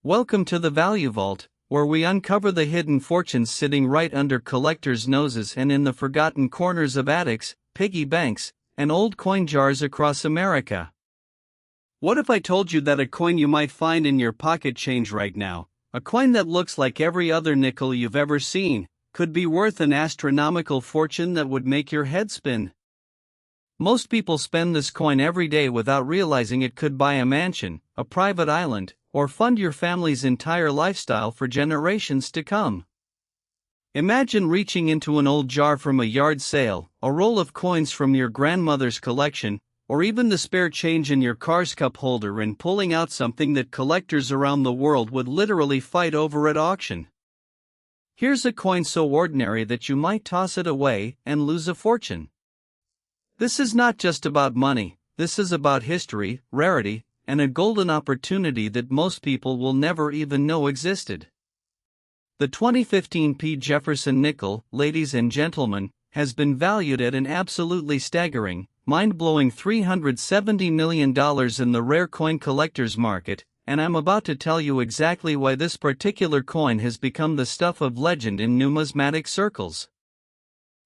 Welcome to the Value Vault, where we uncover the hidden fortunes sitting right under collectors' noses and in the forgotten corners of attics, piggy banks, and old coin jars across America. What if I told you that a coin you might find in your pocket change right now, a coin that looks like every other nickel you've ever seen, could be worth an astronomical fortune that would make your head spin? Most people spend this coin every day without realizing it could buy a mansion, a private island, or fund your family's entire lifestyle for generations to come. Imagine reaching into an old jar from a yard sale, a roll of coins from your grandmother's collection, or even the spare change in your car's cup holder and pulling out something that collectors around the world would literally fight over at auction. Here's a coin so ordinary that you might toss it away and lose a fortune. This is not just about money, this is about history, rarity, and a golden opportunity that most people will never even know existed. The 2015 Jefferson nickel, ladies and gentlemen, has been valued at an absolutely staggering, mind-blowing $370 million in the rare coin collector's market, and I'm about to tell you exactly why this particular coin has become the stuff of legend in numismatic circles.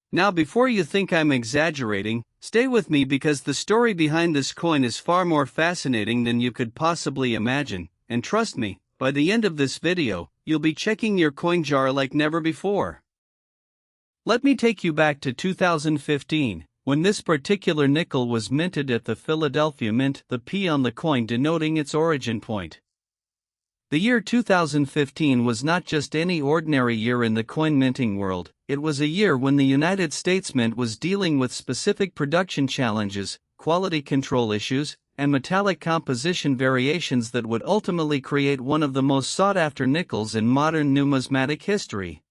Now, before you think I'm exaggerating, stay with me because the story behind this coin is far more fascinating than you could possibly imagine, and trust me, by the end of this video, you'll be checking your coin jar like never before. Let me take you back to 2015, when this particular nickel was minted at the Philadelphia Mint, the P on the coin denoting its origin point. The year 2015 was not just any ordinary year in the coin minting world, it was a year when the United States Mint was dealing with specific production challenges, quality control issues, and metallic composition variations that would ultimately create one of the most sought-after nickels in modern numismatic history.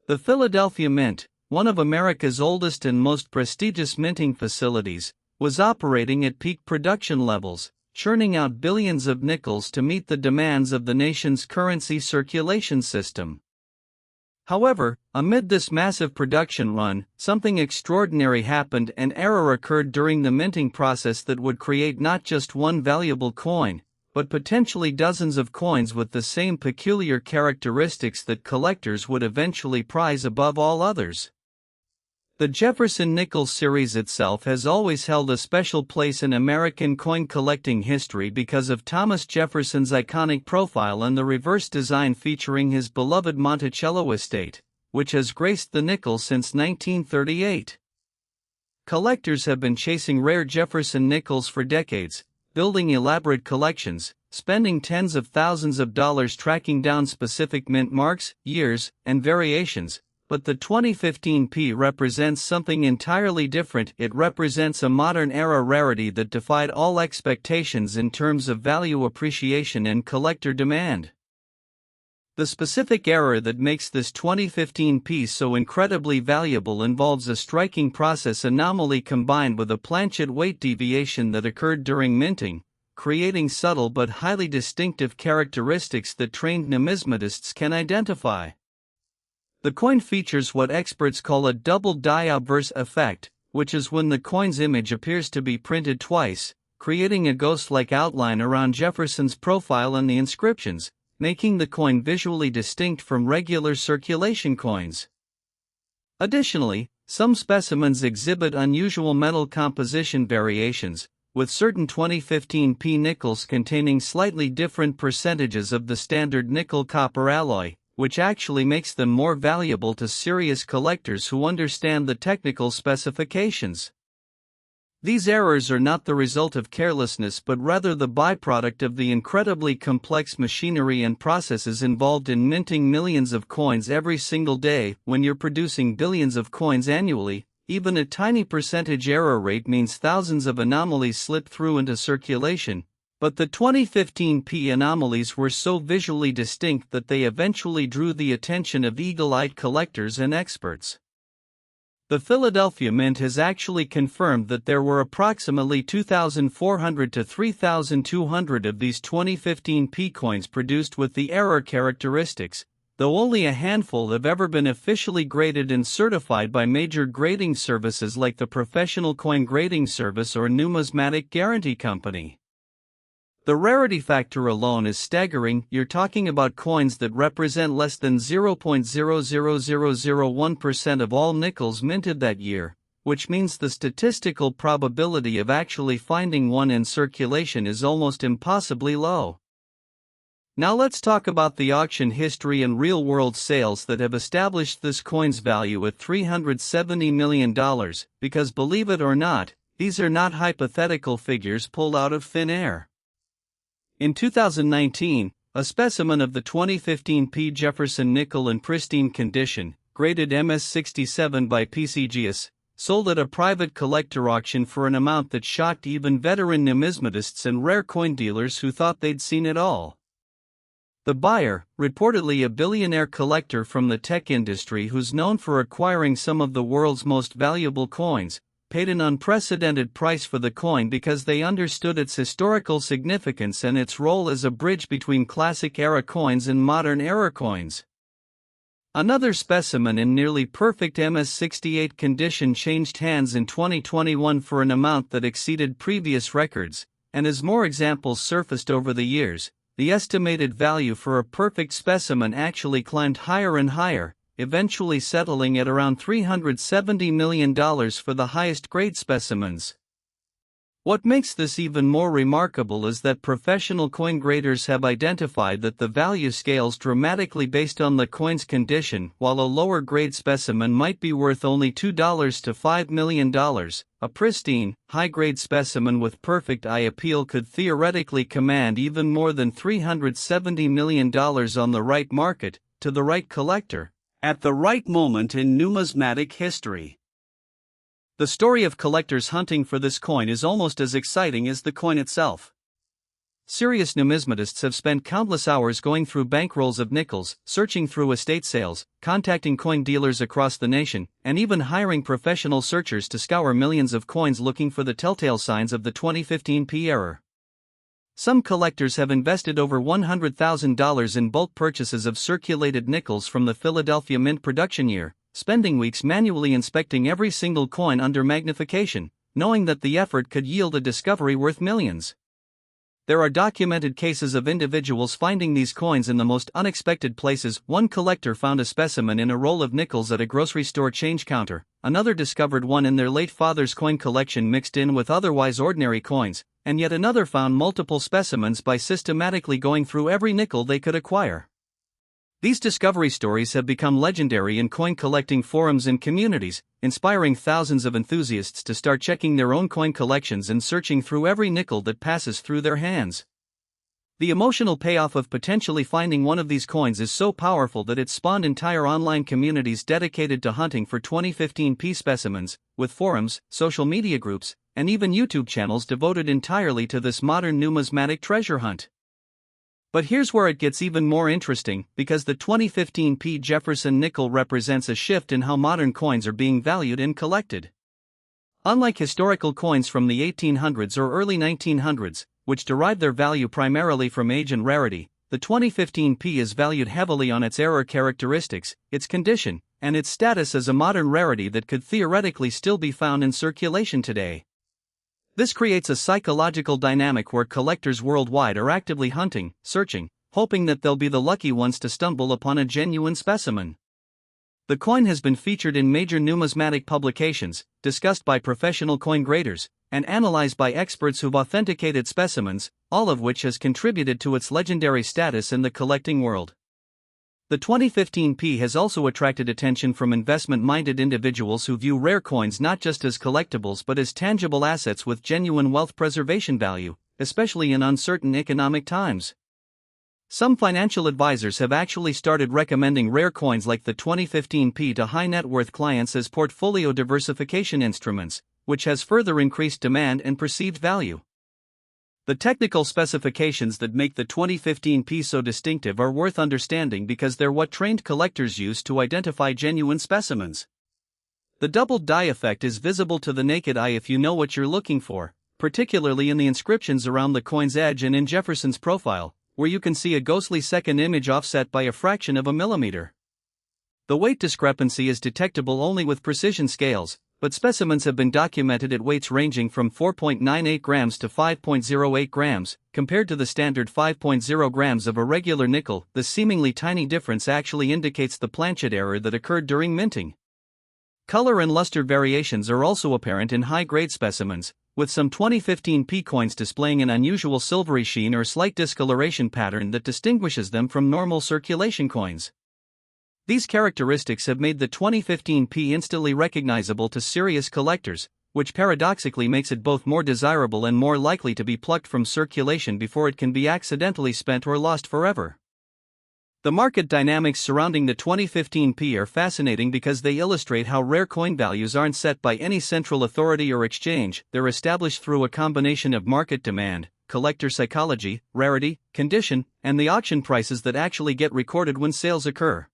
The Philadelphia Mint, one of America's oldest and most prestigious minting facilities, was operating at peak production levels, churning out billions of nickels to meet the demands of the nation's currency circulation system. However, amid this massive production run, something extraordinary happened. An error occurred during the minting process that would create not just one valuable coin, but potentially dozens of coins with the same peculiar characteristics that collectors would eventually prize above all others. The Jefferson nickel series itself has always held a special place in American coin collecting history because of Thomas Jefferson's iconic profile and the reverse design featuring his beloved Monticello estate, which has graced the nickel since 1938. Collectors have been chasing rare Jefferson nickels for decades, building elaborate collections, spending tens of thousands of dollars tracking down specific mint marks, years, and variations. But the 2015 P represents something entirely different. It represents a modern-era rarity that defied all expectations in terms of value appreciation and collector demand. The specific error that makes this 2015 P so incredibly valuable involves a striking process anomaly combined with a planchet weight deviation that occurred during minting, creating subtle but highly distinctive characteristics that trained numismatists can identify. The coin features what experts call a double die obverse effect, which is when the coin's image appears to be printed twice, creating a ghost-like outline around Jefferson's profile and the inscriptions, making the coin visually distinct from regular circulation coins. Additionally, some specimens exhibit unusual metal composition variations, with certain 2015 P nickels containing slightly different percentages of the standard nickel-copper alloy, which actually makes them more valuable to serious collectors who understand the technical specifications. These errors are not the result of carelessness but rather the byproduct of the incredibly complex machinery and processes involved in minting millions of coins every single day. When you're producing billions of coins annually, even a tiny percentage error rate means thousands of anomalies slip through into circulation. But the 2015 P anomalies were so visually distinct that they eventually drew the attention of eagle-eyed collectors and experts. The Philadelphia Mint has actually confirmed that there were approximately 2,400 to 3,200 of these 2015 P coins produced with the error characteristics, though only a handful have ever been officially graded and certified by major grading services like the Professional Coin Grading Service or Numismatic Guarantee Company. The rarity factor alone is staggering. You're talking about coins that represent less than 0.00001% of all nickels minted that year, which means the statistical probability of actually finding one in circulation is almost impossibly low. Now let's talk about the auction history and real-world sales that have established this coin's value at $370 million, because believe it or not, these are not hypothetical figures pulled out of thin air. In 2019, a specimen of the 2015 P. Jefferson nickel in pristine condition, graded MS67 by PCGS, sold at a private collector auction for an amount that shocked even veteran numismatists and rare coin dealers who thought they'd seen it all. The buyer, reportedly a billionaire collector from the tech industry who's known for acquiring some of the world's most valuable coins, paid an unprecedented price for the coin because they understood its historical significance and its role as a bridge between classic-era coins and modern-era coins. Another specimen in nearly perfect MS68 condition changed hands in 2021 for an amount that exceeded previous records, and as more examples surfaced over the years, the estimated value for a perfect specimen actually climbed higher and higher, eventually settling at around $370 million for the highest grade specimens. What makes this even more remarkable is that professional coin graders have identified that the value scales dramatically based on the coin's condition. While a lower grade specimen might be worth only $2 to $5 million, a pristine, high-grade specimen with perfect eye appeal could theoretically command even more than $370 million on the right market, to the right collector, at the right moment in numismatic history. The story of collectors hunting for this coin is almost as exciting as the coin itself. Serious numismatists have spent countless hours going through bankrolls of nickels, searching through estate sales, contacting coin dealers across the nation, and even hiring professional searchers to scour millions of coins looking for the telltale signs of the 2015 P error. Some collectors have invested over $100,000 in bulk purchases of circulated nickels from the Philadelphia Mint production year, spending weeks manually inspecting every single coin under magnification, knowing that the effort could yield a discovery worth millions. There are documented cases of individuals finding these coins in the most unexpected places. One collector found a specimen in a roll of nickels at a grocery store change counter, another discovered one in their late father's coin collection mixed in with otherwise ordinary coins, and yet another found multiple specimens by systematically going through every nickel they could acquire. These discovery stories have become legendary in coin collecting forums and communities, inspiring thousands of enthusiasts to start checking their own coin collections and searching through every nickel that passes through their hands. The emotional payoff of potentially finding one of these coins is so powerful that it's spawned entire online communities dedicated to hunting for 2015 P specimens, with forums, social media groups, and even YouTube channels devoted entirely to this modern numismatic treasure hunt. But here's where it gets even more interesting, because the 2015 P. Jefferson nickel represents a shift in how modern coins are being valued and collected. Unlike historical coins from the 1800s or early 1900s, which derive their value primarily from age and rarity, the 2015 P is valued heavily on its error characteristics, its condition, and its status as a modern rarity that could theoretically still be found in circulation today. This creates a psychological dynamic where collectors worldwide are actively hunting, searching, hoping that they'll be the lucky ones to stumble upon a genuine specimen. The coin has been featured in major numismatic publications, discussed by professional coin graders, and analyzed by experts who've authenticated specimens, all of which has contributed to its legendary status in the collecting world. The 2015 P has also attracted attention from investment-minded individuals who view rare coins not just as collectibles but as tangible assets with genuine wealth preservation value, especially in uncertain economic times. Some financial advisors have actually started recommending rare coins like the 2015 P to high-net-worth clients as portfolio diversification instruments, which has further increased demand and perceived value. The technical specifications that make the 2015 P so distinctive are worth understanding because they're what trained collectors use to identify genuine specimens. The doubled dye effect is visible to the naked eye if you know what you're looking for, particularly in the inscriptions around the coin's edge and in Jefferson's profile, where you can see a ghostly second image offset by a fraction of a millimeter. The weight discrepancy is detectable only with precision scales, but specimens have been documented at weights ranging from 4.98 grams to 5.08 grams, compared to the standard 5.0 grams of a regular nickel. The seemingly tiny difference actually indicates the planchet error that occurred during minting. Color and luster variations are also apparent in high-grade specimens, with some 2015 P coins displaying an unusual silvery sheen or slight discoloration pattern that distinguishes them from normal circulation coins. These characteristics have made the 2015 P instantly recognizable to serious collectors, which paradoxically makes it both more desirable and more likely to be plucked from circulation before it can be accidentally spent or lost forever. The market dynamics surrounding the 2015 P are fascinating because they illustrate how rare coin values aren't set by any central authority or exchange. They're established through a combination of market demand, collector psychology, rarity, condition, and the auction prices that actually get recorded when sales occur.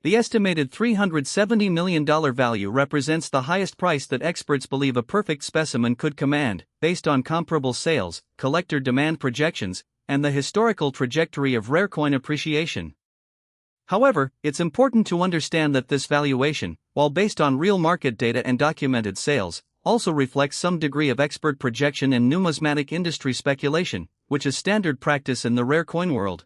The estimated $370 million value represents the highest price that experts believe a perfect specimen could command, based on comparable sales, collector demand projections, and the historical trajectory of rare coin appreciation. However, it's important to understand that this valuation, while based on real market data and documented sales, also reflects some degree of expert projection and numismatic industry speculation, which is standard practice in the rare coin world.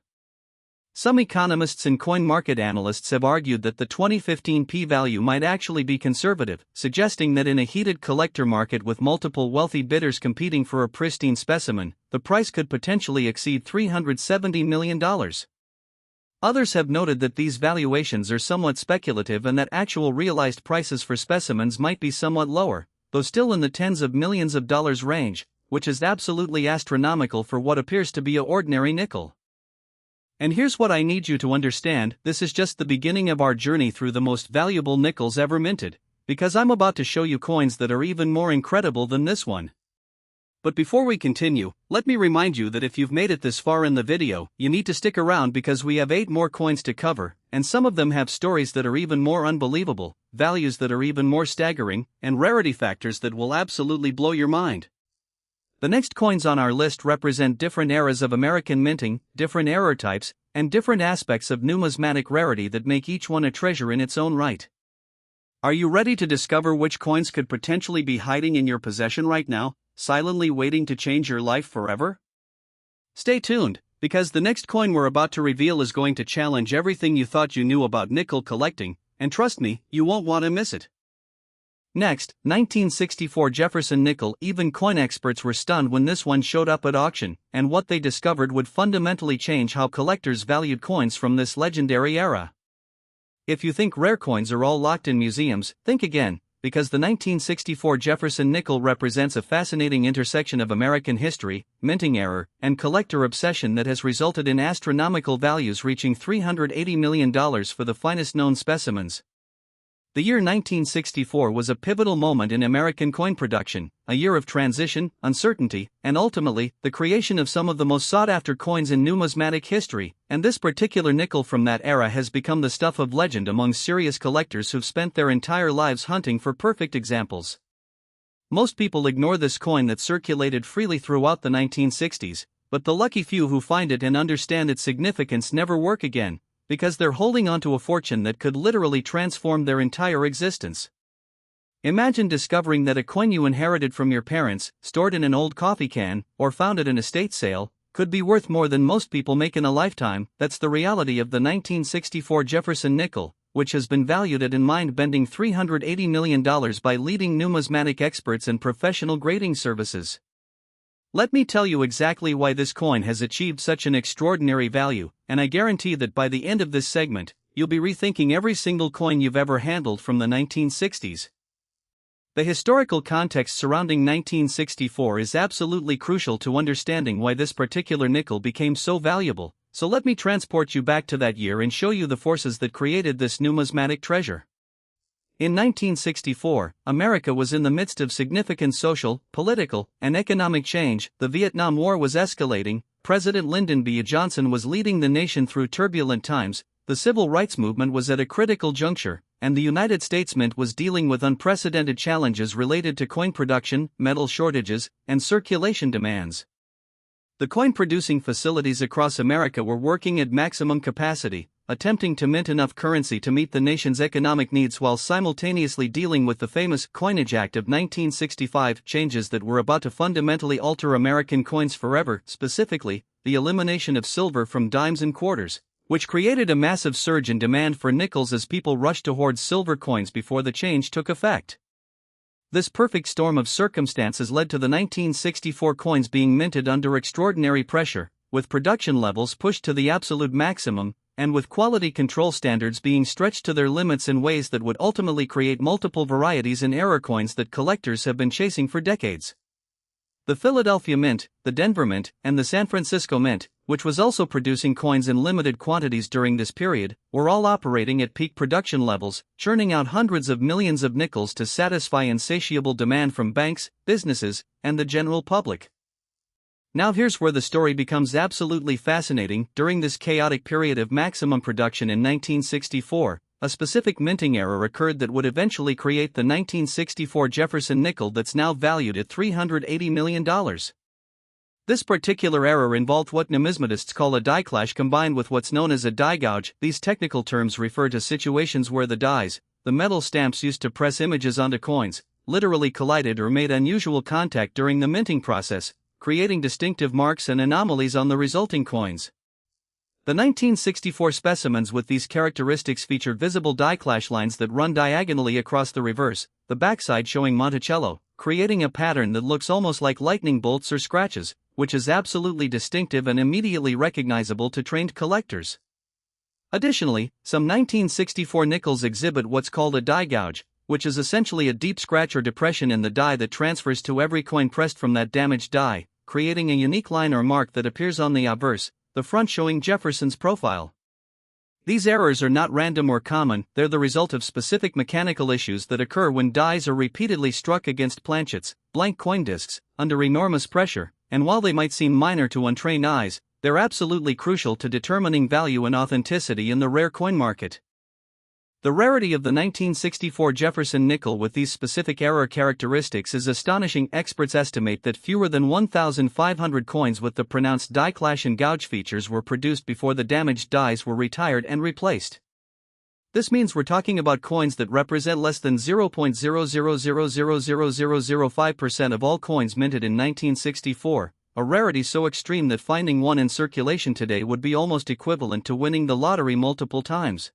Some economists and coin market analysts have argued that the 2015 p-value might actually be conservative, suggesting that in a heated collector market with multiple wealthy bidders competing for a pristine specimen, the price could potentially exceed $370 million. Others have noted that these valuations are somewhat speculative and that actual realized prices for specimens might be somewhat lower, though still in the tens of millions of dollars range, which is absolutely astronomical for what appears to be an ordinary nickel. And here's what I need you to understand: this is just the beginning of our journey through the most valuable nickels ever minted, because I'm about to show you coins that are even more incredible than this one. But before we continue, let me remind you that if you've made it this far in the video, you need to stick around because we have 8 more coins to cover, and some of them have stories that are even more unbelievable, values that are even more staggering, and rarity factors that will absolutely blow your mind. The next coins on our list represent different eras of American minting, different error types, and different aspects of numismatic rarity that make each one a treasure in its own right. Are you ready to discover which coins could potentially be hiding in your possession right now, silently waiting to change your life forever? Stay tuned, because the next coin we're about to reveal is going to challenge everything you thought you knew about nickel collecting, and trust me, you won't want to miss it. Next, 1964 Jefferson nickel. Even coin experts were stunned when this one showed up at auction, and what they discovered would fundamentally change how collectors valued coins from this legendary era. If you think rare coins are all locked in museums, think again, because the 1964 Jefferson nickel represents a fascinating intersection of American history, minting error, and collector obsession that has resulted in astronomical values reaching $380 million for the finest known specimens. The year 1964 was a pivotal moment in American coin production, a year of transition, uncertainty, and ultimately, the creation of some of the most sought-after coins in numismatic history, and this particular nickel from that era has become the stuff of legend among serious collectors who've spent their entire lives hunting for perfect examples. Most people ignore this coin that circulated freely throughout the 1960s, but the lucky few who find it and understand its significance never work again, because they're holding onto a fortune that could literally transform their entire existence. Imagine discovering that a coin you inherited from your parents, stored in an old coffee can, or found at an estate sale, could be worth more than most people make in a lifetime. That's the reality of the 1964 Jefferson nickel, which has been valued at a mind-bending $380 million by leading numismatic experts and professional grading services. Let me tell you exactly why this coin has achieved such an extraordinary value, and I guarantee that by the end of this segment, you'll be rethinking every single coin you've ever handled from the 1960s. The historical context surrounding 1964 is absolutely crucial to understanding why this particular nickel became so valuable, so let me transport you back to that year and show you the forces that created this numismatic treasure. In 1964, America was in the midst of significant social, political, and economic change. The Vietnam War was escalating, President Lyndon B. Johnson was leading the nation through turbulent times, the civil rights movement was at a critical juncture, and the United States Mint was dealing with unprecedented challenges related to coin production, metal shortages, and circulation demands. The coin-producing facilities across America were working at maximum capacity, attempting to mint enough currency to meet the nation's economic needs while simultaneously dealing with the famous Coinage Act of 1965 changes that were about to fundamentally alter American coins forever, specifically, the elimination of silver from dimes and quarters, which created a massive surge in demand for nickels as people rushed to hoard silver coins before the change took effect. This perfect storm of circumstances led to the 1964 coins being minted under extraordinary pressure, with production levels pushed to the absolute maximum, and with quality control standards being stretched to their limits in ways that would ultimately create multiple varieties in error coins that collectors have been chasing for decades. The Philadelphia Mint, the Denver Mint, and the San Francisco Mint, which was also producing coins in limited quantities during this period, were all operating at peak production levels, churning out hundreds of millions of nickels to satisfy insatiable demand from banks, businesses, and the general public. Now here's where the story becomes absolutely fascinating. During this chaotic period of maximum production in 1964, a specific minting error occurred that would eventually create the 1964 Jefferson nickel that's now valued at $380 million. This particular error involved what numismatists call a die clash combined with what's known as a die gouge. These technical terms refer to situations where the dies, the metal stamps used to press images onto coins, literally collided or made unusual contact during the minting process, creating distinctive marks and anomalies on the resulting coins. The 1964 specimens with these characteristics feature visible die clash lines that run diagonally across the reverse, the backside showing Monticello, creating a pattern that looks almost like lightning bolts or scratches, which is absolutely distinctive and immediately recognizable to trained collectors. Additionally, some 1964 nickels exhibit what's called a die gouge, which is essentially a deep scratch or depression in the die that transfers to every coin pressed from that damaged die, creating a unique line or mark that appears on the obverse, the front showing Jefferson's profile. These errors are not random or common, they're the result of specific mechanical issues that occur when dies are repeatedly struck against planchets, blank coin discs, under enormous pressure, and while they might seem minor to untrained eyes, they're absolutely crucial to determining value and authenticity in the rare coin market. The rarity of the 1964 Jefferson nickel with these specific error characteristics is astonishing. Experts estimate that fewer than 1,500 coins with the pronounced die clash and gouge features were produced before the damaged dies were retired and replaced. This means we're talking about coins that represent less than 0.000000005% of all coins minted in 1964, a rarity so extreme that finding one in circulation today would be almost equivalent to winning the lottery multiple times.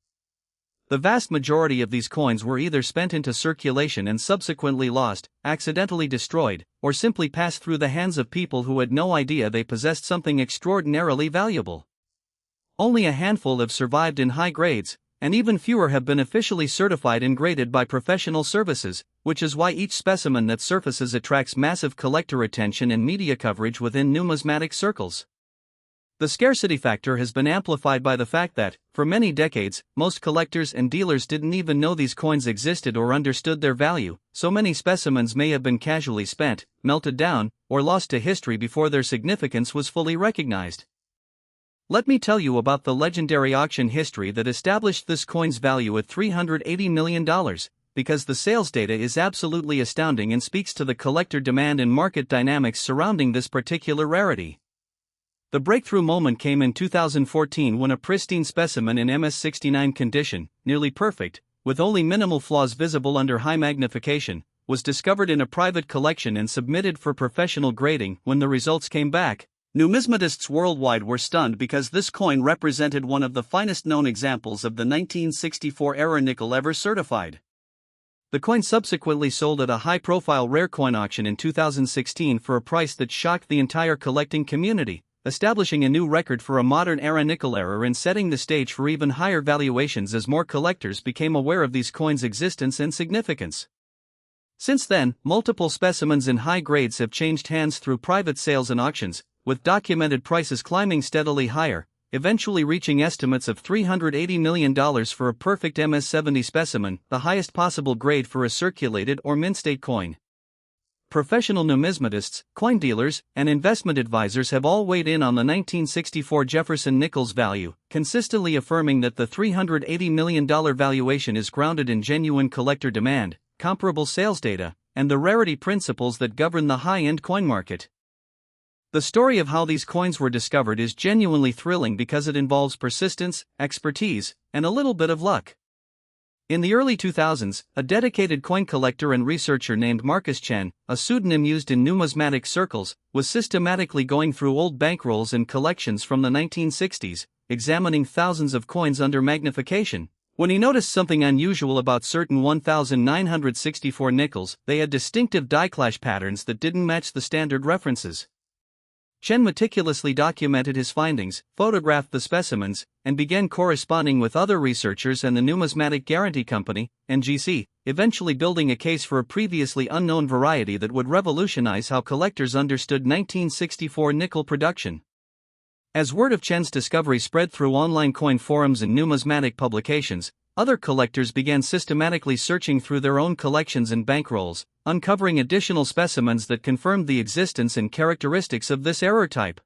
The vast majority of these coins were either spent into circulation and subsequently lost, accidentally destroyed, or simply passed through the hands of people who had no idea they possessed something extraordinarily valuable. Only a handful have survived in high grades, and even fewer have been officially certified and graded by professional services, which is why each specimen that surfaces attracts massive collector attention and media coverage within numismatic circles. The scarcity factor has been amplified by the fact that, for many decades, most collectors and dealers didn't even know these coins existed or understood their value, so many specimens may have been casually spent, melted down, or lost to history before their significance was fully recognized. Let me tell you about the legendary auction history that established this coin's value at $380 million, because the sales data is absolutely astounding and speaks to the collector demand and market dynamics surrounding this particular rarity. The breakthrough moment came in 2014 when a pristine specimen in MS69 condition, nearly perfect, with only minimal flaws visible under high magnification, was discovered in a private collection and submitted for professional grading. When the results came back, numismatists worldwide were stunned because this coin represented one of the finest known examples of the 1964 era nickel ever certified. The coin subsequently sold at a high-profile rare coin auction in 2016 for a price that shocked the entire collecting community, establishing a new record for a modern-era nickel error and setting the stage for even higher valuations as more collectors became aware of these coins' existence and significance. Since then, multiple specimens in high grades have changed hands through private sales and auctions, with documented prices climbing steadily higher, eventually reaching estimates of $380 million for a perfect MS70 specimen, the highest possible grade for a circulated or mint-state coin. Professional numismatists, coin dealers, and investment advisors have all weighed in on the 1964 Jefferson nickel's value, consistently affirming that the $380 million valuation is grounded in genuine collector demand, comparable sales data, and the rarity principles that govern the high-end coin market. The story of how these coins were discovered is genuinely thrilling because it involves persistence, expertise, and a little bit of luck. In the early 2000s, a dedicated coin collector and researcher named Marcus Chen, a pseudonym used in numismatic circles, was systematically going through old bankrolls and collections from the 1960s, examining thousands of coins under magnification. When he noticed something unusual about certain 1,964 nickels, they had distinctive die clash patterns that didn't match the standard references. Chen meticulously documented his findings, photographed the specimens, and began corresponding with other researchers and the Numismatic Guarantee Company, NGC, eventually building a case for a previously unknown variety that would revolutionize how collectors understood 1964 nickel production. As word of Chen's discovery spread through online coin forums and numismatic publications, other collectors began systematically searching through their own collections and bankrolls, uncovering additional specimens that confirmed the existence and characteristics of this error type.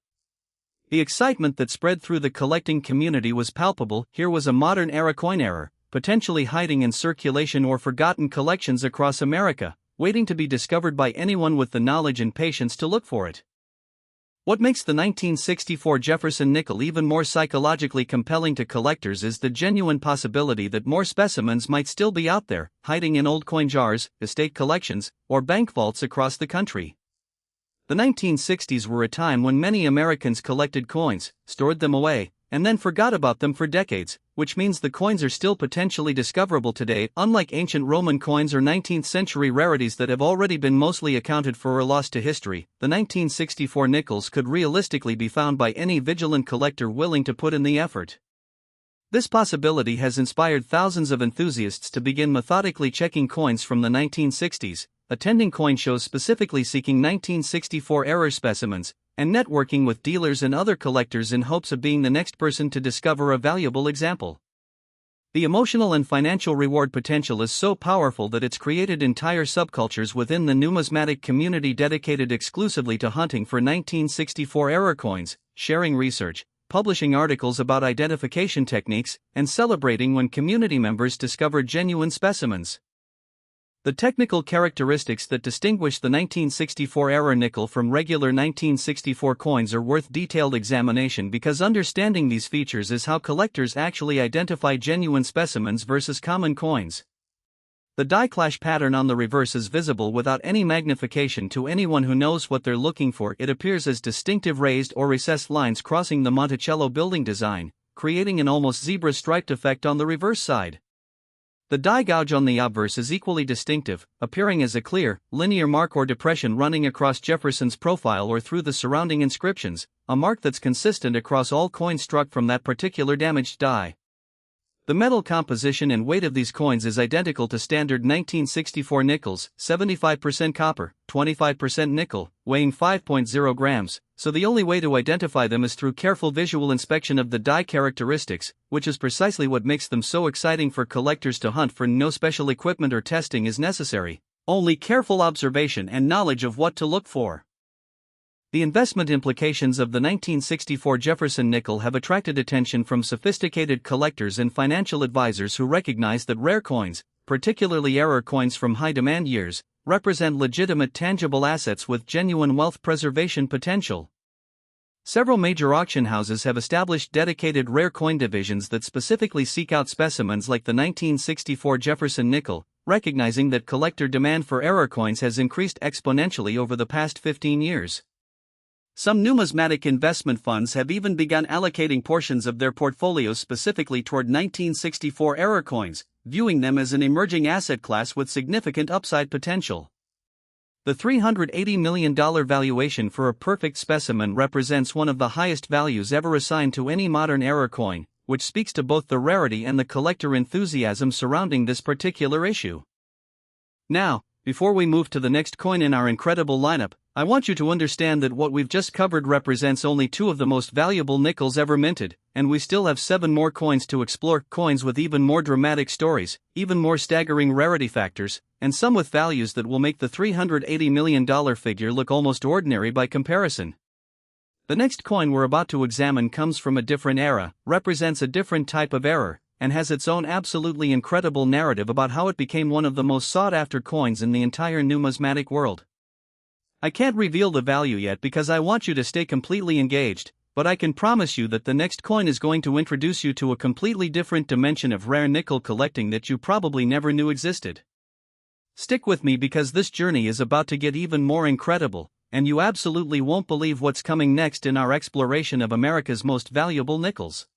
The excitement that spread through the collecting community was palpable. Here was a modern-era coin error, potentially hiding in circulation or forgotten collections across America, waiting to be discovered by anyone with the knowledge and patience to look for it. What makes the 1964 Jefferson nickel even more psychologically compelling to collectors is the genuine possibility that more specimens might still be out there, hiding in old coin jars, estate collections, or bank vaults across the country. The 1960s were a time when many Americans collected coins, stored them away, and then forgot about them for decades, which means the coins are still potentially discoverable today, unlike ancient Roman coins or 19th century rarities that have already been mostly accounted for or lost to history. The 1964 nickels could realistically be found by any vigilant collector willing to put in the effort. This possibility has inspired thousands of enthusiasts to begin methodically checking coins from the 1960s, attending coin shows specifically seeking 1964 error specimens, and networking with dealers and other collectors in hopes of being the next person to discover a valuable example. The emotional and financial reward potential is so powerful that it's created entire subcultures within the numismatic community dedicated exclusively to hunting for 1964 error coins, sharing research, publishing articles about identification techniques, and celebrating when community members discover genuine specimens. The technical characteristics that distinguish the 1964 error nickel from regular 1964 coins are worth detailed examination because understanding these features is how collectors actually identify genuine specimens versus common coins. The die clash pattern on the reverse is visible without any magnification to anyone who knows what they're looking for. It appears as distinctive raised or recessed lines crossing the Monticello building design, creating an almost zebra-striped effect on the reverse side. The die gouge on the obverse is equally distinctive, appearing as a clear, linear mark or depression running across Jefferson's profile or through the surrounding inscriptions, a mark that's consistent across all coins struck from that particular damaged die. The metal composition and weight of these coins is identical to standard 1964 nickels, 75% copper, 25% nickel, weighing 5.0 grams, so the only way to identify them is through careful visual inspection of the die characteristics, which is precisely what makes them so exciting for collectors to hunt for. No special equipment or testing is necessary, only careful observation and knowledge of what to look for. The investment implications of the 1964 Jefferson nickel have attracted attention from sophisticated collectors and financial advisors who recognize that rare coins, particularly error coins from high-demand years, represent legitimate tangible assets with genuine wealth preservation potential. Several major auction houses have established dedicated rare coin divisions that specifically seek out specimens like the 1964 Jefferson nickel, recognizing that collector demand for error coins has increased exponentially over the past 15 years. Some numismatic investment funds have even begun allocating portions of their portfolios specifically toward 1964 error coins, viewing them as an emerging asset class with significant upside potential. The $380 million valuation for a perfect specimen represents one of the highest values ever assigned to any modern error coin, which speaks to both the rarity and the collector enthusiasm surrounding this particular issue. Now, before we move to the next coin in our incredible lineup, I want you to understand that what we've just covered represents only 2 of the most valuable nickels ever minted, and we still have 7 more coins to explore, coins with even more dramatic stories, even more staggering rarity factors, and some with values that will make the $380 million figure look almost ordinary by comparison. The next coin we're about to examine comes from a different era, represents a different type of error, and has its own absolutely incredible narrative about how it became one of the most sought-after coins in the entire numismatic world. I can't reveal the value yet because I want you to stay completely engaged, but I can promise you that the next coin is going to introduce you to a completely different dimension of rare nickel collecting that you probably never knew existed. Stick with me because this journey is about to get even more incredible, and you absolutely won't believe what's coming next in our exploration of America's most valuable nickels.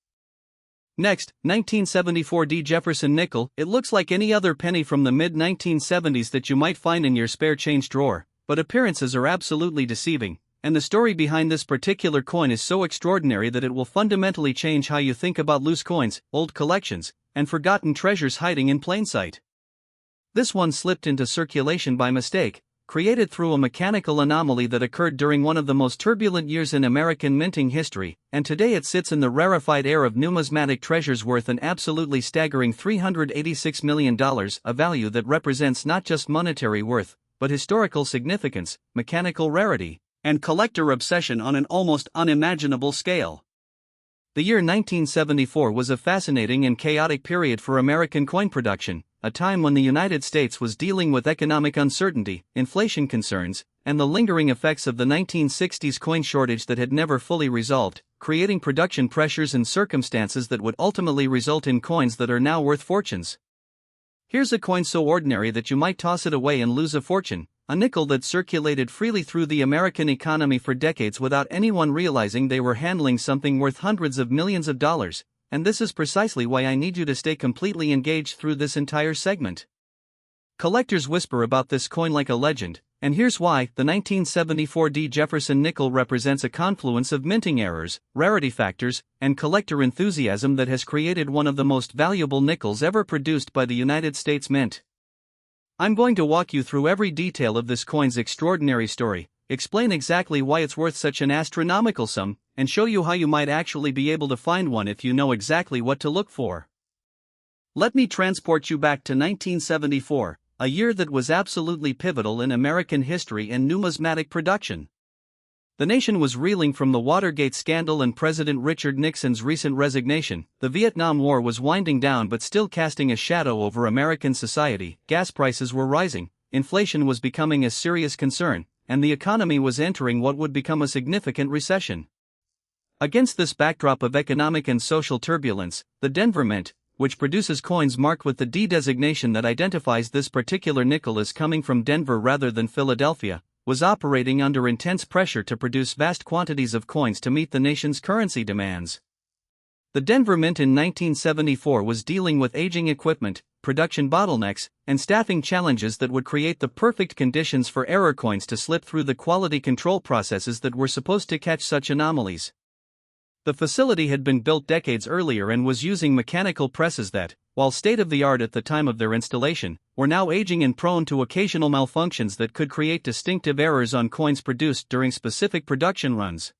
Next, 1974 D Jefferson nickel. It looks like any other penny from the mid-1970s that you might find in your spare change drawer, but appearances are absolutely deceiving, and the story behind this particular coin is so extraordinary that it will fundamentally change how you think about loose coins, old collections, and forgotten treasures hiding in plain sight. This one slipped into circulation by mistake, created through a mechanical anomaly that occurred during one of the most turbulent years in American minting history, and today it sits in the rarefied air of numismatic treasures worth an absolutely staggering $386 million, a value that represents not just monetary worth, but historical significance, mechanical rarity, and collector obsession on an almost unimaginable scale. The year 1974 was a fascinating and chaotic period for American coin production, a time when the United States was dealing with economic uncertainty, inflation concerns, and the lingering effects of the 1960s coin shortage that had never fully resolved, creating production pressures and circumstances that would ultimately result in coins that are now worth fortunes. Here's a coin so ordinary that you might toss it away and lose a fortune, a nickel that circulated freely through the American economy for decades without anyone realizing they were handling something worth hundreds of millions of dollars, and this is precisely why I need you to stay completely engaged through this entire segment. Collectors whisper about this coin like a legend, and here's why. The 1974 D Jefferson nickel represents a confluence of minting errors, rarity factors, and collector enthusiasm that has created one of the most valuable nickels ever produced by the United States Mint. I'm going to walk you through every detail of this coin's extraordinary story, explain exactly why it's worth such an astronomical sum, and show you how you might actually be able to find one if you know exactly what to look for. Let me transport you back to 1974, a year that was absolutely pivotal in American history and numismatic production. The nation was reeling from the Watergate scandal and President Richard Nixon's recent resignation. The Vietnam War was winding down but still casting a shadow over American society. Gas prices were rising, inflation was becoming a serious concern, and the economy was entering what would become a significant recession. Against this backdrop of economic and social turbulence, the Denver Mint, which produces coins marked with the D designation that identifies this particular nickel as coming from Denver rather than Philadelphia, was operating under intense pressure to produce vast quantities of coins to meet the nation's currency demands. The Denver Mint in 1974 was dealing with aging equipment, production bottlenecks, and staffing challenges that would create the perfect conditions for error coins to slip through the quality control processes that were supposed to catch such anomalies. The facility had been built decades earlier and was using mechanical presses that, while state-of-the-art at the time of their installation, were now aging and prone to occasional malfunctions that could create distinctive errors on coins produced during specific production runs.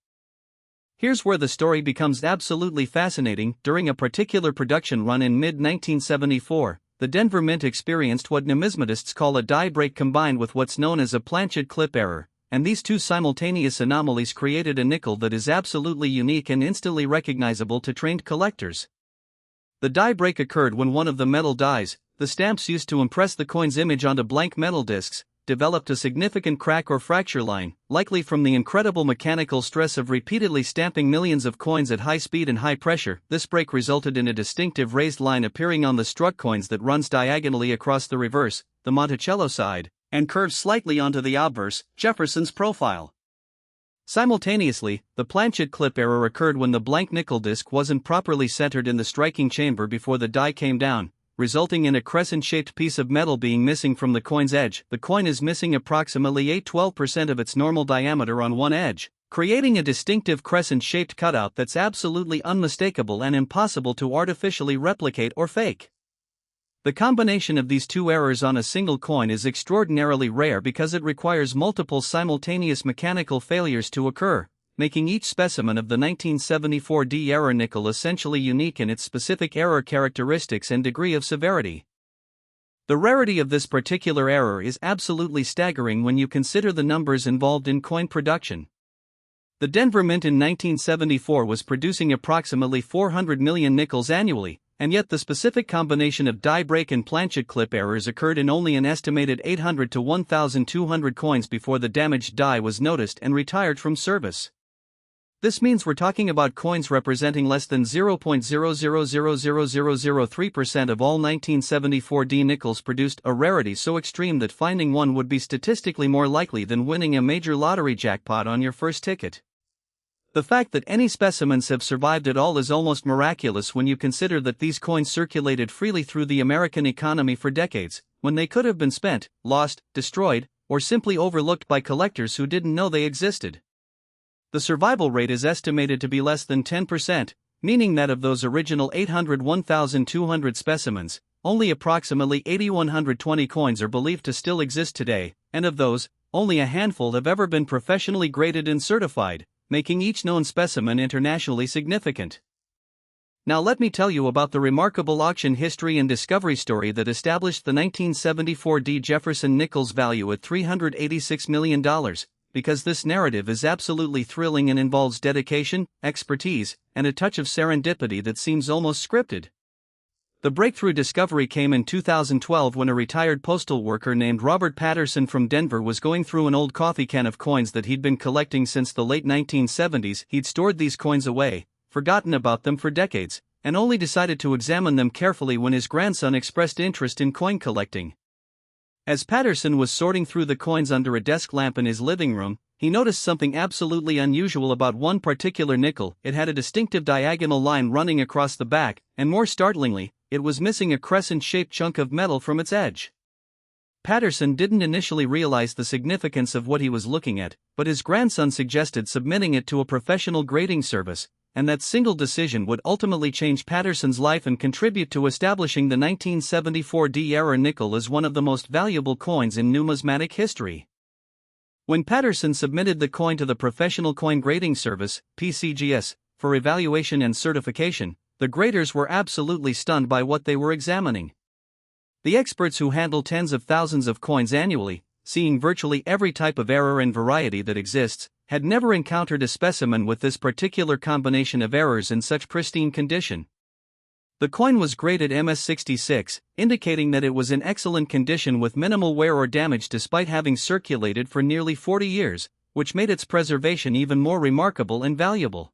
Here's where the story becomes absolutely fascinating. During a particular production run in mid-1974, the Denver Mint experienced what numismatists call a die break combined with what's known as a planchet clip error, and these two simultaneous anomalies created a nickel that is absolutely unique and instantly recognizable to trained collectors. The die break occurred when one of the metal dies, the stamps used to impress the coin's image onto blank metal discs, developed a significant crack or fracture line, likely from the incredible mechanical stress of repeatedly stamping millions of coins at high speed and high pressure. This break resulted in a distinctive raised line appearing on the struck coins that runs diagonally across the reverse, the Monticello side, and curves slightly onto the obverse, Jefferson's profile. Simultaneously, the planchet clip error occurred when the blank nickel disc wasn't properly centered in the striking chamber before the die came down, resulting in a crescent-shaped piece of metal being missing from the coin's edge. The coin is missing approximately 8–12% of its normal diameter on one edge, creating a distinctive crescent-shaped cutout that's absolutely unmistakable and impossible to artificially replicate or fake. The combination of these two errors on a single coin is extraordinarily rare because it requires multiple simultaneous mechanical failures to occur, making each specimen of the 1974 D error nickel essentially unique in its specific error characteristics and degree of severity. The rarity of this particular error is absolutely staggering when you consider the numbers involved in coin production. The Denver Mint in 1974 was producing approximately 400 million nickels annually, and yet the specific combination of die break and planchet clip errors occurred in only an estimated 800 to 1,200 coins before the damaged die was noticed and retired from service. This means we're talking about coins representing less than 0.000003% of all 1974D nickels produced, a rarity so extreme that finding one would be statistically more likely than winning a major lottery jackpot on your first ticket. The fact that any specimens have survived at all is almost miraculous when you consider that these coins circulated freely through the American economy for decades, when they could have been spent, lost, destroyed, or simply overlooked by collectors who didn't know they existed. The survival rate is estimated to be less than 10%, meaning that of those original 801,200 specimens, only approximately 8,120 coins are believed to still exist today, and of those, only a handful have ever been professionally graded and certified, making each known specimen internationally significant. Now let me tell you about the remarkable auction history and discovery story that established the 1974D Jefferson nickel's value at $386 million. Because this narrative is absolutely thrilling and involves dedication, expertise, and a touch of serendipity that seems almost scripted. The breakthrough discovery came in 2012 when a retired postal worker named Robert Patterson from Denver was going through an old coffee can of coins that he'd been collecting since the late 1970s. He'd stored these coins away, forgotten about them for decades, and only decided to examine them carefully when his grandson expressed interest in coin collecting. As Patterson was sorting through the coins under a desk lamp in his living room, he noticed something absolutely unusual about one particular nickel. It had a distinctive diagonal line running across the back, and more startlingly, it was missing a crescent-shaped chunk of metal from its edge. Patterson didn't initially realize the significance of what he was looking at, but his grandson suggested submitting it to a professional grading service, and that single decision would ultimately change Patterson's life and contribute to establishing the 1974D era nickel as one of the most valuable coins in numismatic history. When Patterson submitted the coin to the Professional Coin Grading Service, PCGS, for evaluation and certification, the graders were absolutely stunned by what they were examining. The experts who handle tens of thousands of coins annually, seeing virtually every type of error and variety that exists, had never encountered a specimen with this particular combination of errors in such pristine condition. The coin was graded MS66, indicating that it was in excellent condition with minimal wear or damage despite having circulated for nearly 40 years, which made its preservation even more remarkable and valuable.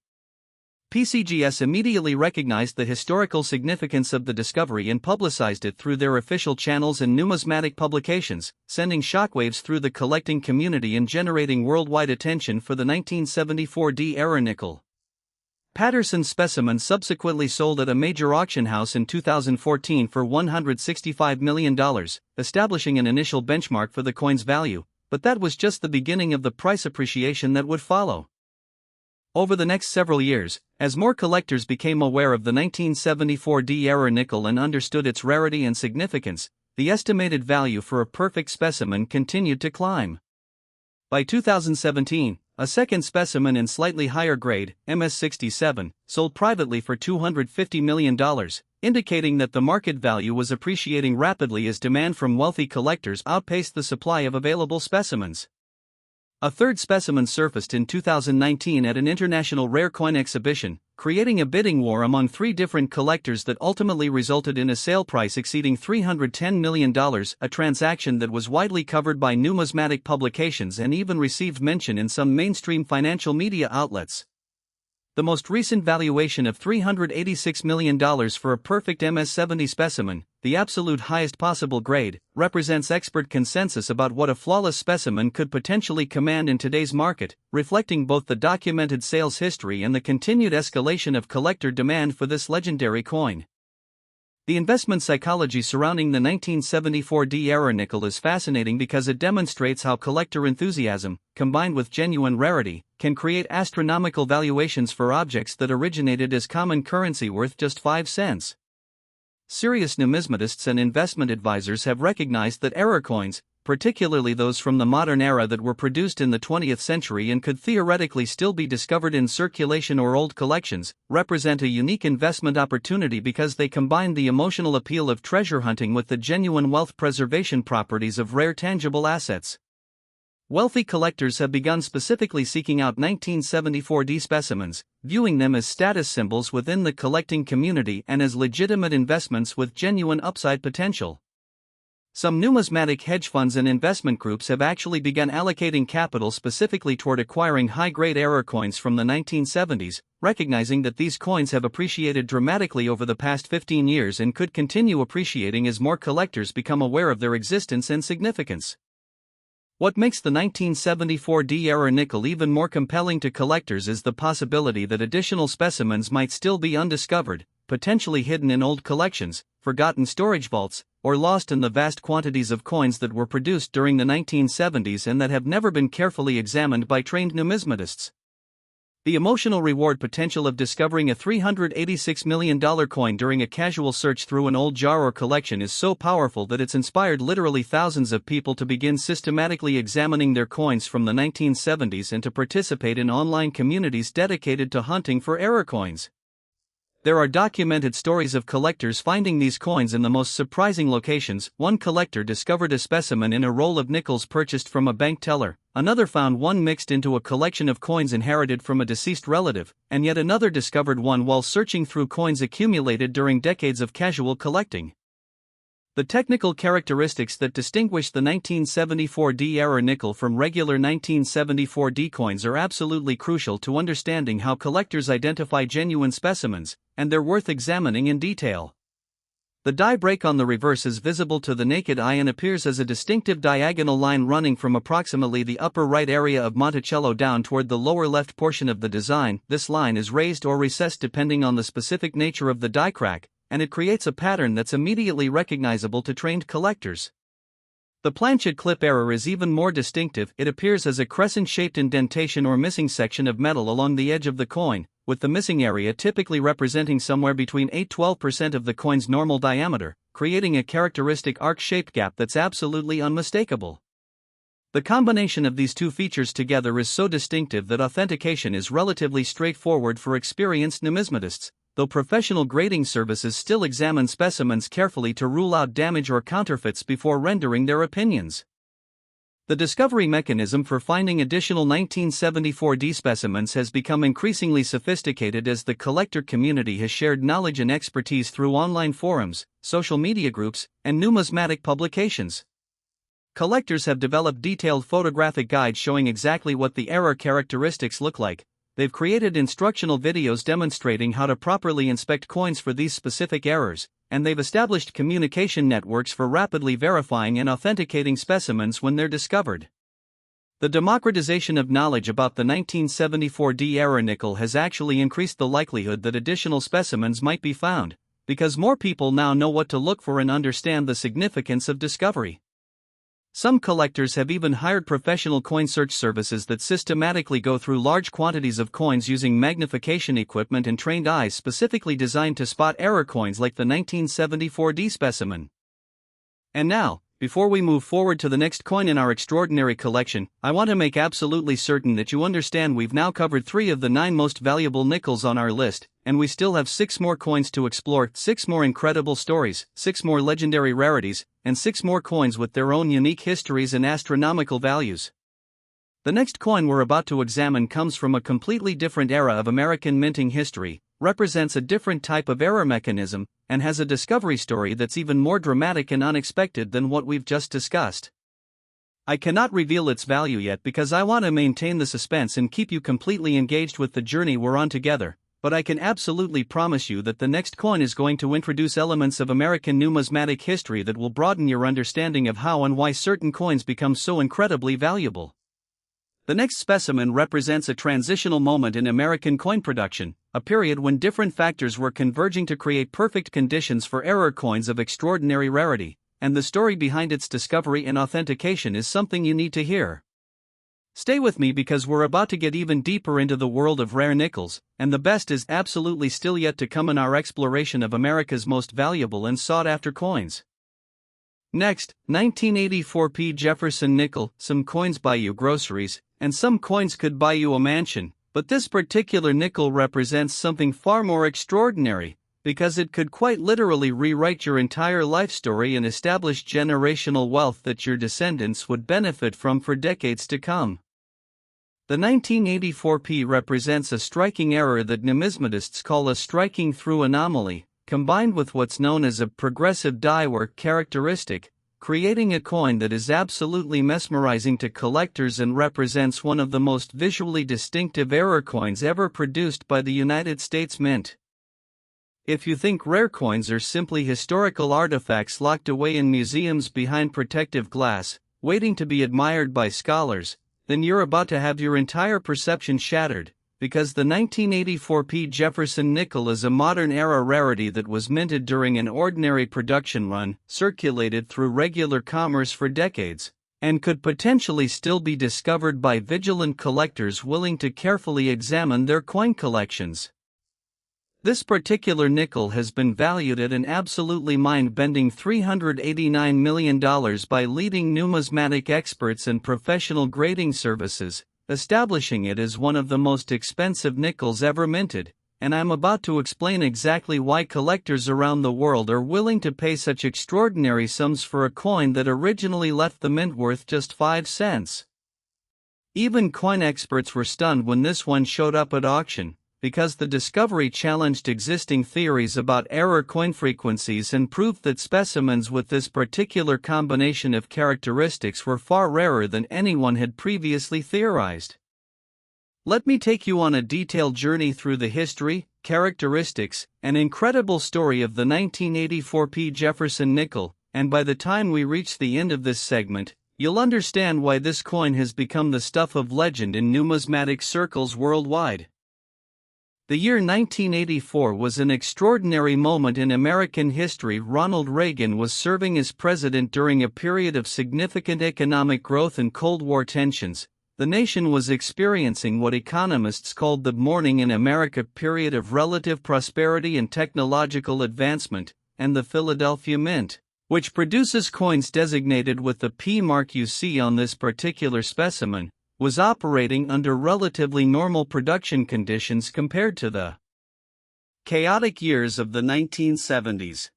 PCGS immediately recognized the historical significance of the discovery and publicized it through their official channels and numismatic publications, sending shockwaves through the collecting community and generating worldwide attention for the 1974D era nickel. Patterson's specimen subsequently sold at a major auction house in 2014 for $165 million, establishing an initial benchmark for the coin's value, but that was just the beginning of the price appreciation that would follow. Over the next several years, as more collectors became aware of the 1974D era nickel and understood its rarity and significance, the estimated value for a perfect specimen continued to climb. By 2017, a second specimen in slightly higher grade, MS67, sold privately for $250 million, indicating that the market value was appreciating rapidly as demand from wealthy collectors outpaced the supply of available specimens. A third specimen surfaced in 2019 at an international rare coin exhibition, creating a bidding war among three different collectors that ultimately resulted in a sale price exceeding $310 million, a transaction that was widely covered by numismatic publications and even received mention in some mainstream financial media outlets. The most recent valuation of $386 million for a perfect MS70 specimen, the absolute highest possible grade, represents expert consensus about what a flawless specimen could potentially command in today's market, reflecting both the documented sales history and the continued escalation of collector demand for this legendary coin. The investment psychology surrounding the 1974D era nickel is fascinating because it demonstrates how collector enthusiasm, combined with genuine rarity, can create astronomical valuations for objects that originated as common currency worth just 5 cents. Serious numismatists and investment advisors have recognized that error coins, particularly those from the modern era that were produced in the 20th century and could theoretically still be discovered in circulation or old collections, represent a unique investment opportunity because they combine the emotional appeal of treasure hunting with the genuine wealth preservation properties of rare tangible assets. Wealthy collectors have begun specifically seeking out 1974D specimens, viewing them as status symbols within the collecting community and as legitimate investments with genuine upside potential. Some numismatic hedge funds and investment groups have actually begun allocating capital specifically toward acquiring high-grade error coins from the 1970s, recognizing that these coins have appreciated dramatically over the past 15 years and could continue appreciating as more collectors become aware of their existence and significance. What makes the 1974D error nickel even more compelling to collectors is the possibility that additional specimens might still be undiscovered, potentially hidden in old collections, forgotten storage vaults, or lost in the vast quantities of coins that were produced during the 1970s and that have never been carefully examined by trained numismatists. The emotional reward potential of discovering a $386 million coin during a casual search through an old jar or collection is so powerful that it's inspired literally thousands of people to begin systematically examining their coins from the 1970s and to participate in online communities dedicated to hunting for error coins. There are documented stories of collectors finding these coins in the most surprising locations. One collector discovered a specimen in a roll of nickels purchased from a bank teller, another found one mixed into a collection of coins inherited from a deceased relative, and yet another discovered one while searching through coins accumulated during decades of casual collecting. The technical characteristics that distinguish the 1974D error nickel from regular 1974D coins are absolutely crucial to understanding how collectors identify genuine specimens, and they're worth examining in detail. The die break on the reverse is visible to the naked eye and appears as a distinctive diagonal line running from approximately the upper right area of Monticello down toward the lower left portion of the design. This line is raised or recessed depending on the specific nature of the die crack, and it creates a pattern that's immediately recognizable to trained collectors. The planchet clip error is even more distinctive. It appears as a crescent-shaped indentation or missing section of metal along the edge of the coin, with the missing area typically representing somewhere between 8–12% of the coin's normal diameter, creating a characteristic arc-shaped gap that's absolutely unmistakable. The combination of these two features together is so distinctive that authentication is relatively straightforward for experienced numismatists, though professional grading services still examine specimens carefully to rule out damage or counterfeits before rendering their opinions. The discovery mechanism for finding additional 1974D specimens has become increasingly sophisticated as the collector community has shared knowledge and expertise through online forums, social media groups, and numismatic publications. Collectors have developed detailed photographic guides showing exactly what the error characteristics look like. They've created instructional videos demonstrating how to properly inspect coins for these specific errors, and they've established communication networks for rapidly verifying and authenticating specimens when they're discovered. The democratization of knowledge about the 1974D error nickel has actually increased the likelihood that additional specimens might be found, because more people now know what to look for and understand the significance of discovery. Some collectors have even hired professional coin search services that systematically go through large quantities of coins using magnification equipment and trained eyes specifically designed to spot error coins like the 1974D specimen. And now, before we move forward to the next coin in our extraordinary collection, I want to make absolutely certain that you understand we've now covered 3 of the 9 most valuable nickels on our list, and we still have 6 more coins to explore, 6 more incredible stories, 6 more legendary rarities, and 6 more coins with their own unique histories and astronomical values. The next coin we're about to examine comes from a completely different era of American minting history, represents a different type of error mechanism, and has a discovery story that's even more dramatic and unexpected than what we've just discussed. I cannot reveal its value yet because I want to maintain the suspense and keep you completely engaged with the journey we're on together, but I can absolutely promise you that the next coin is going to introduce elements of American numismatic history that will broaden your understanding of how and why certain coins become so incredibly valuable. The next specimen represents a transitional moment in American coin production, a period when different factors were converging to create perfect conditions for error coins of extraordinary rarity, and the story behind its discovery and authentication is something you need to hear. Stay with me because we're about to get even deeper into the world of rare nickels, and the best is absolutely still yet to come in our exploration of America's most valuable and sought-after coins. Next, 1984 Jefferson nickel. Some coins buy you groceries, and some coins could buy you a mansion, but this particular nickel represents something far more extraordinary, because it could quite literally rewrite your entire life story and establish generational wealth that your descendants would benefit from for decades to come. The 1984P represents a striking error that numismatists call a striking through anomaly, combined with what's known as a progressive die work characteristic, creating a coin that is absolutely mesmerizing to collectors and represents one of the most visually distinctive error coins ever produced by the United States Mint. If you think rare coins are simply historical artifacts locked away in museums behind protective glass, waiting to be admired by scholars, then you're about to have your entire perception shattered, because the 1984P Jefferson nickel is a modern-era rarity that was minted during an ordinary production run, circulated through regular commerce for decades, and could potentially still be discovered by vigilant collectors willing to carefully examine their coin collections. This particular nickel has been valued at an absolutely mind-bending $389 million by leading numismatic experts and professional grading services, establishing it as one of the most expensive nickels ever minted, and I'm about to explain exactly why collectors around the world are willing to pay such extraordinary sums for a coin that originally left the mint worth just 5 cents. Even coin experts were stunned when this one showed up at auction, because the discovery challenged existing theories about error coin frequencies and proved that specimens with this particular combination of characteristics were far rarer than anyone had previously theorized. Let me take you on a detailed journey through the history, characteristics, and incredible story of the 1984P Jefferson nickel, and by the time we reach the end of this segment, you'll understand why this coin has become the stuff of legend in numismatic circles worldwide. The year 1984 was an extraordinary moment in American history. Ronald Reagan was serving as president during a period of significant economic growth and Cold War tensions. The nation was experiencing what economists called the Morning in America period of relative prosperity and technological advancement, and the Philadelphia Mint, which produces coins designated with the P mark you see on this particular specimen, was operating under relatively normal production conditions compared to the chaotic years of the 1970s.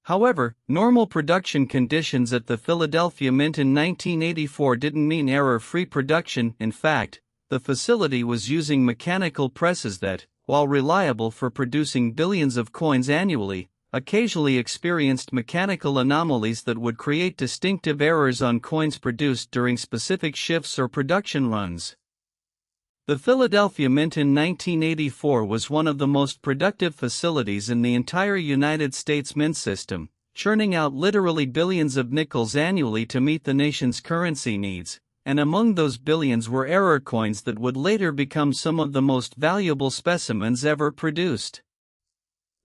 However, normal production conditions at the Philadelphia Mint in 1984 didn't mean error-free production. In fact, the facility was using mechanical presses that, while reliable for producing billions of coins annually, occasionally experienced mechanical anomalies that would create distinctive errors on coins produced during specific shifts or production runs. The Philadelphia Mint in 1984 was one of the most productive facilities in the entire United States mint system, churning out literally billions of nickels annually to meet the nation's currency needs, and among those billions were error coins that would later become some of the most valuable specimens ever produced.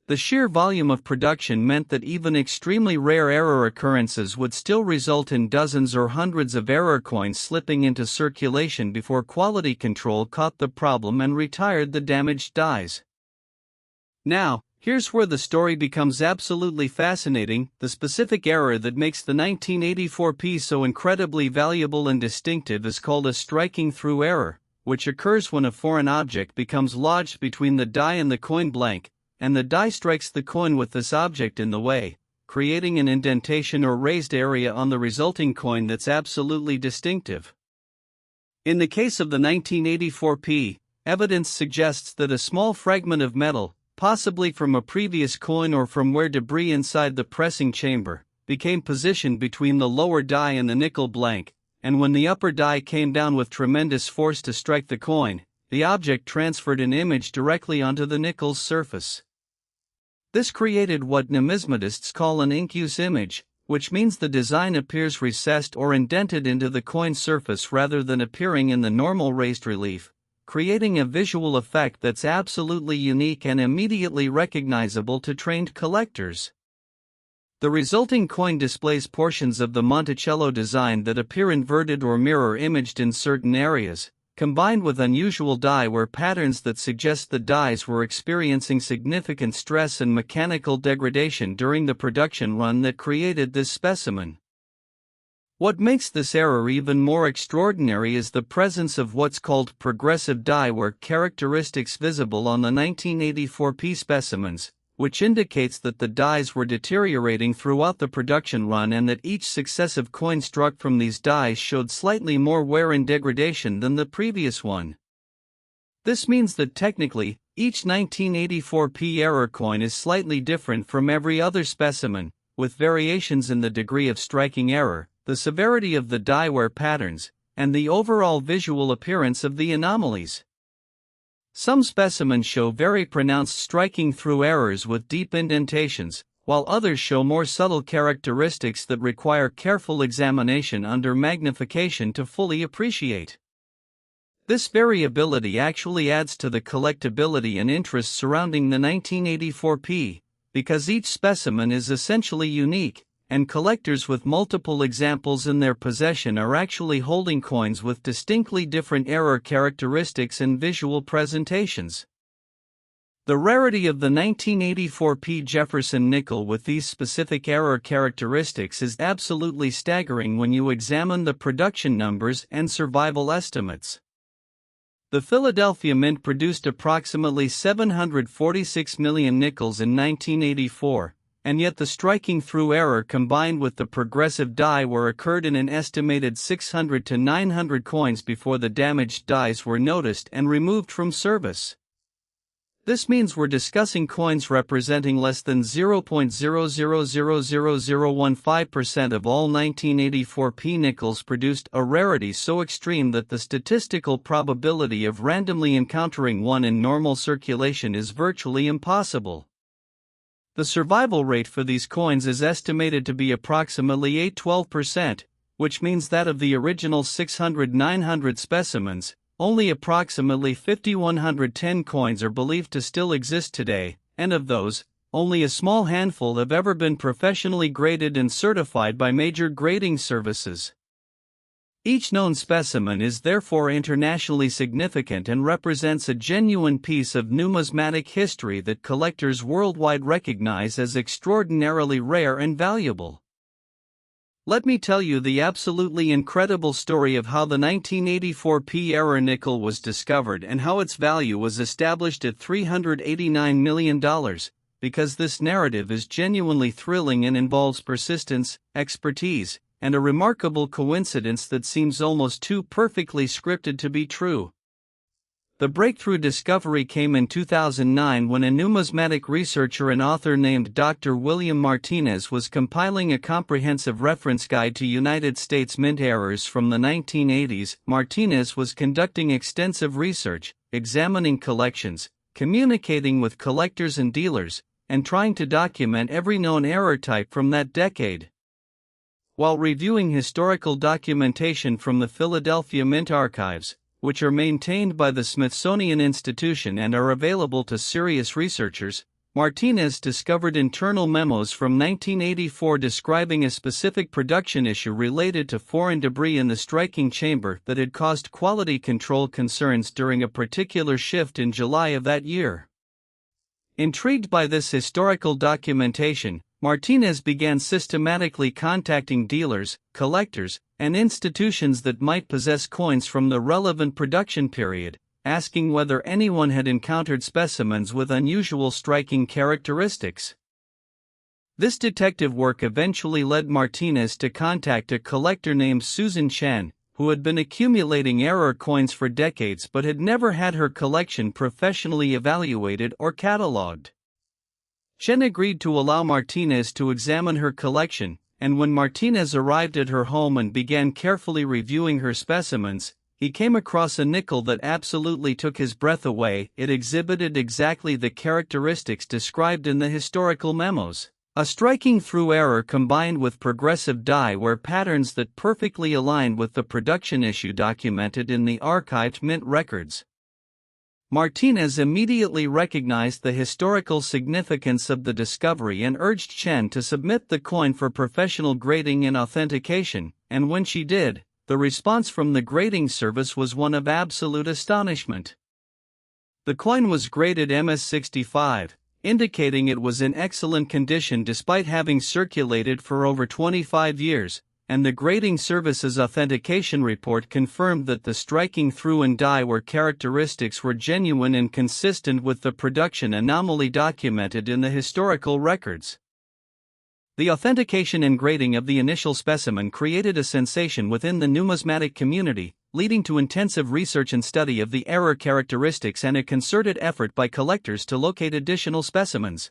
The sheer volume of production meant that even extremely rare error occurrences would still result in dozens or hundreds of error coins slipping into circulation before quality control caught the problem and retired the damaged dies. Now, here's where the story becomes absolutely fascinating. The specific error that makes the 1984P so incredibly valuable and distinctive is called a striking through error, which occurs when a foreign object becomes lodged between the die and the coin blank, and the die strikes the coin with this object in the way, creating an indentation or raised area on the resulting coin that's absolutely distinctive. In the case of the 1984P, evidence suggests that a small fragment of metal, possibly from a previous coin or from where debris inside the pressing chamber, became positioned between the lower die and the nickel blank, and when the upper die came down with tremendous force to strike the coin, the object transferred an image directly onto the nickel's surface. This created what numismatists call an incuse image, which means the design appears recessed or indented into the coin surface rather than appearing in the normal raised relief, creating a visual effect that's absolutely unique and immediately recognizable to trained collectors. The resulting coin displays portions of the Monticello design that appear inverted or mirror-imaged in certain areas, combined with unusual die wear patterns that suggest the dies were experiencing significant stress and mechanical degradation during the production run that created this specimen. What makes this error even more extraordinary is the presence of what's called progressive die wear characteristics visible on the 1984P specimens, which indicates that the dies were deteriorating throughout the production run and that each successive coin struck from these dies showed slightly more wear and degradation than the previous one. This means that technically, each 1984p error coin is slightly different from every other specimen, with variations in the degree of striking error, the severity of the die wear patterns, and the overall visual appearance of the anomalies. Some specimens show very pronounced striking through errors with deep indentations, while others show more subtle characteristics that require careful examination under magnification to fully appreciate. This variability actually adds to the collectability and interest surrounding the 1984p, because each specimen is essentially unique, and collectors with multiple examples in their possession are actually holding coins with distinctly different error characteristics and visual presentations. The rarity of the 1984p Jefferson nickel with these specific error characteristics is absolutely staggering when you examine the production numbers and survival estimates. The Philadelphia Mint produced approximately 746 million nickels in 1984, and yet the striking through error combined with the progressive die wear occurred in an estimated 600 to 900 coins before the damaged dies were noticed and removed from service. This means we're discussing coins representing less than 0.0000015% of all 1984p nickels produced, a rarity so extreme that the statistical probability of randomly encountering one in normal circulation is virtually impossible. The survival rate for these coins is estimated to be approximately 8–12%, which means that of the original 600–900 specimens, only approximately 5,110 coins are believed to still exist today, and of those, only a small handful have ever been professionally graded and certified by major grading services. Each known specimen is therefore internationally significant and represents a genuine piece of numismatic history that collectors worldwide recognize as extraordinarily rare and valuable. Let me tell you the absolutely incredible story of how the 1984p error nickel was discovered and how its value was established at $389 million, because this narrative is genuinely thrilling and involves persistence, expertise, and a remarkable coincidence that seems almost too perfectly scripted to be true. The breakthrough discovery came in 2009 when a numismatic researcher and author named Dr. William Martinez was compiling a comprehensive reference guide to United States mint errors from the 1980s. Martinez was conducting extensive research, examining collections, communicating with collectors and dealers, and trying to document every known error type from that decade. While reviewing historical documentation from the Philadelphia Mint archives, which are maintained by the Smithsonian Institution and are available to serious researchers, Martinez discovered internal memos from 1984 describing a specific production issue related to foreign debris in the striking chamber that had caused quality control concerns during a particular shift in July of that year. Intrigued by this historical documentation, Martinez began systematically contacting dealers, collectors, and institutions that might possess coins from the relevant production period, asking whether anyone had encountered specimens with unusual striking characteristics. This detective work eventually led Martinez to contact a collector named Susan Chen, who had been accumulating error coins for decades but had never had her collection professionally evaluated or catalogued. Chen agreed to allow Martinez to examine her collection, and when Martinez arrived at her home and began carefully reviewing her specimens, he came across a nickel that absolutely took his breath away. It exhibited exactly the characteristics described in the historical memos. A striking through error combined with progressive die wear patterns that perfectly aligned with the production issue documented in the archived mint records. Martinez immediately recognized the historical significance of the discovery and urged Chen to submit the coin for professional grading and authentication, and when she did, the response from the grading service was one of absolute astonishment. The coin was graded MS65, indicating it was in excellent condition despite having circulated for over 25 years, and the grading service's authentication report confirmed that the striking through and die wear characteristics were genuine and consistent with the production anomaly documented in the historical records. The authentication and grading of the initial specimen created a sensation within the numismatic community, leading to intensive research and study of the error characteristics and a concerted effort by collectors to locate additional specimens.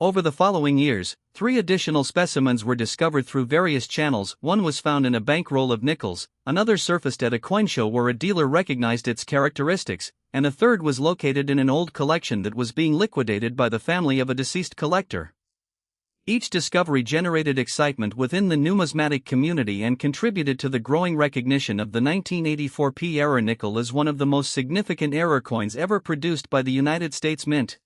Over the following years, 3 additional specimens were discovered through various channels. One was found in a bankroll of nickels, another surfaced at a coin show where a dealer recognized its characteristics, and a third was located in an old collection that was being liquidated by the family of a deceased collector. Each discovery generated excitement within the numismatic community and contributed to the growing recognition of the 1984 P error nickel as one of the most significant error coins ever produced by the United States Mint.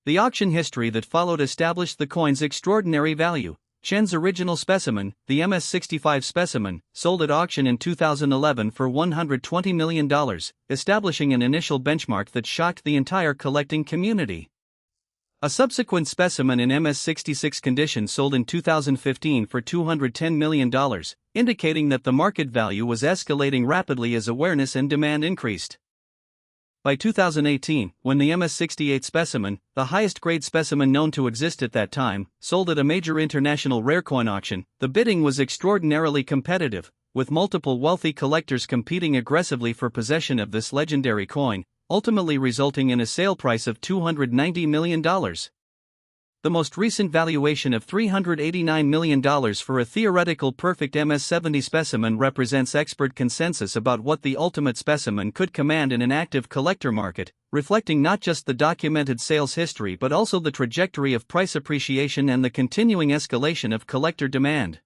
The auction history that followed established the coin's extraordinary value. Chen's original specimen, the MS-65 specimen, sold at auction in 2011 for $120 million, establishing an initial benchmark that shocked the entire collecting community. A subsequent specimen in MS-66 condition sold in 2015 for $210 million, indicating that the market value was escalating rapidly as awareness and demand increased. By 2018, when the MS-68 specimen, the highest grade specimen known to exist at that time, sold at a major international rare coin auction, the bidding was extraordinarily competitive, with multiple wealthy collectors competing aggressively for possession of this legendary coin, ultimately resulting in a sale price of $290 million. The most recent valuation of $389 million for a theoretical perfect MS-70 specimen represents expert consensus about what the ultimate specimen could command in an active collector market, reflecting not just the documented sales history but also the trajectory of price appreciation and the continuing escalation of collector demand.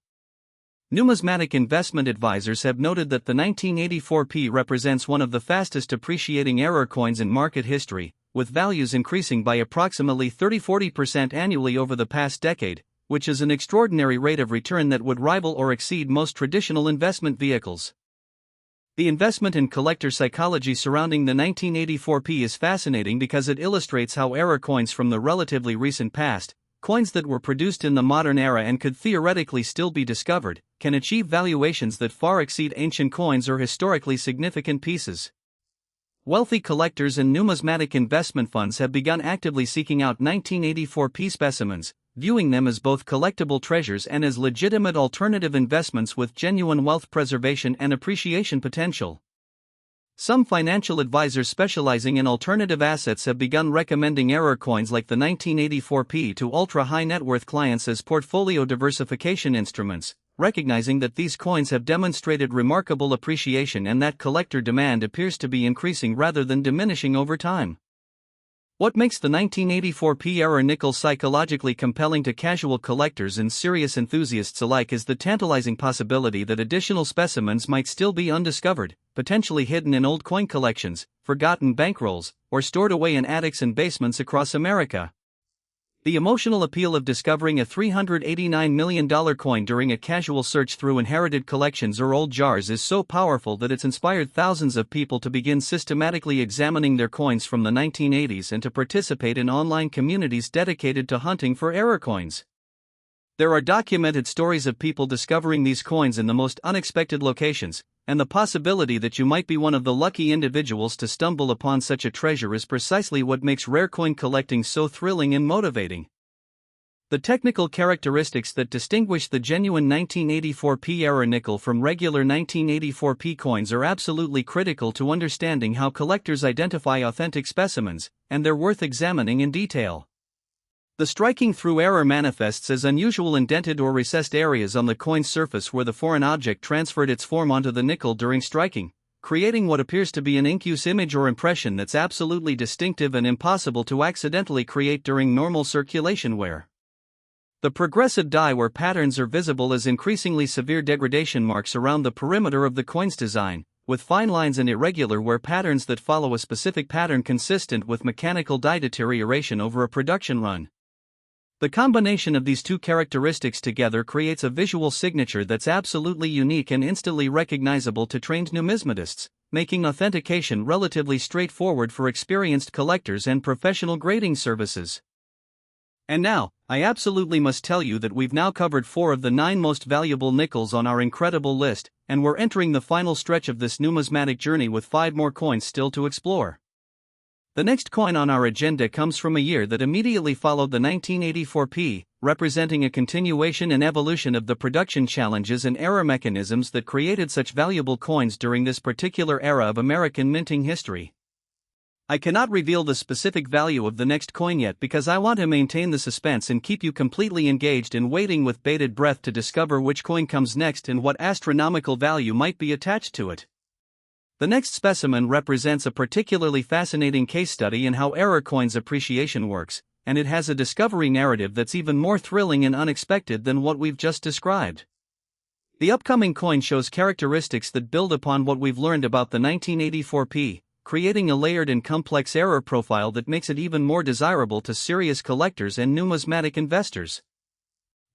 Numismatic investment advisors have noted that the 1984 P represents one of the fastest appreciating error coins in market history, with values increasing by approximately 30–40% annually over the past decade, which is an extraordinary rate of return that would rival or exceed most traditional investment vehicles. The investment and collector psychology surrounding the 1984 P is fascinating because it illustrates how error coins from the relatively recent past, coins that were produced in the modern era and could theoretically still be discovered, can achieve valuations that far exceed ancient coins or historically significant pieces. Wealthy collectors and numismatic investment funds have begun actively seeking out 1984 P specimens, viewing them as both collectible treasures and as legitimate alternative investments with genuine wealth preservation and appreciation potential. Some financial advisors specializing in alternative assets have begun recommending error coins like the 1984 P to ultra-high net worth clients as portfolio diversification instruments, recognizing that these coins have demonstrated remarkable appreciation and that collector demand appears to be increasing rather than diminishing over time. What makes the 1984 P error nickel psychologically compelling to casual collectors and serious enthusiasts alike is the tantalizing possibility that additional specimens might still be undiscovered, potentially hidden in old coin collections, forgotten bankrolls, or stored away in attics and basements across America. The emotional appeal of discovering a $389 million coin during a casual search through inherited collections or old jars is so powerful that it's inspired thousands of people to begin systematically examining their coins from the 1980s and to participate in online communities dedicated to hunting for error coins. There are documented stories of people discovering these coins in the most unexpected locations, and the possibility that you might be one of the lucky individuals to stumble upon such a treasure is precisely what makes rare coin collecting so thrilling and motivating. The technical characteristics that distinguish the genuine 1984 P error nickel from regular 1984 P coins are absolutely critical to understanding how collectors identify authentic specimens, and they're worth examining in detail. The striking through error manifests as unusual indented or recessed areas on the coin's surface where the foreign object transferred its form onto the nickel during striking, creating what appears to be an incuse image or impression that's absolutely distinctive and impossible to accidentally create during normal circulation wear. The progressive die wear patterns are visible as increasingly severe degradation marks around the perimeter of the coin's design, with fine lines and irregular wear patterns that follow a specific pattern consistent with mechanical die deterioration over a production run. The combination of these two characteristics together creates a visual signature that's absolutely unique and instantly recognizable to trained numismatists, making authentication relatively straightforward for experienced collectors and professional grading services. And now, I absolutely must tell you that we've now covered 4 of the 9 most valuable nickels on our incredible list, and we're entering the final stretch of this numismatic journey with 5 more coins still to explore. The next coin on our agenda comes from a year that immediately followed the 1984 P, representing a continuation and evolution of the production challenges and error mechanisms that created such valuable coins during this particular era of American minting history. I cannot reveal the specific value of the next coin yet because I want to maintain the suspense and keep you completely engaged and waiting with bated breath to discover which coin comes next and what astronomical value might be attached to it. The next specimen represents a particularly fascinating case study in how error coins appreciation works, and it has a discovery narrative that's even more thrilling and unexpected than what we've just described. The upcoming coin shows characteristics that build upon what we've learned about the 1984 P, creating a layered and complex error profile that makes it even more desirable to serious collectors and numismatic investors.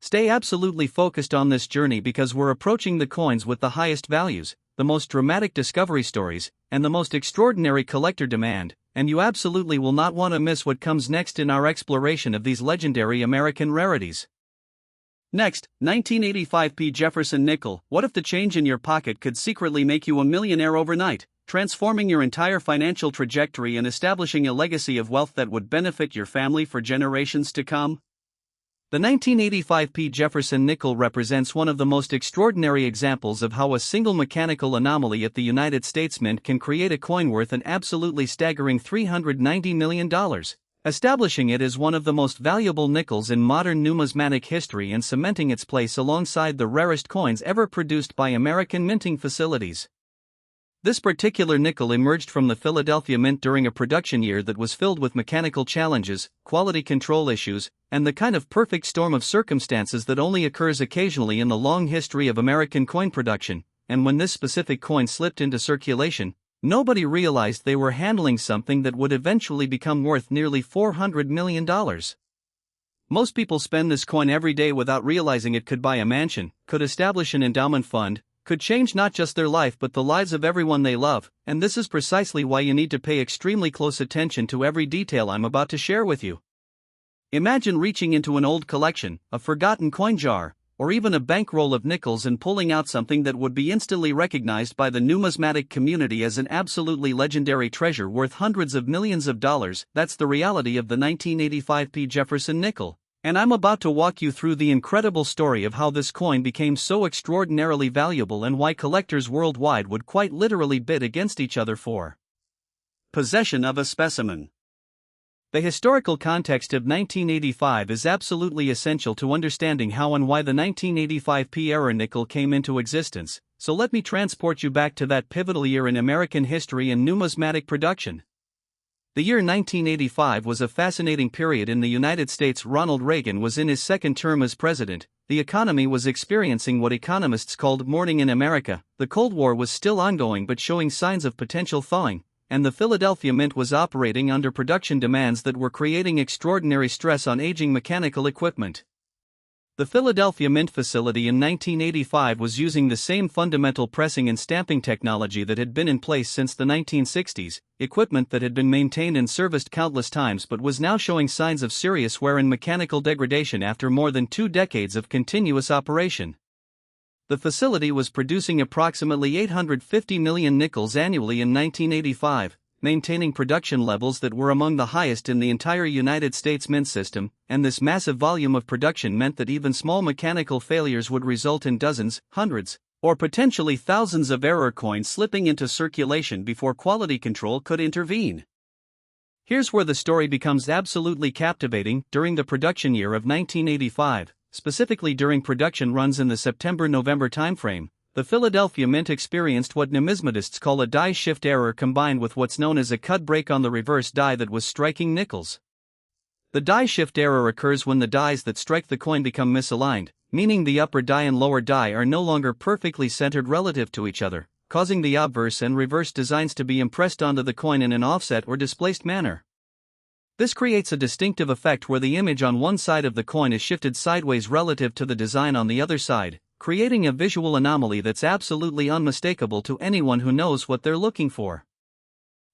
Stay absolutely focused on this journey because we're approaching the coins with the highest values, the most dramatic discovery stories, and the most extraordinary collector demand, and you absolutely will not want to miss what comes next in our exploration of these legendary American rarities. Next, 1985 P Jefferson nickel. What if the change in your pocket could secretly make you a millionaire overnight, transforming your entire financial trajectory and establishing a legacy of wealth that would benefit your family for generations to come? The 1985 P Jefferson nickel represents one of the most extraordinary examples of how a single mechanical anomaly at the United States Mint can create a coin worth an absolutely staggering $390 million, establishing it as one of the most valuable nickels in modern numismatic history and cementing its place alongside the rarest coins ever produced by American minting facilities. This particular nickel emerged from the Philadelphia Mint during a production year that was filled with mechanical challenges, quality control issues, and the kind of perfect storm of circumstances that only occurs occasionally in the long history of American coin production, and when this specific coin slipped into circulation, nobody realized they were handling something that would eventually become worth nearly $400 million. Most people spend this coin every day without realizing it could buy a mansion, could establish an endowment fund, could change not just their life but the lives of everyone they love, and this is precisely why you need to pay extremely close attention to every detail I'm about to share with you. Imagine reaching into an old collection, a forgotten coin jar, or even a bankroll of nickels and pulling out something that would be instantly recognized by the numismatic community as an absolutely legendary treasure worth hundreds of millions of dollars. That's the reality of the 1985 P Jefferson nickel. And I'm about to walk you through the incredible story of how this coin became so extraordinarily valuable and why collectors worldwide would quite literally bid against each other for possession of a specimen. The historical context of 1985 is absolutely essential to understanding how and why the 1985 P error nickel came into existence, so let me transport you back to that pivotal year in American history and numismatic production. The year 1985 was a fascinating period in the United States. Ronald Reagan was in his second term as president, the economy was experiencing what economists called morning in America, the Cold War was still ongoing but showing signs of potential thawing, and the Philadelphia Mint was operating under production demands that were creating extraordinary stress on aging mechanical equipment. The Philadelphia Mint facility in 1985 was using the same fundamental pressing and stamping technology that had been in place since the 1960s, equipment that had been maintained and serviced countless times but was now showing signs of serious wear and mechanical degradation after more than 2 decades of continuous operation. The facility was producing approximately 850 million nickels annually in 1985, maintaining production levels that were among the highest in the entire United States Mint system, and this massive volume of production meant that even small mechanical failures would result in dozens, hundreds, or potentially thousands of error coins slipping into circulation before quality control could intervene. Here's where the story becomes absolutely captivating. During the production year of 1985, specifically during production runs in the September-November timeframe, the Philadelphia Mint experienced what numismatists call a die shift error combined with what's known as a cut break on the reverse die that was striking nickels. The die shift error occurs when the dies that strike the coin become misaligned, meaning the upper die and lower die are no longer perfectly centered relative to each other, causing the obverse and reverse designs to be impressed onto the coin in an offset or displaced manner. This creates a distinctive effect where the image on one side of the coin is shifted sideways relative to the design on the other side, creating a visual anomaly that's absolutely unmistakable to anyone who knows what they're looking for.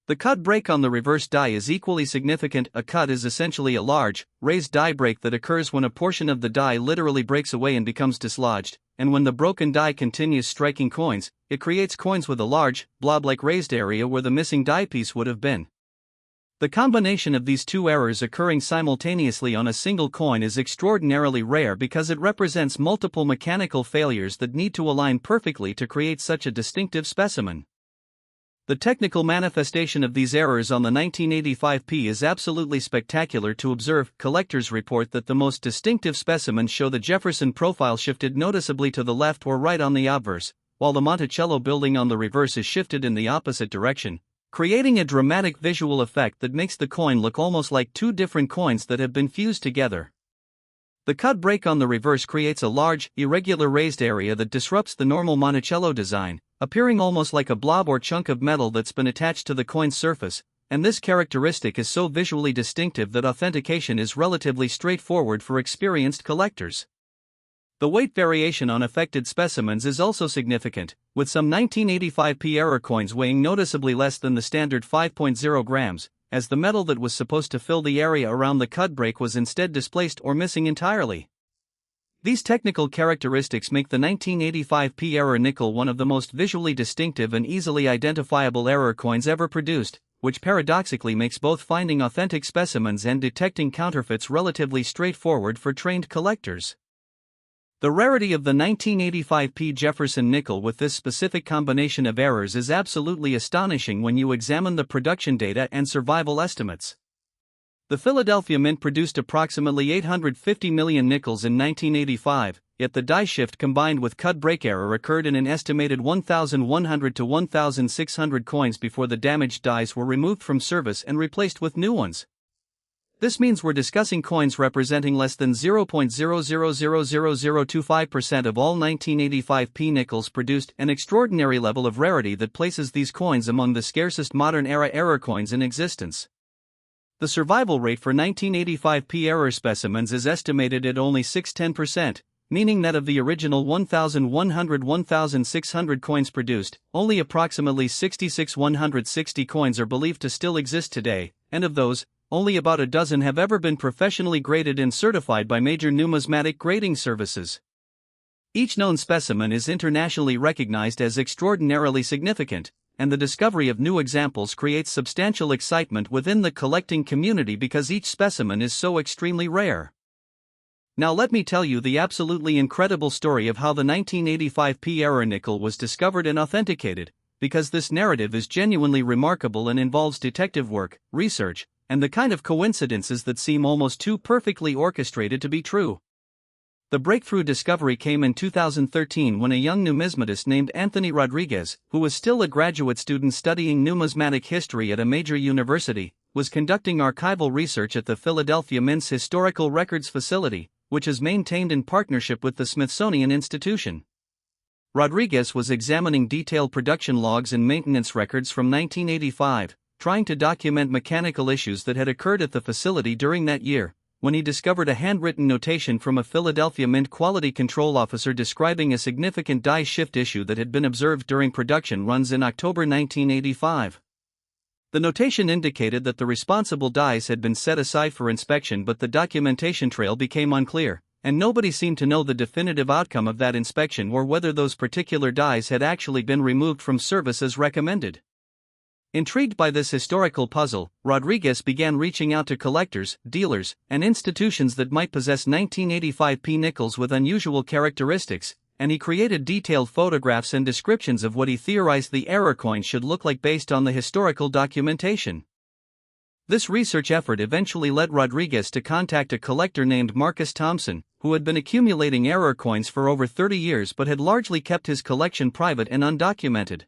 The cut break on the reverse die is equally significant. A cut is essentially a large, raised die break that occurs when a portion of the die literally breaks away and becomes dislodged, and when the broken die continues striking coins, it creates coins with a large, blob-like raised area where the missing die piece would have been. The combination of these two errors occurring simultaneously on a single coin is extraordinarily rare because it represents multiple mechanical failures that need to align perfectly to create such a distinctive specimen. The technical manifestation of these errors on the 1985P is absolutely spectacular to observe. Collectors report that the most distinctive specimens show the Jefferson profile shifted noticeably to the left or right on the obverse, while the Monticello building on the reverse is shifted in the opposite direction, creating a dramatic visual effect that makes the coin look almost like two different coins that have been fused together. The cut break on the reverse creates a large, irregular raised area that disrupts the normal Monticello design, appearing almost like a blob or chunk of metal that's been attached to the coin's surface, and this characteristic is so visually distinctive that authentication is relatively straightforward for experienced collectors. The weight variation on affected specimens is also significant, with some 1985P error coins weighing noticeably less than the standard 5.0 grams, as the metal that was supposed to fill the area around the cut break was instead displaced or missing entirely. These technical characteristics make the 1985P error nickel one of the most visually distinctive and easily identifiable error coins ever produced, which paradoxically makes both finding authentic specimens and detecting counterfeits relatively straightforward for trained collectors. The rarity of the 1985P Jefferson nickel with this specific combination of errors is absolutely astonishing when you examine the production data and survival estimates. The Philadelphia Mint produced approximately 850 million nickels in 1985, yet the die shift combined with cut break error occurred in an estimated 1,100 to 1,600 coins before the damaged dies were removed from service and replaced with new ones. This means we're discussing coins representing less than 0.000025% of all 1985P nickels produced, an extraordinary level of rarity that places these coins among the scarcest modern-era error coins in existence. The survival rate for 1985P error specimens is estimated at only 6–10%, meaning that of the original 1,100–1,600 coins produced, only approximately 66–160 coins are believed to still exist today, and of those, only about a dozen have ever been professionally graded and certified by major numismatic grading services. Each known specimen is internationally recognized as extraordinarily significant, and the discovery of new examples creates substantial excitement within the collecting community because each specimen is so extremely rare. Now let me tell you the absolutely incredible story of how the 1985P error nickel was discovered and authenticated, because this narrative is genuinely remarkable and involves detective work, research, and the kind of coincidences that seem almost too perfectly orchestrated to be true. The breakthrough discovery came in 2013 when a young numismatist named Anthony Rodriguez, who was still a graduate student studying numismatic history at a major university, was conducting archival research at the Philadelphia Mint's Historical Records Facility, which is maintained in partnership with the Smithsonian Institution. Rodriguez was examining detailed production logs and maintenance records from 1985, trying to document mechanical issues that had occurred at the facility during that year, when he discovered a handwritten notation from a Philadelphia Mint quality control officer describing a significant die shift issue that had been observed during production runs in October 1985. The notation indicated that the responsible dies had been set aside for inspection, but the documentation trail became unclear, and nobody seemed to know the definitive outcome of that inspection or whether those particular dies had actually been removed from service as recommended. Intrigued by this historical puzzle, Rodriguez began reaching out to collectors, dealers, and institutions that might possess 1985P nickels with unusual characteristics, and he created detailed photographs and descriptions of what he theorized the error coin should look like based on the historical documentation. This research effort eventually led Rodriguez to contact a collector named Marcus Thompson, who had been accumulating error coins for over 30 years but had largely kept his collection private and undocumented.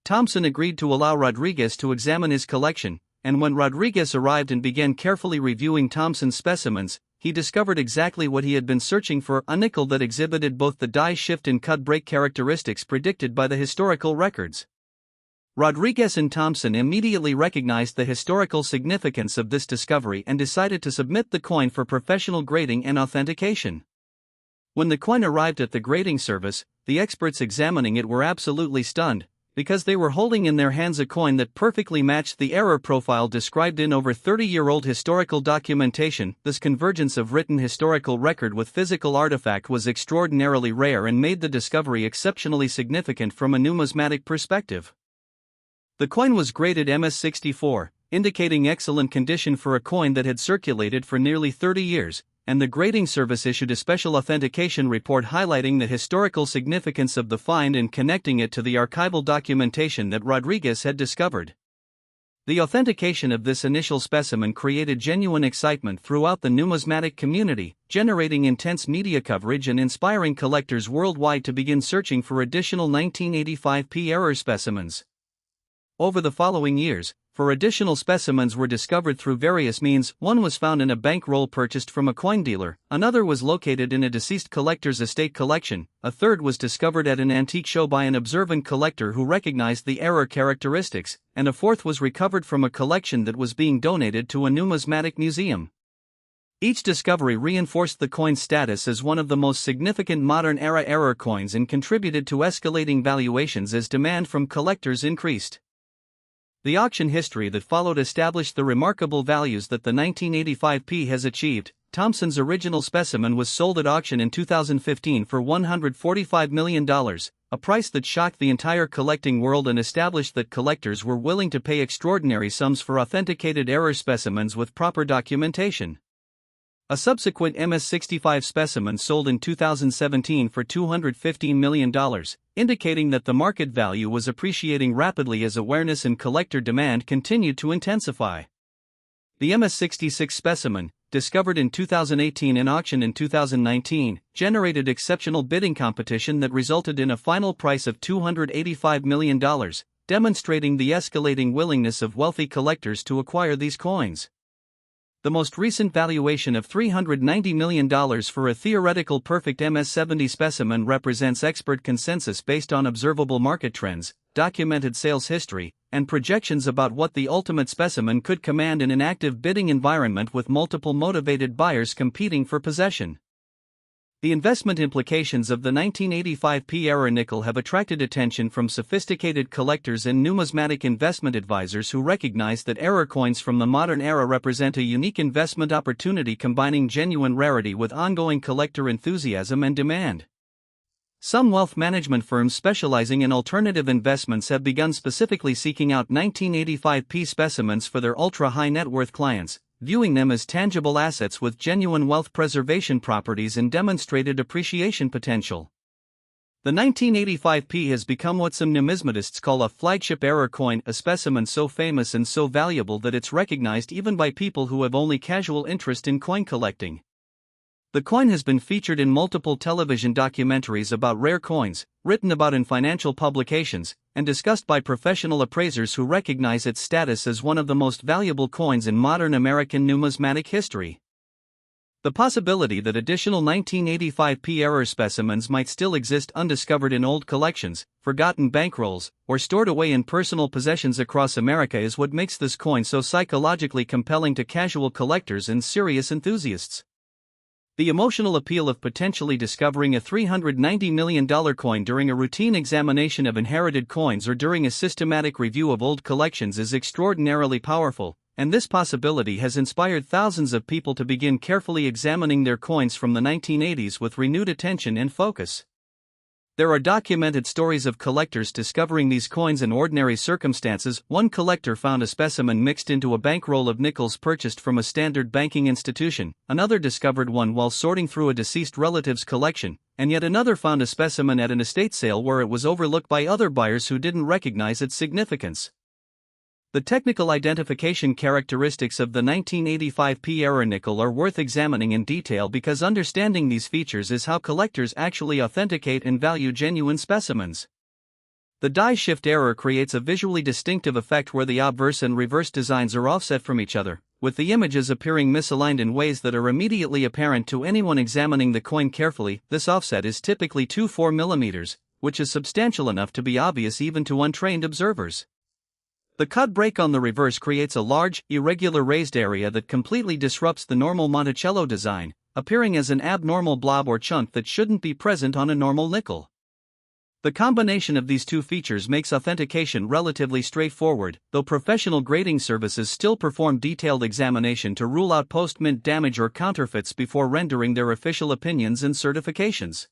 Thompson agreed to allow Rodriguez to examine his collection, and when Rodriguez arrived and began carefully reviewing Thompson's specimens, he discovered exactly what he had been searching for: a nickel that exhibited both the die shift and cut break characteristics predicted by the historical records. Rodriguez and Thompson immediately recognized the historical significance of this discovery and decided to submit the coin for professional grading and authentication. When the coin arrived at the grading service, the experts examining it were absolutely stunned. because they were holding in their hands a coin that perfectly matched the error profile described in over 30-year-old historical documentation. This convergence of written historical record with physical artifact was extraordinarily rare and made the discovery exceptionally significant from a numismatic perspective. The coin was graded MS64, indicating excellent condition for a coin that had circulated for nearly 30 years, and the grading service issued a special authentication report highlighting the historical significance of the find and connecting it to the archival documentation that Rodriguez had discovered. The authentication of this initial specimen created genuine excitement throughout the numismatic community, generating intense media coverage and inspiring collectors worldwide to begin searching for additional 1985P error specimens. Over the following years, 4 additional specimens were discovered through various means. One was found in a bankroll purchased from a coin dealer, another was located in a deceased collector's estate collection, a third was discovered at an antique show by an observant collector who recognized the error characteristics, and a fourth was recovered from a collection that was being donated to a numismatic museum. Each discovery reinforced the coin's status as one of the most significant modern-era error coins and contributed to escalating valuations as demand from collectors increased. The auction history that followed established the remarkable values that the 1985P has achieved. Thompson's original specimen was sold at auction in 2015 for $145 million, a price that shocked the entire collecting world and established that collectors were willing to pay extraordinary sums for authenticated error specimens with proper documentation. A subsequent MS65 specimen sold in 2017 for $215 million, indicating that the market value was appreciating rapidly as awareness and collector demand continued to intensify. The MS66 specimen, discovered in 2018 and auctioned in 2019, generated exceptional bidding competition that resulted in a final price of $285 million, demonstrating the escalating willingness of wealthy collectors to acquire these coins. The most recent valuation of $390 million for a theoretical perfect MS70 specimen represents expert consensus based on observable market trends, documented sales history, and projections about what the ultimate specimen could command in an active bidding environment with multiple motivated buyers competing for possession. The investment implications of the 1985P error nickel have attracted attention from sophisticated collectors and numismatic investment advisors who recognize that error coins from the modern era represent a unique investment opportunity combining genuine rarity with ongoing collector enthusiasm and demand. Some wealth management firms specializing in alternative investments have begun specifically seeking out 1985P specimens for their ultra-high net worth clients, viewing them as tangible assets with genuine wealth preservation properties and demonstrated appreciation potential. The 1985P has become what some numismatists call a flagship error coin, a specimen so famous and so valuable that it's recognized even by people who have only casual interest in coin collecting. The coin has been featured in multiple television documentaries about rare coins, written about in financial publications, and discussed by professional appraisers who recognize its status as one of the most valuable coins in modern American numismatic history. The possibility that additional 1985P error specimens might still exist undiscovered in old collections, forgotten bankrolls, or stored away in personal possessions across America is what makes this coin so psychologically compelling to casual collectors and serious enthusiasts. The emotional appeal of potentially discovering a $390 million coin during a routine examination of inherited coins or during a systematic review of old collections is extraordinarily powerful, and this possibility has inspired thousands of people to begin carefully examining their coins from the 1980s with renewed attention and focus. There are documented stories of collectors discovering these coins in ordinary circumstances. One collector found a specimen mixed into a bankroll of nickels purchased from a standard banking institution, another discovered one while sorting through a deceased relative's collection, and yet another found a specimen at an estate sale where it was overlooked by other buyers who didn't recognize its significance. The technical identification characteristics of the 1985P error nickel are worth examining in detail because understanding these features is how collectors actually authenticate and value genuine specimens. The die shift error creates a visually distinctive effect where the obverse and reverse designs are offset from each other, with the images appearing misaligned in ways that are immediately apparent to anyone examining the coin carefully. This offset is typically 2-4 mm, which is substantial enough to be obvious even to untrained observers. The cut break on the reverse creates a large, irregular raised area that completely disrupts the normal Monticello design, appearing as an abnormal blob or chunk that shouldn't be present on a normal nickel. The combination of these two features makes authentication relatively straightforward, though professional grading services still perform detailed examination to rule out post-mint damage or counterfeits before rendering their official opinions and certifications.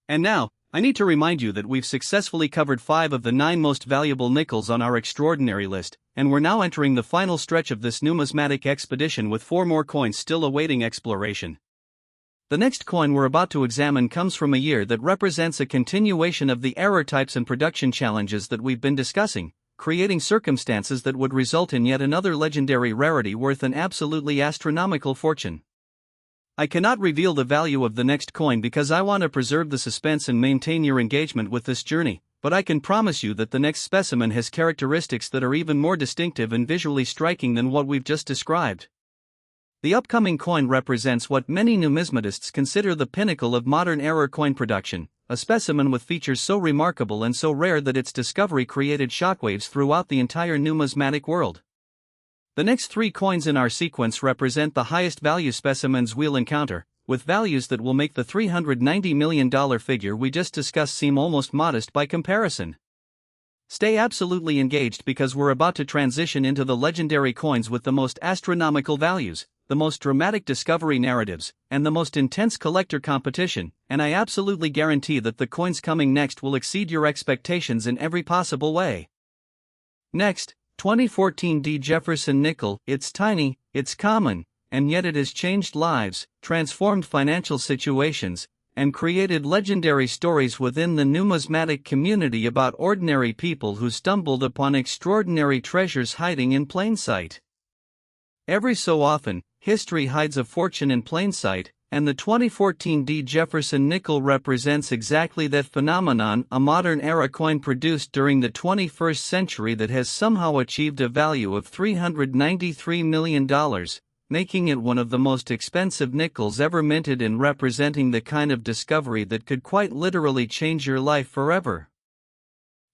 And now, I need to remind you that we've successfully covered 5 of the 9 most valuable nickels on our extraordinary list, and we're now entering the final stretch of this numismatic expedition with 4 more coins still awaiting exploration. The next coin we're about to examine comes from a year that represents a continuation of the error types and production challenges that we've been discussing, creating circumstances that would result in yet another legendary rarity worth an absolutely astronomical fortune. I cannot reveal the value of the next coin because I want to preserve the suspense and maintain your engagement with this journey, but I can promise you that the next specimen has characteristics that are even more distinctive and visually striking than what we've just described. The upcoming coin represents what many numismatists consider the pinnacle of modern error coin production, a specimen with features so remarkable and so rare that its discovery created shockwaves throughout the entire numismatic world. The next 3 coins in our sequence represent the highest value specimens we'll encounter, with values that will make the $390 million figure we just discussed seem almost modest by comparison. Stay absolutely engaged because we're about to transition into the legendary coins with the most astronomical values, the most dramatic discovery narratives, and the most intense collector competition, and I absolutely guarantee that the coins coming next will exceed your expectations in every possible way. Next, 2014 Jefferson nickel. It's tiny, it's common, and yet it has changed lives, transformed financial situations, and created legendary stories within the numismatic community about ordinary people who stumbled upon extraordinary treasures hiding in plain sight. Every so often, history hides a fortune in plain sight, and the 2014 Jefferson nickel represents exactly that phenomenon, a modern era coin produced during the 21st century that has somehow achieved a value of $393 million, making it one of the most expensive nickels ever minted and representing the kind of discovery that could quite literally change your life forever.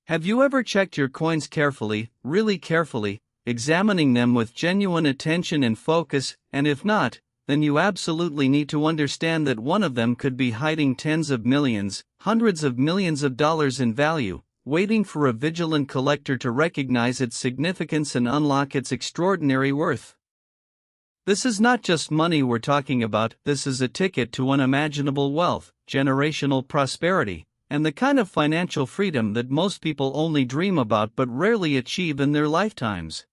Have you ever checked your coins carefully, really carefully, examining them with genuine attention and focus, and if not, then you absolutely need to understand that one of them could be hiding tens of millions, hundreds of millions of dollars in value, waiting for a vigilant collector to recognize its significance and unlock its extraordinary worth. This is not just money we're talking about, this is a ticket to unimaginable wealth, generational prosperity, and the kind of financial freedom that most people only dream about but rarely achieve in their lifetimes.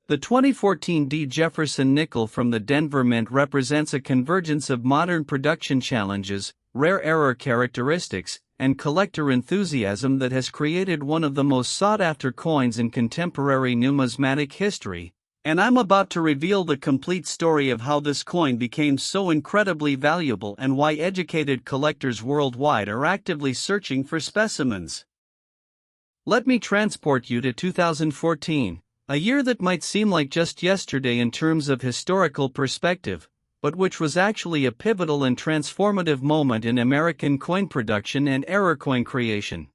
The 2014 Jefferson nickel from the Denver Mint represents a convergence of modern production challenges, rare error characteristics, and collector enthusiasm that has created one of the most sought-after coins in contemporary numismatic history, and I'm about to reveal the complete story of how this coin became so incredibly valuable and why educated collectors worldwide are actively searching for specimens. Let me transport you to 2014. A year that might seem like just yesterday in terms of historical perspective, but which was actually a pivotal and transformative moment in American coin production and error coin creation.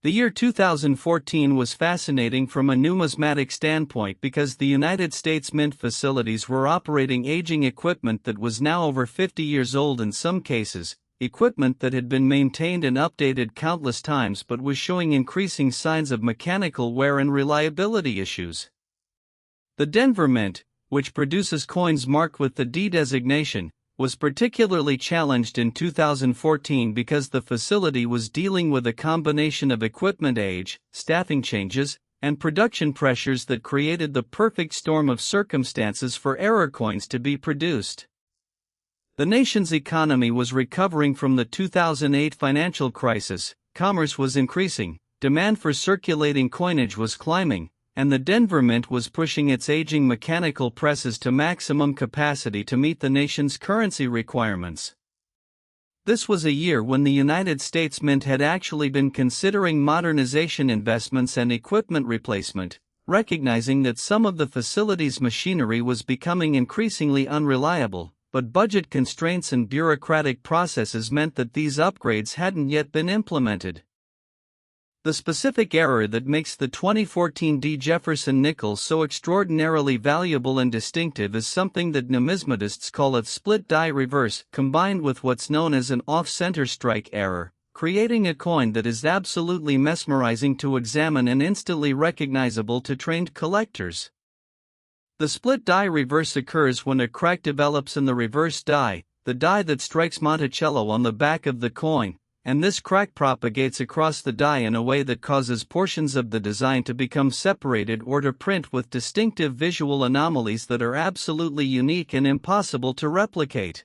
The year 2014 was fascinating from a numismatic standpoint because the United States Mint facilities were operating aging equipment that was now over 50 years old in some cases, equipment that had been maintained and updated countless times but was showing increasing signs of mechanical wear and reliability issues. The Denver Mint, which produces coins marked with the D designation, was particularly challenged in 2014 because the facility was dealing with a combination of equipment age, staffing changes, and production pressures that created the perfect storm of circumstances for error coins to be produced. The nation's economy was recovering from the 2008 financial crisis, commerce was increasing, demand for circulating coinage was climbing, and the Denver Mint was pushing its aging mechanical presses to maximum capacity to meet the nation's currency requirements. This was a year when the United States Mint had actually been considering modernization investments and equipment replacement, recognizing that some of the facility's machinery was becoming increasingly unreliable, but budget constraints and bureaucratic processes meant that these upgrades hadn't yet been implemented. The specific error that makes the 2014 Jefferson nickel so extraordinarily valuable and distinctive is something that numismatists call a split die reverse, combined with what's known as an off-center strike error, creating a coin that is absolutely mesmerizing to examine and instantly recognizable to trained collectors. The split die reverse occurs when a crack develops in the reverse die, the die that strikes Monticello on the back of the coin, and this crack propagates across the die in a way that causes portions of the design to become separated or to print with distinctive visual anomalies that are absolutely unique and impossible to replicate.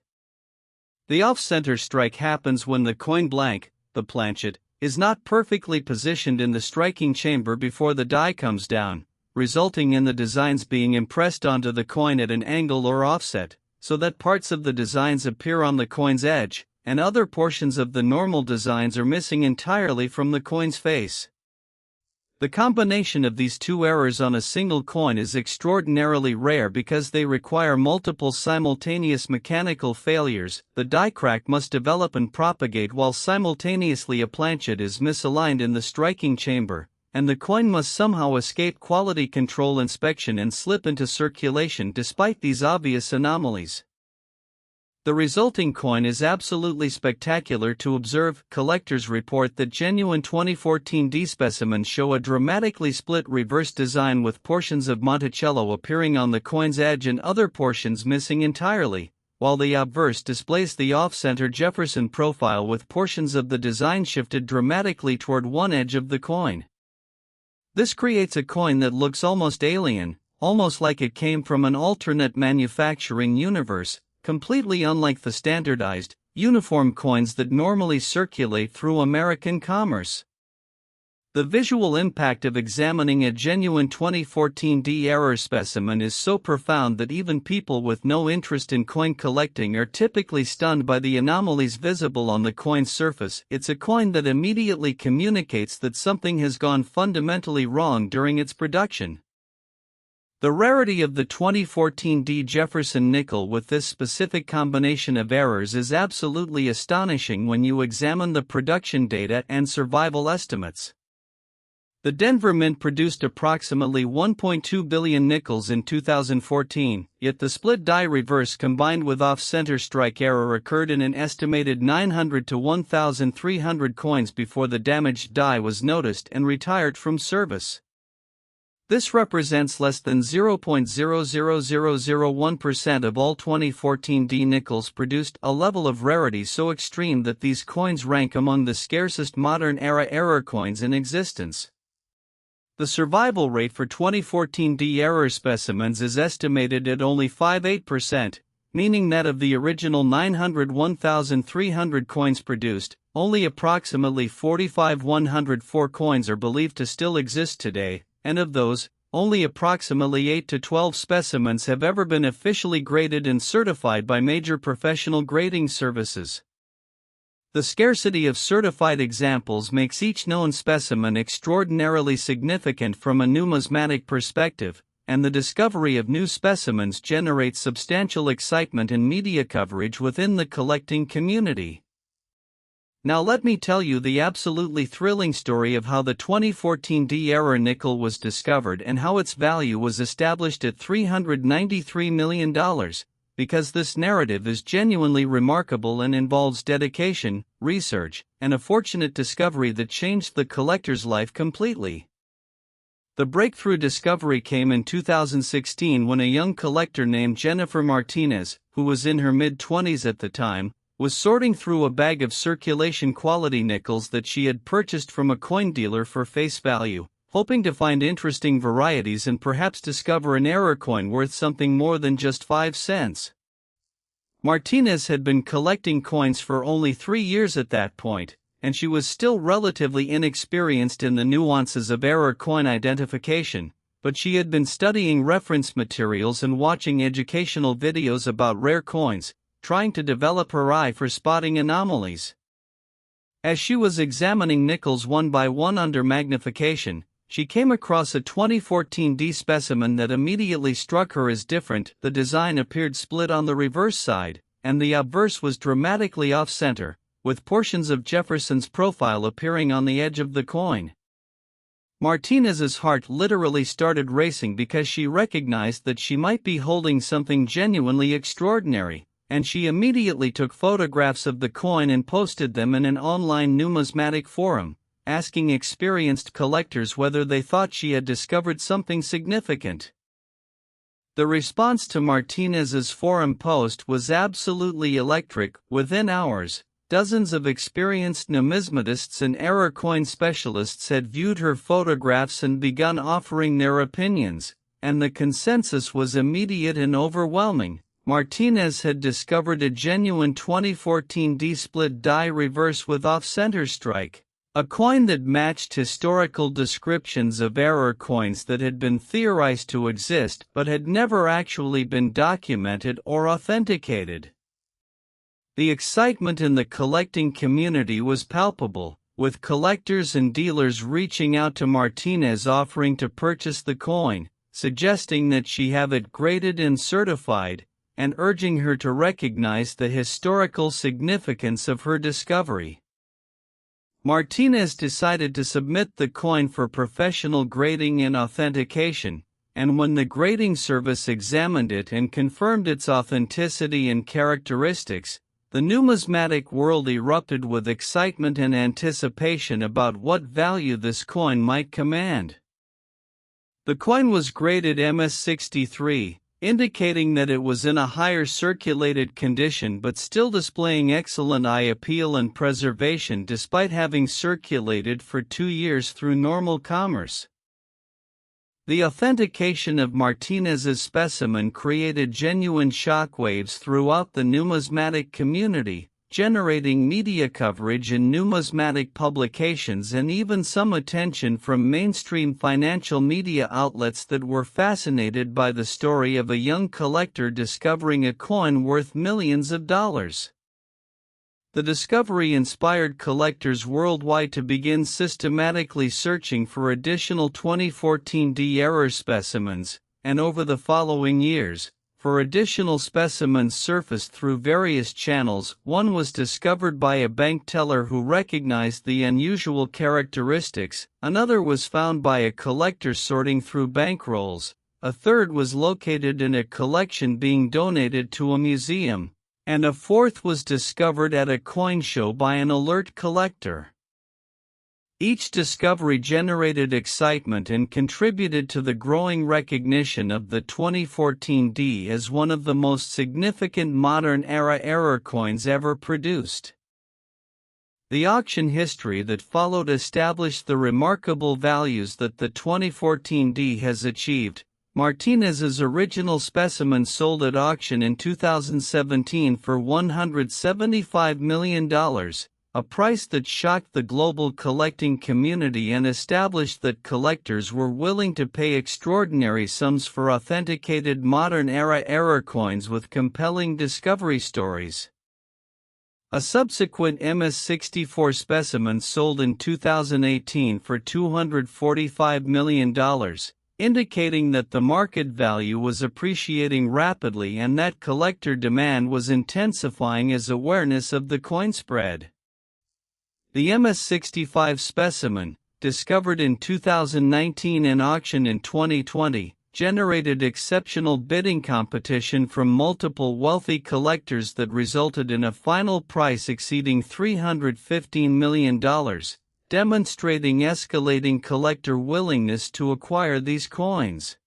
The off-center strike happens when the coin blank, the planchet, is not perfectly positioned in the striking chamber before the die comes down, resulting in the designs being impressed onto the coin at an angle or offset, so that parts of the designs appear on the coin's edge, and other portions of the normal designs are missing entirely from the coin's face. The combination of these two errors on a single coin is extraordinarily rare because they require multiple simultaneous mechanical failures. The die crack must develop and propagate while simultaneously a planchet is misaligned in the striking chamber, and the coin must somehow escape quality control inspection and slip into circulation despite these obvious anomalies. The resulting coin is absolutely spectacular to observe. Collectors report that genuine 2014 D specimens show a dramatically split reverse design with portions of Monticello appearing on the coin's edge and other portions missing entirely, while the obverse displays the off-center Jefferson profile with portions of the design shifted dramatically toward one edge of the coin. This creates a coin that looks almost alien, almost like it came from an alternate manufacturing universe, completely unlike the standardized, uniform coins that normally circulate through American commerce. The visual impact of examining a genuine 2014 D error specimen is so profound that even people with no interest in coin collecting are typically stunned by the anomalies visible on the coin's surface. It's a coin that immediately communicates that something has gone fundamentally wrong during its production. The rarity of the 2014 D Jefferson nickel with this specific combination of errors is absolutely astonishing when you examine the production data and survival estimates. The Denver Mint produced approximately 1.2 billion nickels in 2014, yet the split die reverse combined with off-center strike error occurred in an estimated 900 to 1,300 coins before the damaged die was noticed and retired from service. This represents less than 0.00001% of all 2014 D nickels produced, a level of rarity so extreme that these coins rank among the scarcest modern-era error coins in existence. The survival rate for 2014 D error specimens is estimated at only 58%, meaning that of the original 901,300 coins produced, only approximately 45,104 coins are believed to still exist today, and of those, only approximately 8 to 12 specimens have ever been officially graded and certified by major professional grading services. The scarcity of certified examples makes each known specimen extraordinarily significant from a numismatic perspective, and the discovery of new specimens generates substantial excitement and media coverage within the collecting community. Now let me tell you the absolutely thrilling story of how the 2014 D error nickel was discovered and how its value was established at $393 million, because this narrative is genuinely remarkable and involves dedication, research, and a fortunate discovery that changed the collector's life completely. The breakthrough discovery came in 2016 when a young collector named Jennifer Martinez, who was in her mid-20s at the time, was sorting through a bag of circulation quality nickels that she had purchased from a coin dealer for face value, hoping to find interesting varieties and perhaps discover an error coin worth something more than just 5 cents. Martinez had been collecting coins for only 3 years at that point, and she was still relatively inexperienced in the nuances of error coin identification, but she had been studying reference materials and watching educational videos about rare coins, trying to develop her eye for spotting anomalies. As she was examining nickels one by one under magnification, she came across a 2014 D specimen that immediately struck her as different. The design appeared split on the reverse side, and the obverse was dramatically off-center, with portions of Jefferson's profile appearing on the edge of the coin. Martinez's heart literally started racing because she recognized that she might be holding something genuinely extraordinary, and she immediately took photographs of the coin and posted them in an online numismatic forum, asking experienced collectors whether they thought she had discovered something significant. The response to Martinez's forum post was absolutely electric. Within hours, dozens of experienced numismatists and error coin specialists had viewed her photographs and begun offering their opinions, and the consensus was immediate and overwhelming. Martinez had discovered a genuine 2014 D-split die reverse with off-center strike, a coin that matched historical descriptions of error coins that had been theorized to exist but had never actually been documented or authenticated. The excitement in the collecting community was palpable, with collectors and dealers reaching out to Martinez offering to purchase the coin, suggesting that she have it graded and certified, and urging her to recognize the historical significance of her discovery. Martinez decided to submit the coin for professional grading and authentication, and when the grading service examined it and confirmed its authenticity and characteristics, the numismatic world erupted with excitement and anticipation about what value this coin might command. The coin was graded MS63, indicating that it was in a higher circulated condition but still displaying excellent eye appeal and preservation despite having circulated for 2 years through normal commerce. The authentication of Martinez's specimen created genuine shockwaves throughout the numismatic community, generating media coverage in numismatic publications and even some attention from mainstream financial media outlets that were fascinated by the story of a young collector discovering a coin worth millions of dollars. The discovery inspired collectors worldwide to begin systematically searching for additional 2014 D error specimens, and over the following years, for additional specimens surfaced through various channels. One was discovered by a bank teller who recognized the unusual characteristics, another was found by a collector sorting through bankrolls, a third was located in a collection being donated to a museum, and a fourth was discovered at a coin show by an alert collector. Each discovery generated excitement and contributed to the growing recognition of the 2014 D as one of the most significant modern-era error coins ever produced. The auction history that followed established the remarkable values that the 2014 D has achieved. Martinez's original specimen sold at auction in 2017 for $175 million. A price that shocked the global collecting community and established that collectors were willing to pay extraordinary sums for authenticated modern-era error coins with compelling discovery stories. A subsequent MS-64 specimen sold in 2018 for $245 million, indicating that the market value was appreciating rapidly and that collector demand was intensifying as awareness of the coin spread. The MS-65 specimen, discovered in 2019 and auctioned in 2020, generated exceptional bidding competition from multiple wealthy collectors that resulted in a final price exceeding $315 million, demonstrating escalating collector willingness to acquire these coins.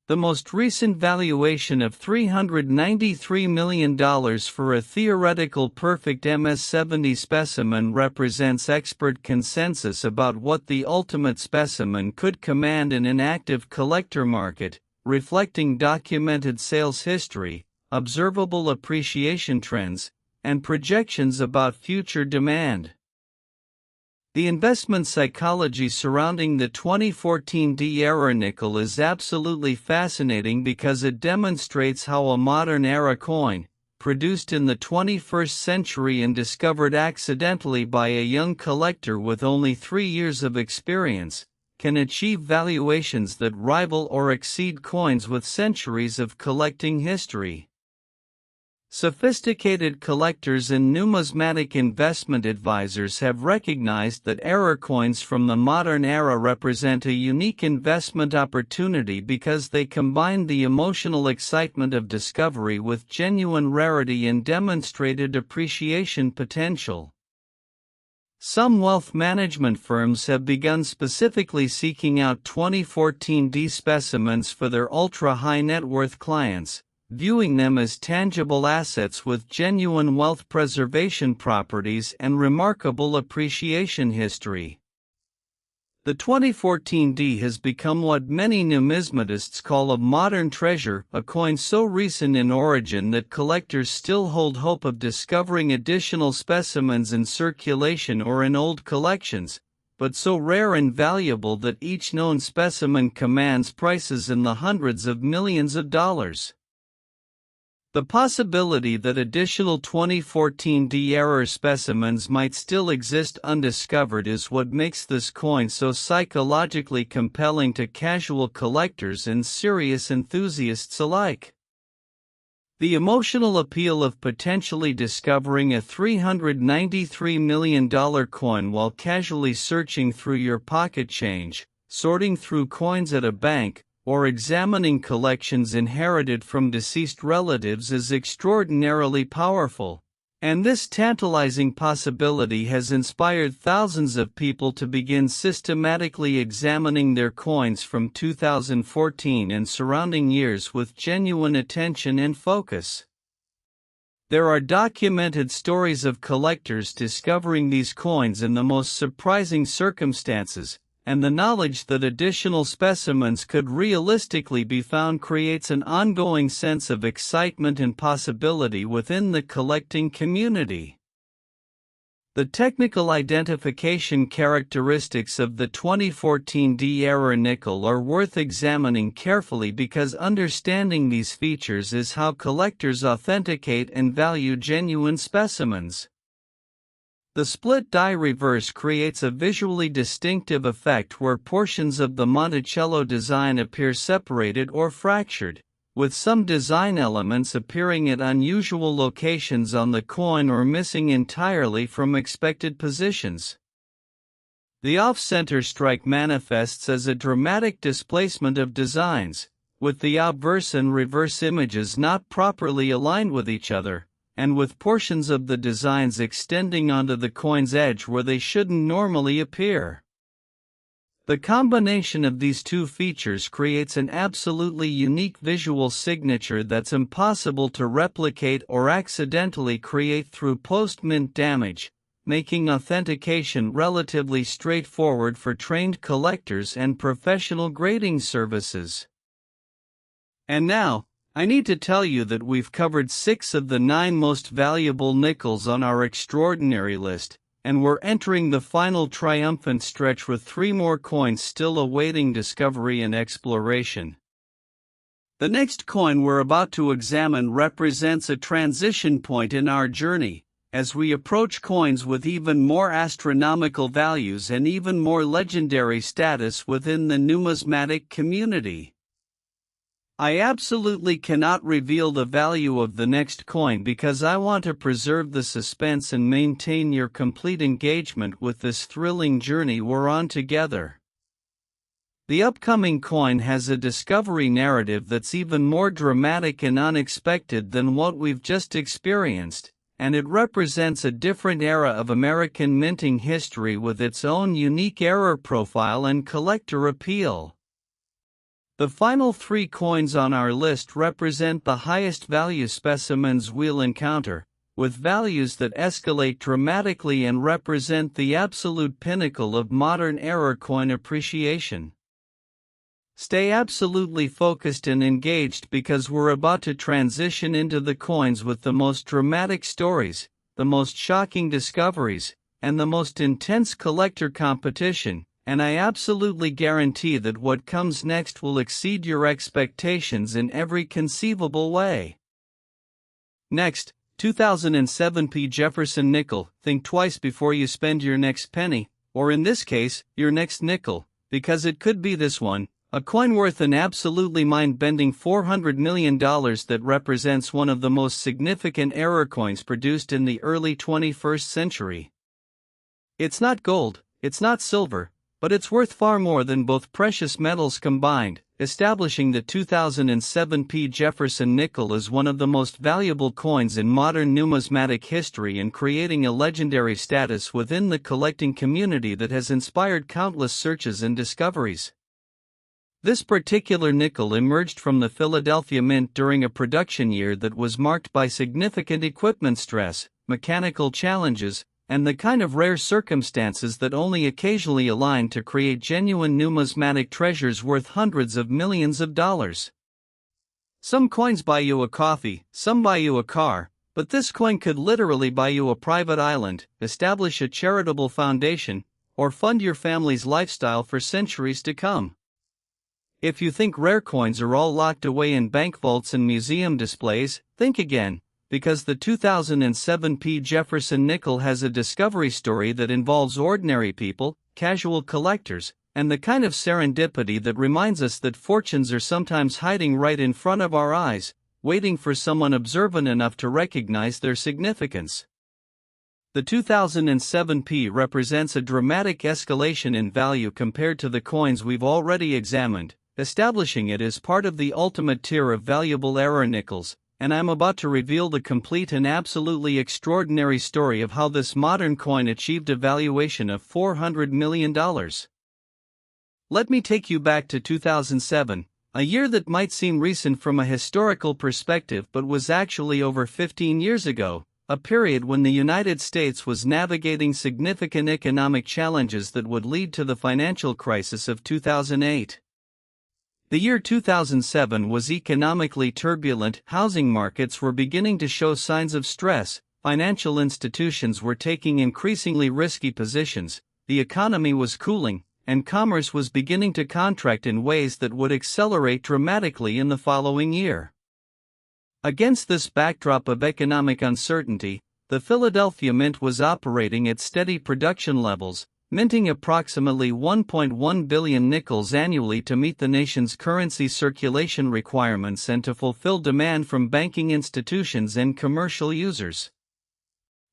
The most recent valuation of $393 million for a theoretical perfect MS-70 specimen represents expert consensus about what the ultimate specimen could command in an active collector market, reflecting documented sales history, observable appreciation trends, and projections about future demand. The investment psychology surrounding the 2014 D error nickel is absolutely fascinating because it demonstrates how a modern-era coin, produced in the 21st century and discovered accidentally by a young collector with only 3 years of experience, can achieve valuations that rival or exceed coins with centuries of collecting history. Sophisticated collectors and numismatic investment advisors have recognized that error coins from the modern era represent a unique investment opportunity because they combine the emotional excitement of discovery with genuine rarity and demonstrated appreciation potential. Some wealth management firms have begun specifically seeking out 2014D specimens for their ultra-high net worth clients, viewing them as tangible assets with genuine wealth preservation properties and remarkable appreciation history. The 2014D has become what many numismatists call a modern treasure, a coin so recent in origin that collectors still hold hope of discovering additional specimens in circulation or in old collections, but so rare and valuable that each known specimen commands prices in the hundreds of millions of dollars. The possibility that additional 2014D error specimens might still exist undiscovered is what makes this coin so psychologically compelling to casual collectors and serious enthusiasts alike. The emotional appeal of potentially discovering a $393 million coin while casually searching through your pocket change, sorting through coins at a bank, or examining collections inherited from deceased relatives is extraordinarily powerful, and this tantalizing possibility has inspired thousands of people to begin systematically examining their coins from 2014 and surrounding years with genuine attention and focus. There are documented stories of collectors discovering these coins in the most surprising circumstances, and the knowledge that additional specimens could realistically be found creates an ongoing sense of excitement and possibility within the collecting community. The technical identification characteristics of the 2014D error nickel are worth examining carefully because understanding these features is how collectors authenticate and value genuine specimens. The split die reverse creates a visually distinctive effect where portions of the Monticello design appear separated or fractured, with some design elements appearing at unusual locations on the coin or missing entirely from expected positions. The off-center strike manifests as a dramatic displacement of designs, with the obverse and reverse images not properly aligned with each other, and with portions of the designs extending onto the coin's edge where they shouldn't normally appear. The combination of these two features creates an absolutely unique visual signature that's impossible to replicate or accidentally create through post-mint damage, making authentication relatively straightforward for trained collectors and professional grading services. And now, I need to tell you that we've covered 6 of the 9 most valuable nickels on our extraordinary list, and we're entering the final triumphant stretch with 3 more coins still awaiting discovery and exploration. The next coin we're about to examine represents a transition point in our journey, as we approach coins with even more astronomical values and even more legendary status within the numismatic community. I absolutely cannot reveal the value of the next coin because I want to preserve the suspense and maintain your complete engagement with this thrilling journey we're on together. The upcoming coin has a discovery narrative that's even more dramatic and unexpected than what we've just experienced, and it represents a different era of American minting history with its own unique error profile and collector appeal. The final 3 coins on our list represent the highest value specimens we'll encounter, with values that escalate dramatically and represent the absolute pinnacle of modern error coin appreciation. Stay absolutely focused and engaged because we're about to transition into the coins with the most dramatic stories, the most shocking discoveries, and the most intense collector competition. And I absolutely guarantee that what comes next will exceed your expectations in every conceivable way. Next, 2007 P. Jefferson nickel. Think twice before you spend your next penny, or in this case, your next nickel, because it could be this one, A coin worth an absolutely mind-bending $400 million that represents one of the most significant error coins produced in the early 21st century. It's not gold, it's not silver, but it's worth far more than both precious metals combined, establishing the 2007 Jefferson nickel as one of the most valuable coins in modern numismatic history and creating a legendary status within the collecting community that has inspired countless searches and discoveries. This particular nickel emerged from the Philadelphia Mint during a production year that was marked by significant equipment stress, mechanical challenges, and the kind of rare circumstances that only occasionally align to create genuine numismatic treasures worth hundreds of millions of dollars. Some coins buy you a coffee, some buy you a car, but this coin could literally buy you a private island, establish a charitable foundation, or fund your family's lifestyle for centuries to come. If you think rare coins are all locked away in bank vaults and museum displays, think again, because the 2007 Jefferson nickel has a discovery story that involves ordinary people, casual collectors, and the kind of serendipity that reminds us that fortunes are sometimes hiding right in front of our eyes, waiting for someone observant enough to recognize their significance. The 2007 represents a dramatic escalation in value compared to the coins we've already examined, establishing it as part of the ultimate tier of valuable error nickels, and I'm about to reveal the complete and absolutely extraordinary story of how this modern coin achieved a valuation of $400 million. Let me take you back to 2007, a year that might seem recent from a historical perspective but was actually over 15 years ago, a period when the United States was navigating significant economic challenges that would lead to the financial crisis of 2008. The year 2007 was economically turbulent, housing markets were beginning to show signs of stress, financial institutions were taking increasingly risky positions, the economy was cooling, and commerce was beginning to contract in ways that would accelerate dramatically in the following year. Against this backdrop of economic uncertainty, the Philadelphia Mint was operating at steady production levels, minting approximately 1.1 billion nickels annually to meet the nation's currency circulation requirements and to fulfill demand from banking institutions and commercial users.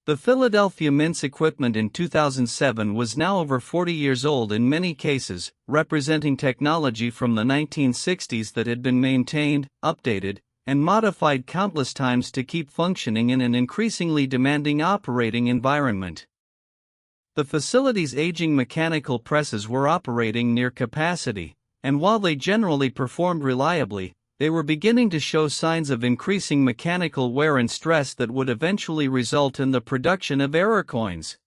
The Philadelphia Mint's equipment in 2007 was now over 40 years old in many cases, representing technology from the 1960s that had been maintained, updated, and modified countless times to keep functioning in an increasingly demanding operating environment. The facility's aging mechanical presses were operating near capacity, and while they generally performed reliably, they were beginning to show signs of increasing mechanical wear and stress that would eventually result in the production of error coins.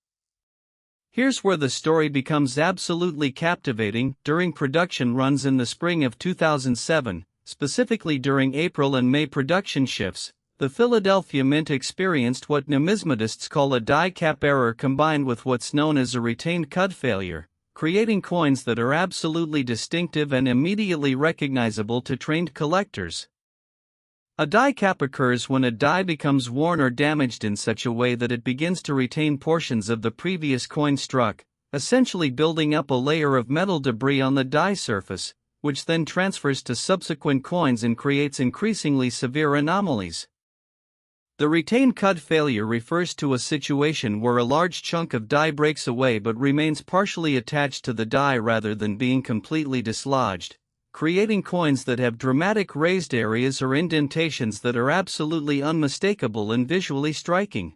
Here's where the story becomes absolutely captivating. During production runs in the spring of 2007, specifically during April and May production shifts, the Philadelphia Mint experienced what numismatists call a die cap error combined with what's known as a retained cud failure, creating coins that are absolutely distinctive and immediately recognizable to trained collectors. A die cap occurs when a die becomes worn or damaged in such a way that it begins to retain portions of the previous coin struck, essentially building up a layer of metal debris on the die surface, which then transfers to subsequent coins and creates increasingly severe anomalies. The retained cud failure refers to a situation where a large chunk of die breaks away but remains partially attached to the die rather than being completely dislodged, creating coins that have dramatic raised areas or indentations that are absolutely unmistakable and visually striking.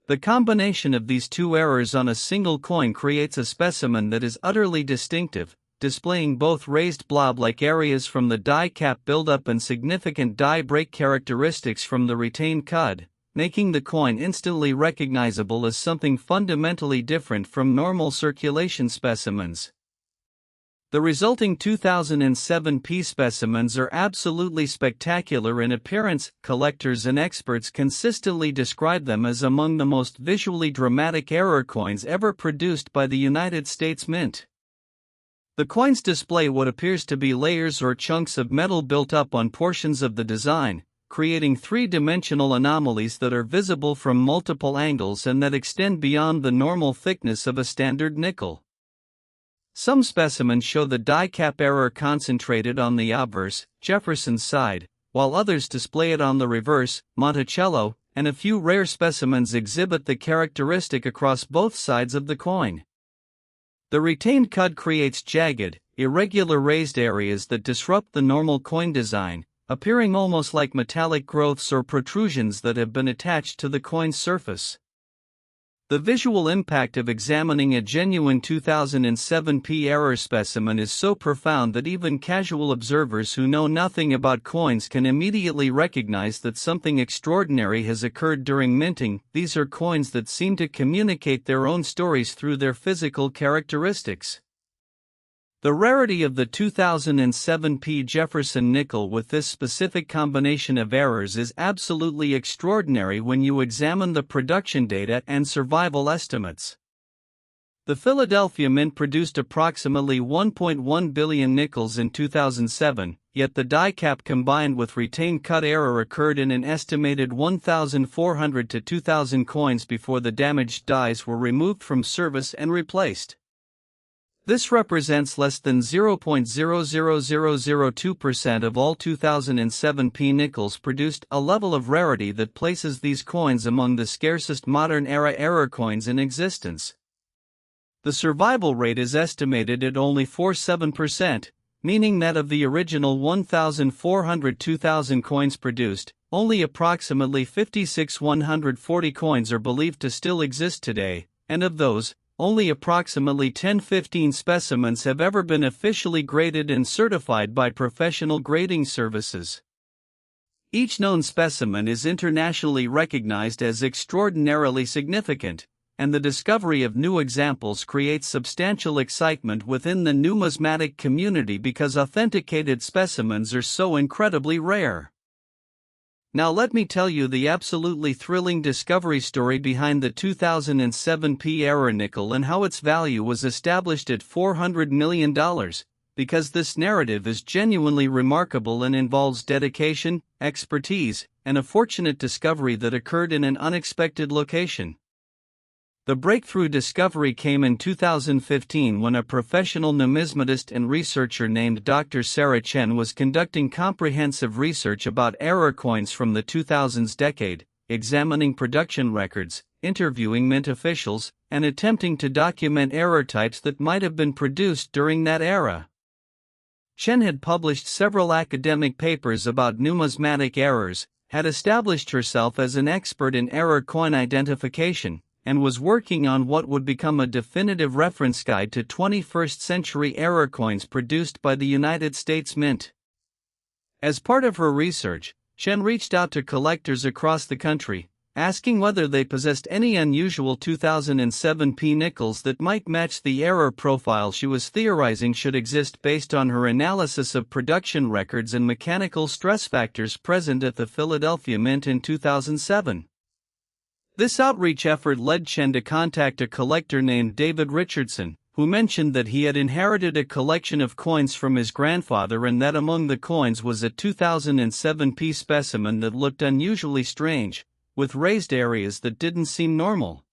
The combination of these two errors on a single coin creates a specimen that is utterly distinctive, displaying both raised blob-like areas from the die cap buildup and significant die break characteristics from the retained cud, making the coin instantly recognizable as something fundamentally different from normal circulation specimens. The resulting 2007 specimens are absolutely spectacular in appearance. Collectors and experts consistently describe them as among the most visually dramatic error coins ever produced by the United States Mint. The coins display what appears to be layers or chunks of metal built up on portions of the design, creating three-dimensional anomalies that are visible from multiple angles and that extend beyond the normal thickness of a standard nickel. Some specimens show the die cap error concentrated on the obverse, Jefferson side, while others display it on the reverse, Monticello, and a few rare specimens exhibit the characteristic across both sides of the coin. The retained cut creates jagged, irregular raised areas that disrupt the normal coin design, appearing almost like metallic growths or protrusions that have been attached to the coin's surface. The visual impact of examining a genuine 2007p error specimen is so profound that even casual observers who know nothing about coins can immediately recognize that something extraordinary has occurred during minting. These are coins that seem to communicate their own stories through their physical characteristics. The rarity of the 2007p Jefferson nickel with this specific combination of errors is absolutely extraordinary when you examine the production data and survival estimates. The Philadelphia Mint produced approximately 1.1 billion nickels in 2007, yet the die cap combined with retained cut error occurred in an estimated 1,400 to 2,000 coins before the damaged dies were removed from service and replaced. This represents less than 0.00002% of all 2007p nickels produced, a level of rarity that places these coins among the scarcest modern-era error coins in existence. The survival rate is estimated at only 47%, meaning that of the original 1,400-2,000 coins produced, only approximately 56,140 coins are believed to still exist today, and of those, only approximately 10-15 specimens have ever been officially graded and certified by professional grading services. Each known specimen is internationally recognized as extraordinarily significant, and the discovery of new examples creates substantial excitement within the numismatic community because authenticated specimens are so incredibly rare. Now let me tell you the absolutely thrilling discovery story behind the 2007p error nickel and how its value was established at $400 million, because this narrative is genuinely remarkable and involves dedication, expertise, and a fortunate discovery that occurred in an unexpected location. The breakthrough discovery came in 2015 when a professional numismatist and researcher named Dr. Sarah Chen was conducting comprehensive research about error coins from the 2000s decade, examining production records, interviewing mint officials, and attempting to document error types that might have been produced during that era. Chen had published several academic papers about numismatic errors, had established herself as an expert in error coin identification, and was working on what would become a definitive reference guide to 21st-century error coins produced by the United States Mint. As part of her research, Chen reached out to collectors across the country, asking whether they possessed any unusual 2007p nickels that might match the error profile she was theorizing should exist based on her analysis of production records and mechanical stress factors present at the Philadelphia Mint in 2007. This outreach effort led Chen to contact a collector named David Richardson, who mentioned that he had inherited a collection of coins from his grandfather and that among the coins was a 2007p specimen that looked unusually strange, with raised areas that didn't seem normal.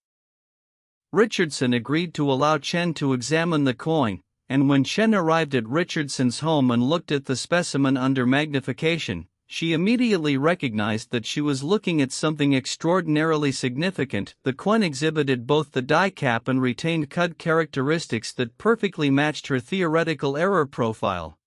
Richardson agreed to allow Chen to examine the coin, and when Chen arrived at Richardson's home and looked at the specimen under magnification, she immediately recognized that she was looking at something extraordinarily significant. The coin exhibited both the die cap and retained cut characteristics that perfectly matched her theoretical error profile.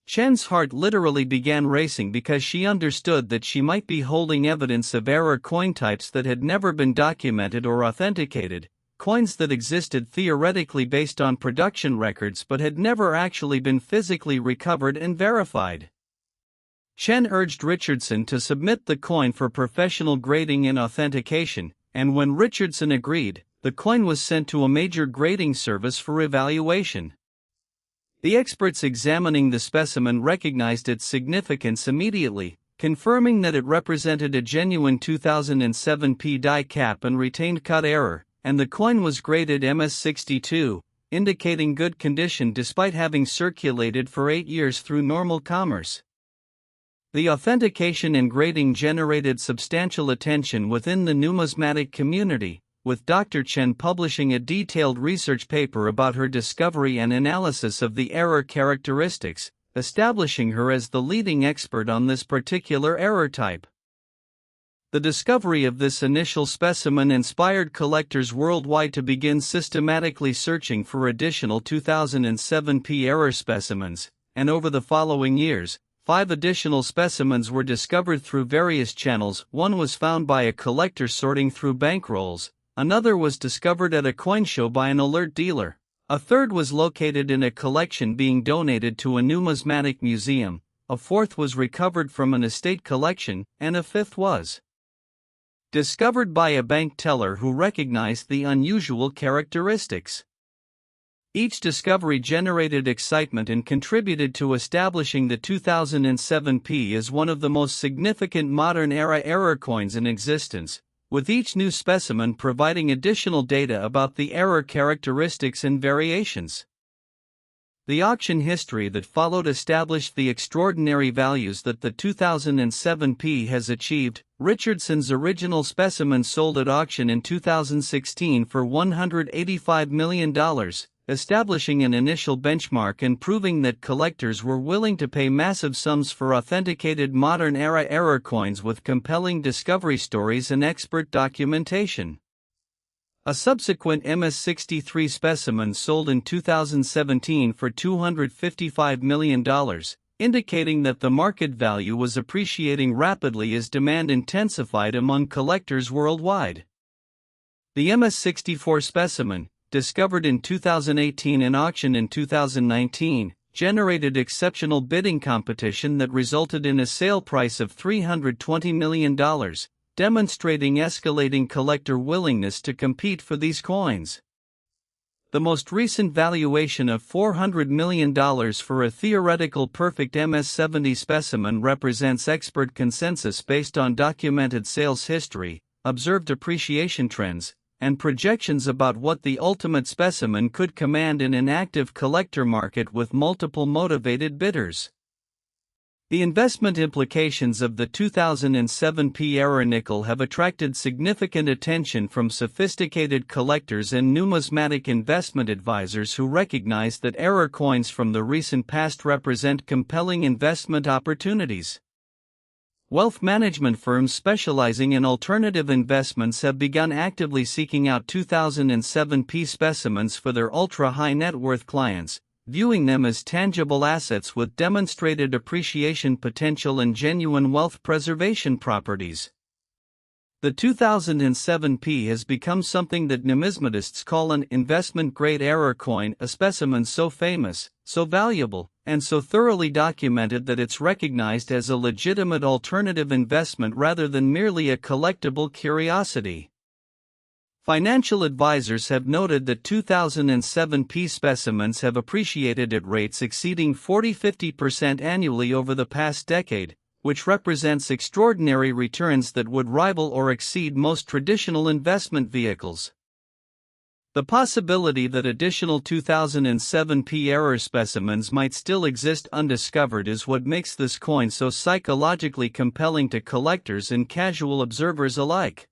Chen's heart literally began racing because she understood that she might be holding evidence of error coin types that had never been documented or authenticated, coins that existed theoretically based on production records but had never actually been physically recovered and verified. Chen urged Richardson to submit the coin for professional grading and authentication, and when Richardson agreed, the coin was sent to a major grading service for evaluation. The experts examining the specimen recognized its significance immediately, confirming that it represented a genuine 2007p die cap and retained cut error, and the coin was graded MS62, indicating good condition despite having circulated for 8 years through normal commerce. The authentication and grading generated substantial attention within the numismatic community, with Dr. Chen publishing a detailed research paper about her discovery and analysis of the error characteristics, establishing her as the leading expert on this particular error type. The discovery of this initial specimen inspired collectors worldwide to begin systematically searching for additional 2007P error specimens, and over the following years, 5 additional specimens were discovered through various channels. One was found by a collector sorting through bankrolls, another was discovered at a coin show by an alert dealer, a third was located in a collection being donated to a numismatic museum, a fourth was recovered from an estate collection, and a fifth was discovered by a bank teller who recognized the unusual characteristics. Each discovery generated excitement and contributed to establishing the 2007P as one of the most significant modern-era error coins in existence, with each new specimen providing additional data about the error characteristics and variations. The auction history that followed established the extraordinary values that the 2007P has achieved. Richardson's original specimen sold at auction in 2016 for $185 million, establishing an initial benchmark and proving that collectors were willing to pay massive sums for authenticated modern-era error coins with compelling discovery stories and expert documentation. A subsequent MS-63 specimen sold in 2017 for $255 million, indicating that the market value was appreciating rapidly as demand intensified among collectors worldwide. The MS-64 specimen, discovered in 2018 and auctioned in 2019, generated exceptional bidding competition that resulted in a sale price of $320 million, demonstrating escalating collector willingness to compete for these coins. The most recent valuation of $400 million for a theoretical perfect MS-70 specimen represents expert consensus based on documented sales history, observed appreciation trends, and projections about what the ultimate specimen could command in an active collector market with multiple motivated bidders. The investment implications of the 2007P error nickel have attracted significant attention from sophisticated collectors and numismatic investment advisors who recognize that error coins from the recent past represent compelling investment opportunities. Wealth management firms specializing in alternative investments have begun actively seeking out 2007P specimens for their ultra-high net worth clients, viewing them as tangible assets with demonstrated appreciation potential and genuine wealth preservation properties. The 2007P has become something that numismatists call an investment-grade error coin, a specimen so famous, so valuable, and so thoroughly documented that it's recognized as a legitimate alternative investment rather than merely a collectible curiosity. Financial advisors have noted that 2007P specimens have appreciated at rates exceeding 40–50% annually over the past decade, which represents extraordinary returns that would rival or exceed most traditional investment vehicles. The possibility that additional 2007P error specimens might still exist undiscovered is what makes this coin so psychologically compelling to collectors and casual observers alike.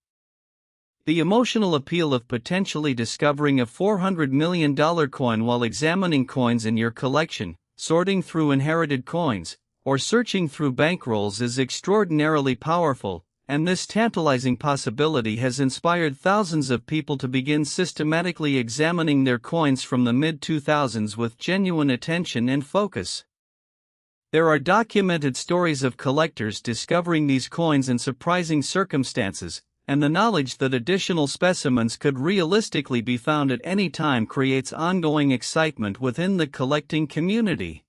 The emotional appeal of potentially discovering a $400 million coin while examining coins in your collection, sorting through inherited coins, or searching through bankrolls is extraordinarily powerful, and this tantalizing possibility has inspired thousands of people to begin systematically examining their coins from the mid-2000s with genuine attention and focus. There are documented stories of collectors discovering these coins in surprising circumstances, and the knowledge that additional specimens could realistically be found at any time creates ongoing excitement within the collecting community.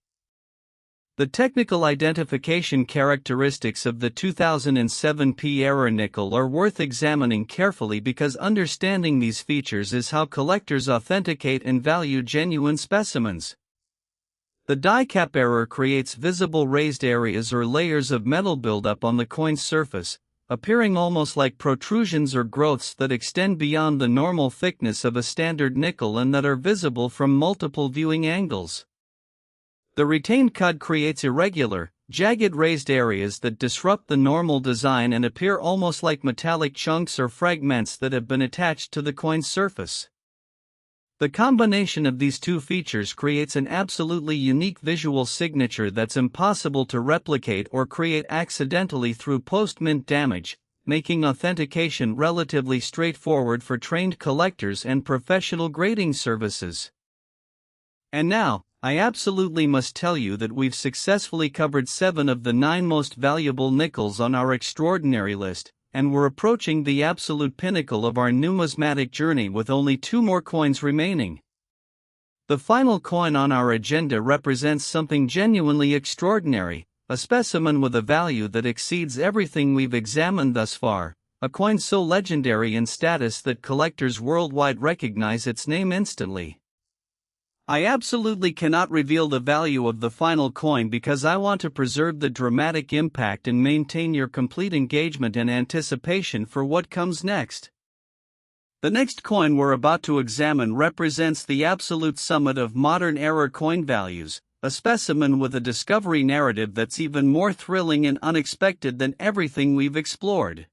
The technical identification characteristics of the 2007P error nickel are worth examining carefully because understanding these features is how collectors authenticate and value genuine specimens. The die cap error creates visible raised areas or layers of metal buildup on the coin's surface, appearing almost like protrusions or growths that extend beyond the normal thickness of a standard nickel and that are visible from multiple viewing angles. The retained cud creates irregular, jagged raised areas that disrupt the normal design and appear almost like metallic chunks or fragments that have been attached to the coin's surface. The combination of these two features creates an absolutely unique visual signature that's impossible to replicate or create accidentally through post-mint damage, making authentication relatively straightforward for trained collectors and professional grading services. And now, I absolutely must tell you that we've successfully covered 7 of the 9 most valuable nickels on our extraordinary list, and we're approaching the absolute pinnacle of our numismatic journey with only 2 more coins remaining. The final coin on our agenda represents something genuinely extraordinary, a specimen with a value that exceeds everything we've examined thus far, a coin so legendary in status that collectors worldwide recognize its name instantly. I absolutely cannot reveal the value of the final coin because I want to preserve the dramatic impact and maintain your complete engagement and anticipation for what comes next. The next coin we're about to examine represents the absolute summit of modern-era coin values, a specimen with a discovery narrative that's even more thrilling and unexpected than everything we've explored.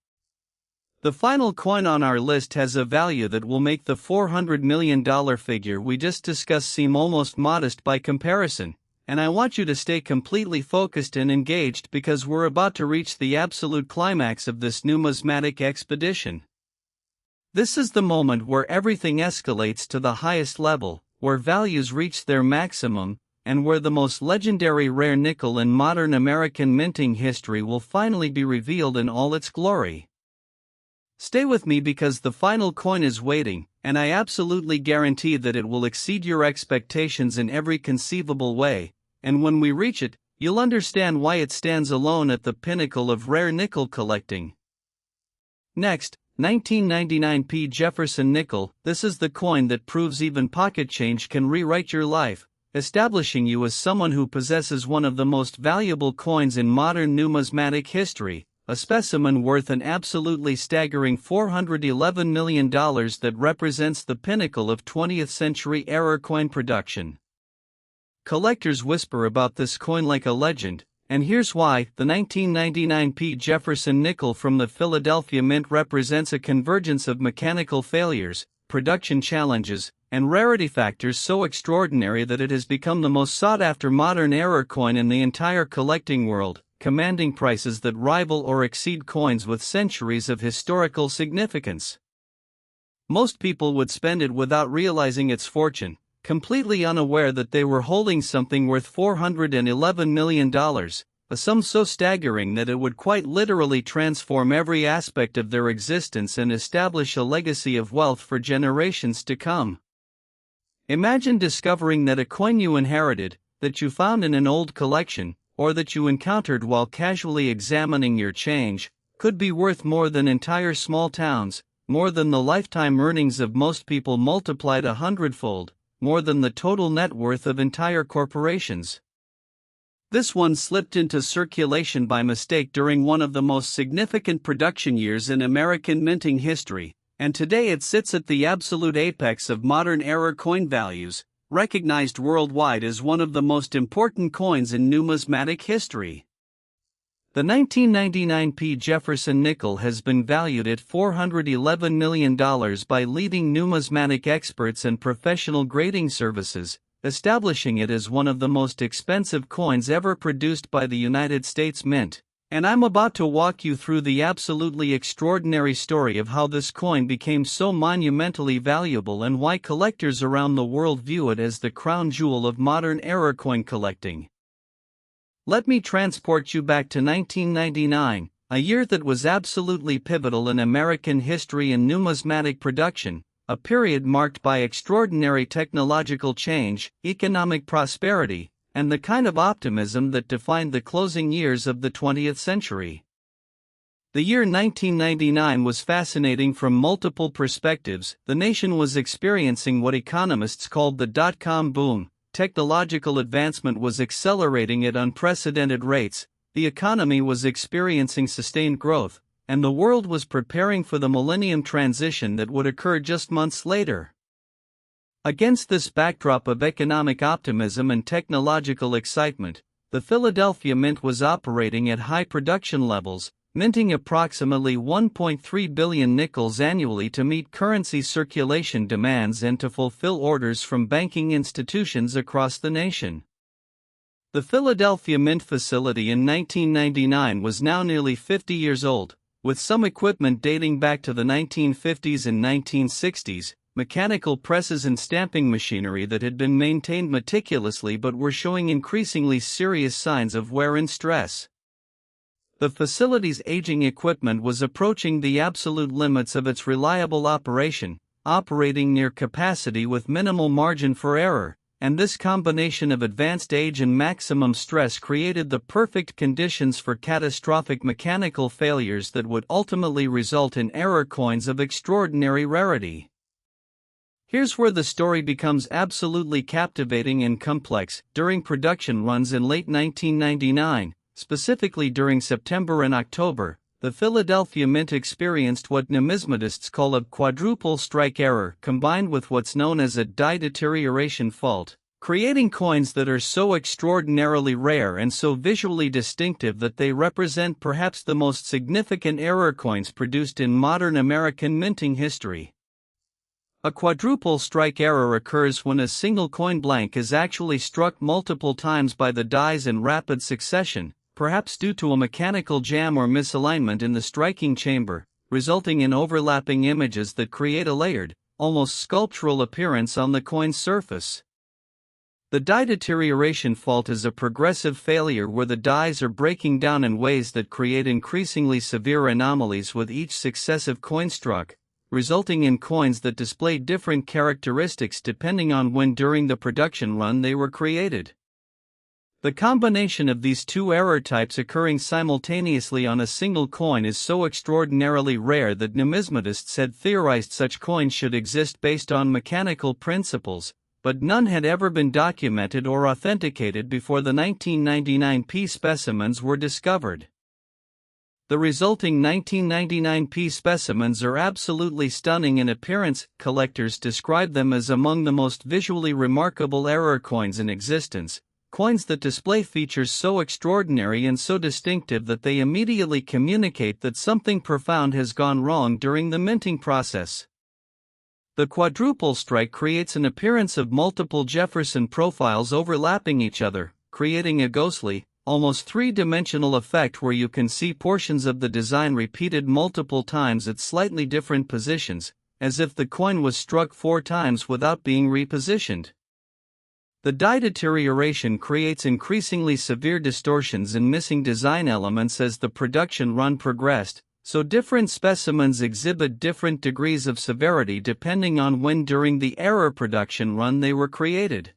The final coin on our list has a value that will make the $400 million figure we just discussed seem almost modest by comparison, and I want you to stay completely focused and engaged because we're about to reach the absolute climax of this numismatic expedition. This is the moment where everything escalates to the highest level, where values reach their maximum, and where the most legendary rare nickel in modern American minting history will finally be revealed in all its glory. Stay with me because the final coin is waiting, and I absolutely guarantee that it will exceed your expectations in every conceivable way, and when we reach it, you'll understand why it stands alone at the pinnacle of rare nickel collecting. Next, 1999p Jefferson nickel. This is the coin that proves even pocket change can rewrite your life, establishing you as someone who possesses one of the most valuable coins in modern numismatic history, a specimen worth an absolutely staggering $411 million that represents the pinnacle of 20th-century-era coin production. Collectors whisper about this coin like a legend, and here's why. The 1999p Jefferson nickel from the Philadelphia Mint represents a convergence of mechanical failures, production challenges, and rarity factors so extraordinary that it has become the most sought-after modern-era coin in the entire collecting world, commanding prices that rival or exceed coins with centuries of historical significance. Most people would spend it without realizing its fortune, completely unaware that they were holding something worth $411 million, a sum so staggering that it would quite literally transform every aspect of their existence and establish a legacy of wealth for generations to come. Imagine discovering that a coin you inherited, that you found in an old collection, or that you encountered while casually examining your change, could be worth more than entire small towns, more than the lifetime earnings of most people multiplied 100-fold, more than the total net worth of entire corporations. This one slipped into circulation by mistake during one of the most significant production years in American minting history, and today it sits at the absolute apex of modern-era coin values, recognized worldwide as one of the most important coins in numismatic history. The 1999p Jefferson nickel has been valued at $411 million by leading numismatic experts and professional grading services, establishing it as one of the most expensive coins ever produced by the United States Mint. And I'm about to walk you through the absolutely extraordinary story of how this coin became so monumentally valuable and why collectors around the world view it as the crown jewel of modern-era coin collecting. Let me transport you back to 1999, a year that was absolutely pivotal in American history and numismatic production, a period marked by extraordinary technological change, economic prosperity, and the kind of optimism that defined the closing years of the 20th century. The year 1999 was fascinating from multiple perspectives. The nation was experiencing what economists called the dot-com boom. Technological advancement was accelerating at unprecedented rates, the economy was experiencing sustained growth, and the world was preparing for the millennium transition that would occur just months later. Against this backdrop of economic optimism and technological excitement, the Philadelphia Mint was operating at high production levels, minting approximately 1.3 billion nickels annually to meet currency circulation demands and to fulfill orders from banking institutions across the nation. The Philadelphia Mint facility in 1999 was now nearly 50 years old, with some equipment dating back to the 1950s and 1960s, mechanical presses and stamping machinery that had been maintained meticulously but were showing increasingly serious signs of wear and stress. The facility's aging equipment was approaching the absolute limits of its reliable operation, operating near capacity with minimal margin for error, and this combination of advanced age and maximum stress created the perfect conditions for catastrophic mechanical failures that would ultimately result in error coins of extraordinary rarity. Here's where the story becomes absolutely captivating and complex. During production runs in late 1999, specifically during September and October, the Philadelphia Mint experienced what numismatists call a quadruple strike error combined with what's known as a die deterioration fault, creating coins that are so extraordinarily rare and so visually distinctive that they represent perhaps the most significant error coins produced in modern American minting history. A quadruple strike error occurs when a single coin blank is actually struck multiple times by the dies in rapid succession, perhaps due to a mechanical jam or misalignment in the striking chamber, resulting in overlapping images that create a layered, almost sculptural appearance on the coin's surface. The die deterioration fault is a progressive failure where the dies are breaking down in ways that create increasingly severe anomalies with each successive coin struck, resulting in coins that display different characteristics depending on when during the production run they were created. The combination of these two error types occurring simultaneously on a single coin is so extraordinarily rare that numismatists had theorized such coins should exist based on mechanical principles, but none had ever been documented or authenticated before the 1999 P specimens were discovered. The resulting 1999 P specimens are absolutely stunning in appearance. Collectors describe them as among the most visually remarkable error coins in existence, coins that display features so extraordinary and so distinctive that they immediately communicate that something profound has gone wrong during the minting process. The quadruple strike creates an appearance of multiple Jefferson profiles overlapping each other, creating a ghostly, almost three-dimensional effect where you can see portions of the design repeated multiple times at slightly different positions, as if the coin was struck 4 times without being repositioned. The die deterioration creates increasingly severe distortions and missing design elements as the production run progressed, so different specimens exhibit different degrees of severity depending on when during the error production run they were created.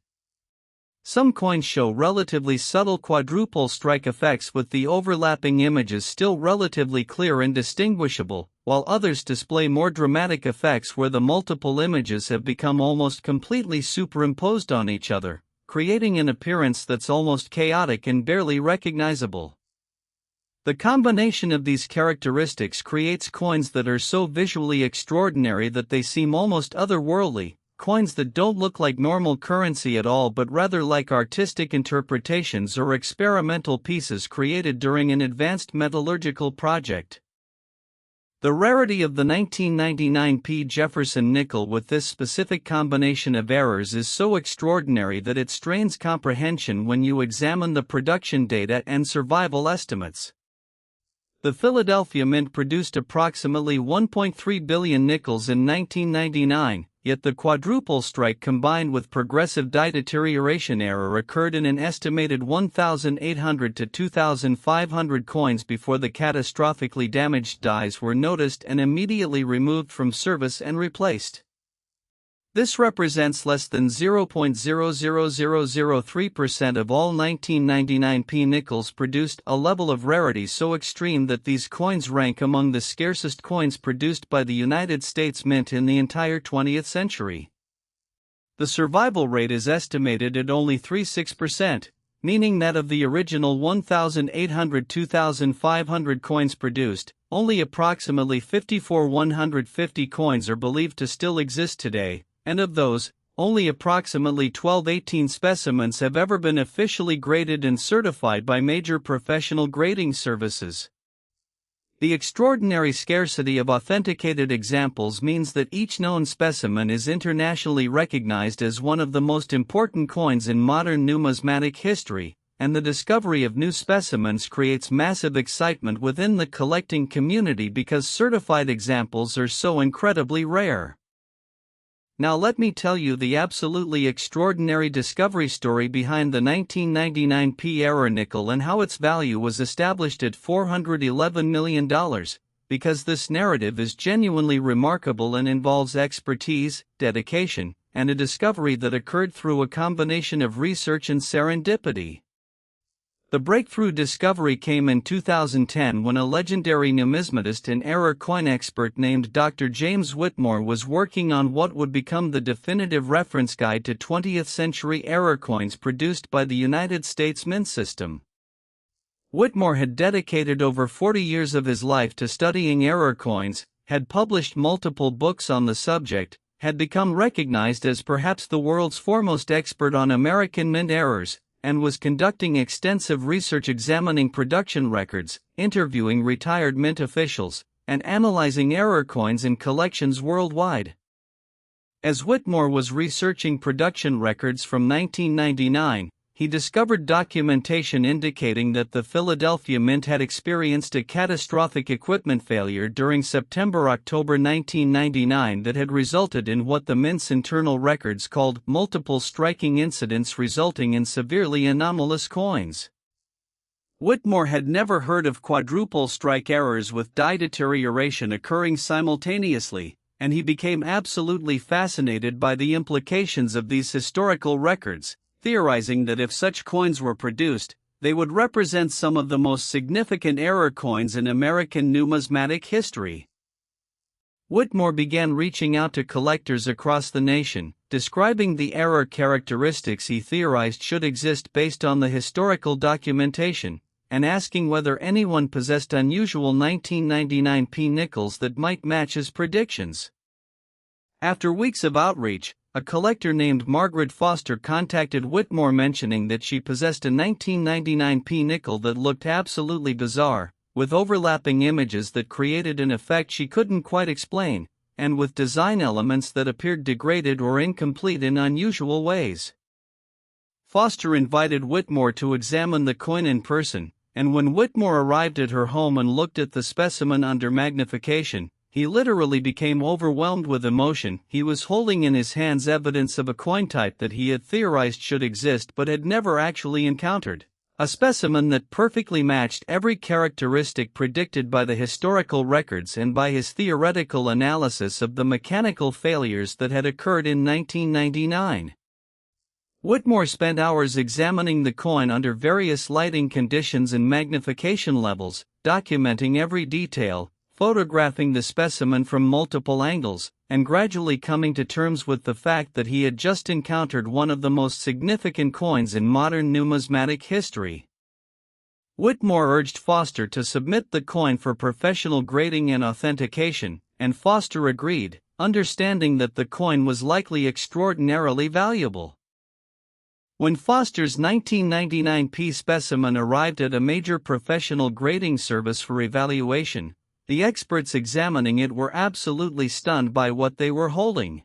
Some coins show relatively subtle quadruple strike effects with the overlapping images still relatively clear and distinguishable, while others display more dramatic effects where the multiple images have become almost completely superimposed on each other, creating an appearance that's almost chaotic and barely recognizable. The combination of these characteristics creates coins that are so visually extraordinary that they seem almost otherworldly, coins that don't look like normal currency at all but rather like artistic interpretations or experimental pieces created during an advanced metallurgical project. The rarity of the 1999 P. Jefferson nickel with this specific combination of errors is so extraordinary that it strains comprehension when you examine the production data and survival estimates. The Philadelphia Mint produced approximately 1.3 billion nickels in 1999, yet the quadruple strike combined with progressive die deterioration error occurred in an estimated 1,800 to 2,500 coins before the catastrophically damaged dies were noticed and immediately removed from service and replaced. This represents less than 0.00003% of all 1999 P nickels produced, a level of rarity so extreme that these coins rank among the scarcest coins produced by the United States Mint in the entire 20th century. The survival rate is estimated at only 36%, meaning that of the original 1,800–2,500 coins produced, only approximately 5,450 coins are believed to still exist today, and of those, only approximately 12-18 specimens have ever been officially graded and certified by major professional grading services. The extraordinary scarcity of authenticated examples means that each known specimen is internationally recognized as one of the most important coins in modern numismatic history, and the discovery of new specimens creates massive excitement within the collecting community because certified examples are so incredibly rare. Now let me tell you the absolutely extraordinary discovery story behind the 1999 P error nickel and how its value was established at $411 million, because this narrative is genuinely remarkable and involves expertise, dedication, and a discovery that occurred through a combination of research and serendipity. The breakthrough discovery came in 2010 when a legendary numismatist and error coin expert named Dr. James Whitmore was working on what would become the definitive reference guide to 20th-century error coins produced by the United States Mint System. Whitmore had dedicated over 40 years of his life to studying error coins, had published multiple books on the subject, had become recognized as perhaps the world's foremost expert on American mint errors, and was conducting extensive research examining production records, interviewing retired mint officials, and analyzing error coins in collections worldwide. As Whitmore was researching production records from 1999, he discovered documentation indicating that the Philadelphia Mint had experienced a catastrophic equipment failure during September-October 1999 that had resulted in what the Mint's internal records called multiple striking incidents resulting in severely anomalous coins. Whitmore had never heard of quadruple strike errors with die deterioration occurring simultaneously, and he became absolutely fascinated by the implications of these historical records, theorizing that if such coins were produced, they would represent some of the most significant error coins in American numismatic history. Whitmore began reaching out to collectors across the nation, describing the error characteristics he theorized should exist based on the historical documentation, and asking whether anyone possessed unusual 1999 P nickels that might match his predictions. After weeks of outreach, a collector named Margaret Foster contacted Whitmore mentioning that she possessed a 1999 P nickel that looked absolutely bizarre, with overlapping images that created an effect she couldn't quite explain, and with design elements that appeared degraded or incomplete in unusual ways. Foster invited Whitmore to examine the coin in person, and when Whitmore arrived at her home and looked at the specimen under magnification, he literally became overwhelmed with emotion. He was holding in his hands evidence of a coin type that he had theorized should exist but had never actually encountered. A specimen that perfectly matched every characteristic predicted by the historical records and by his theoretical analysis of the mechanical failures that had occurred in 1999. Whitmore spent hours examining the coin under various lighting conditions and magnification levels, documenting every detail, photographing the specimen from multiple angles, and gradually coming to terms with the fact that he had just encountered one of the most significant coins in modern numismatic history. Whitmore urged Foster to submit the coin for professional grading and authentication, and Foster agreed, understanding that the coin was likely extraordinarily valuable. When Foster's 1999 P specimen arrived at a major professional grading service for evaluation, the experts examining it were absolutely stunned by what they were holding.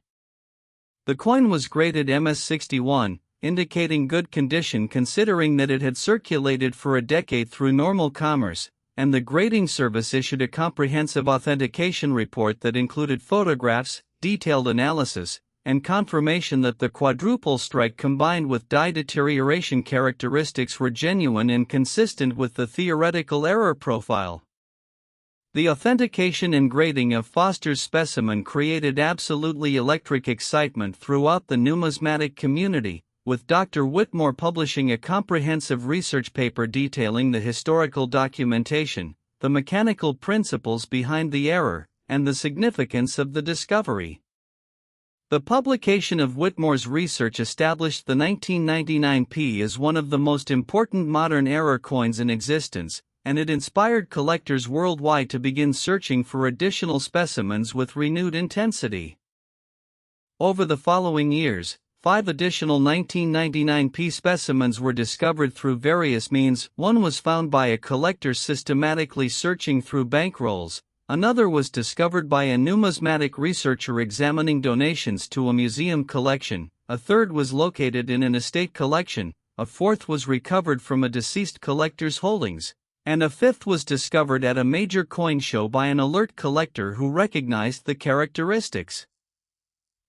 The coin was graded MS61, indicating good condition considering that it had circulated for a decade through normal commerce, and the grading service issued a comprehensive authentication report that included photographs, detailed analysis, and confirmation that the quadruple strike combined with die deterioration characteristics were genuine and consistent with the theoretical error profile. The authentication and grading of Foster's specimen created absolutely electric excitement throughout the numismatic community, with Dr. Whitmore publishing a comprehensive research paper detailing the historical documentation, the mechanical principles behind the error, and the significance of the discovery. The publication of Whitmore's research established the 1999 P as one of the most important modern error coins in existence, and it inspired collectors worldwide to begin searching for additional specimens with renewed intensity. Over the following years, 5 additional 1999p specimens were discovered through various means. One was found by a collector systematically searching through bankrolls, another was discovered by a numismatic researcher examining donations to a museum collection, a third was located in an estate collection, a fourth was recovered from a deceased collector's holdings, and a fifth was discovered at a major coin show by an alert collector who recognized the characteristics.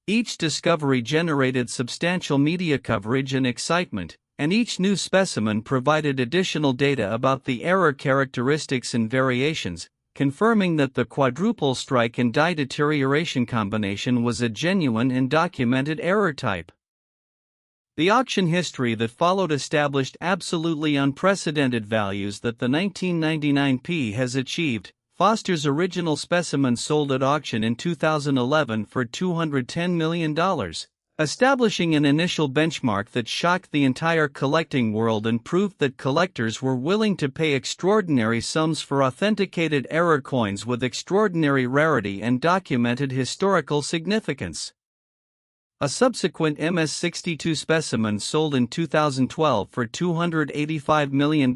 Each discovery generated substantial media coverage and excitement, and each new specimen provided additional data about the error characteristics and variations, confirming that the quadruple strike and die deterioration combination was a genuine and documented error type. The auction history that followed established absolutely unprecedented values that the 1999p has achieved. Foster's original specimen sold at auction in 2011 for $210 million, establishing an initial benchmark that shocked the entire collecting world and proved that collectors were willing to pay extraordinary sums for authenticated error coins with extraordinary rarity and documented historical significance. A subsequent MS-62 specimen sold in 2012 for $285 million,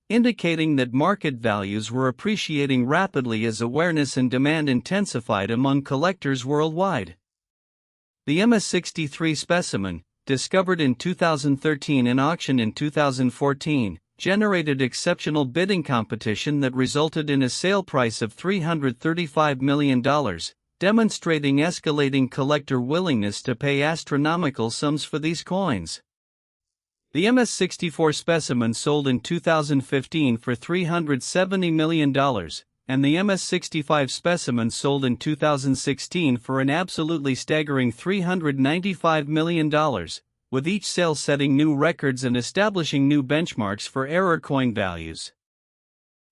indicating that market values were appreciating rapidly as awareness and demand intensified among collectors worldwide. The MS-63 specimen, discovered in 2013 and auctioned in 2014, generated exceptional bidding competition that resulted in a sale price of $335 million, demonstrating escalating collector willingness to pay astronomical sums for these coins. The MS-64 specimen sold in 2015 for $370 million, and the MS-65 specimen sold in 2016 for an absolutely staggering $395 million, with each sale setting new records and establishing new benchmarks for error coin values.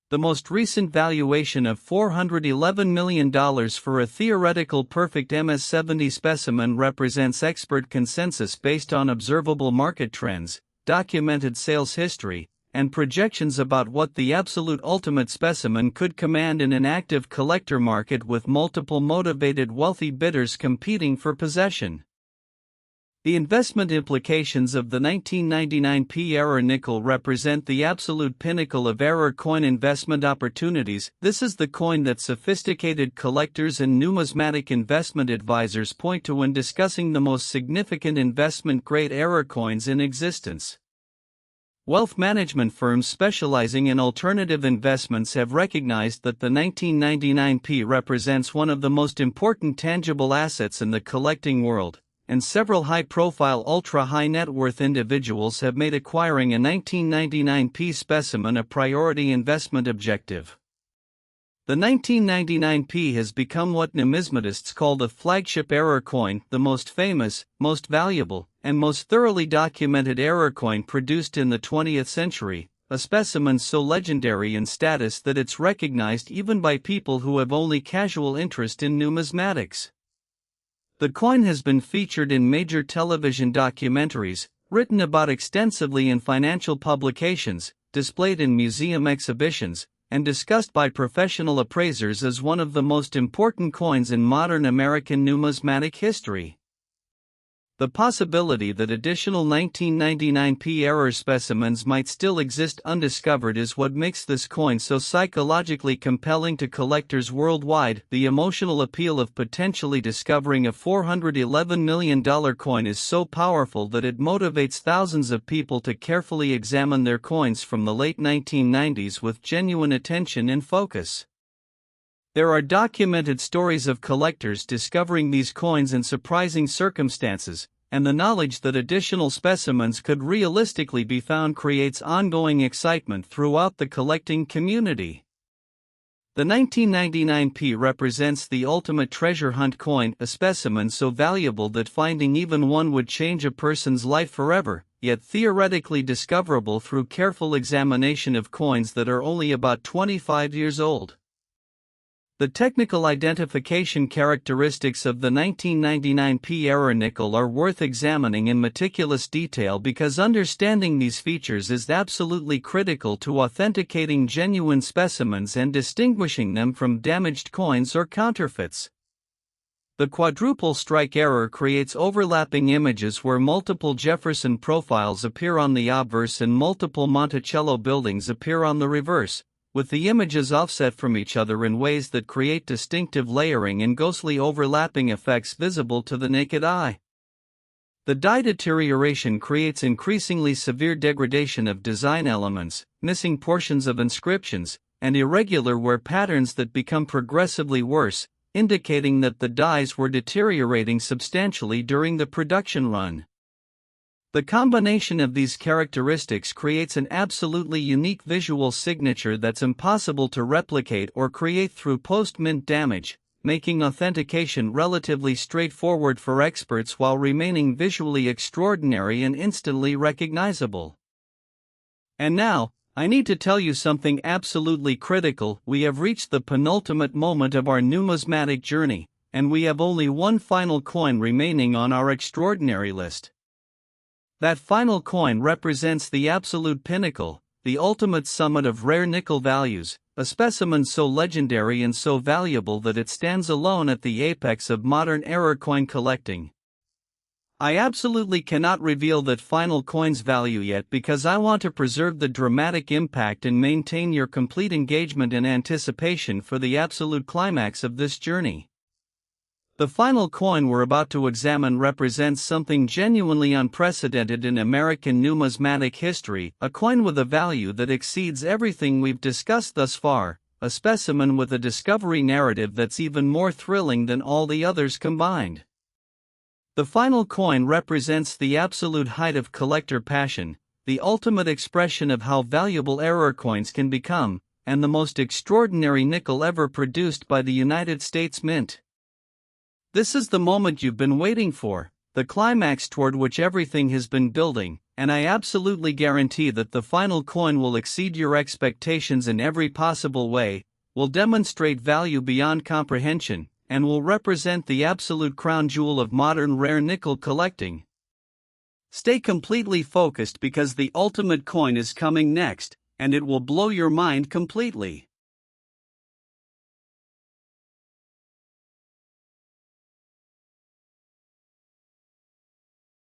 The most recent valuation of $411 million for a theoretical perfect MS-70 specimen represents expert consensus based on observable market trends, documented sales history, and projections about what the absolute ultimate specimen could command in an active collector market with multiple motivated wealthy bidders competing for possession. The investment implications of the 1999p error nickel represent the absolute pinnacle of error coin investment opportunities. This is the coin that sophisticated collectors and numismatic investment advisors point to when discussing the most significant investment-grade error coins in existence. Wealth management firms specializing in alternative investments have recognized that the 1999p represents one of the most important tangible assets in the collecting world, and several high-profile ultra-high-net-worth individuals have made acquiring a 1999p specimen a priority investment objective. The 1999p has become what numismatists call the flagship error coin, the most famous, most valuable, and most thoroughly documented error coin produced in the 20th century, a specimen so legendary in status that it's recognized even by people who have only casual interest in numismatics. The coin has been featured in major television documentaries, written about extensively in financial publications, displayed in museum exhibitions, and discussed by professional appraisers as one of the most important coins in modern American numismatic history. The possibility that additional 1999p error specimens might still exist undiscovered is what makes this coin so psychologically compelling to collectors worldwide. The emotional appeal of potentially discovering a $411 million coin is so powerful that it motivates thousands of people to carefully examine their coins from the late 1990s with genuine attention and focus. There are documented stories of collectors discovering these coins in surprising circumstances, and the knowledge that additional specimens could realistically be found creates ongoing excitement throughout the collecting community. The 1999p represents the ultimate treasure hunt coin, a specimen so valuable that finding even one would change a person's life forever, yet theoretically discoverable through careful examination of coins that are only about 25 years old. The technical identification characteristics of the 1999p error nickel are worth examining in meticulous detail because understanding these features is absolutely critical to authenticating genuine specimens and distinguishing them from damaged coins or counterfeits. The quadruple strike error creates overlapping images where multiple Jefferson profiles appear on the obverse and multiple Monticello buildings appear on the reverse, with the images offset from each other in ways that create distinctive layering and ghostly overlapping effects visible to the naked eye. The dye deterioration creates increasingly severe degradation of design elements, missing portions of inscriptions, and irregular wear patterns that become progressively worse, indicating that the dyes were deteriorating substantially during the production run. The combination of these characteristics creates an absolutely unique visual signature that's impossible to replicate or create through post-mint damage, making authentication relatively straightforward for experts while remaining visually extraordinary and instantly recognizable. And now, I need to tell you something absolutely critical. We have reached the penultimate moment of our numismatic journey, and we have only one final coin remaining on our extraordinary list. That final coin represents the absolute pinnacle, the ultimate summit of rare nickel values, a specimen so legendary and so valuable that it stands alone at the apex of modern era coin collecting. I absolutely cannot reveal that final coin's value yet because I want to preserve the dramatic impact and maintain your complete engagement and anticipation for the absolute climax of this journey. The final coin we're about to examine represents something genuinely unprecedented in American numismatic history, a coin with a value that exceeds everything we've discussed thus far, a specimen with a discovery narrative that's even more thrilling than all the others combined. The final coin represents the absolute height of collector passion, the ultimate expression of how valuable error coins can become, and the most extraordinary nickel ever produced by the United States Mint. This is the moment you've been waiting for, the climax toward which everything has been building, and I absolutely guarantee that the final coin will exceed your expectations in every possible way, will demonstrate value beyond comprehension, and will represent the absolute crown jewel of modern rare nickel collecting. Stay completely focused because the ultimate coin is coming next, and it will blow your mind completely.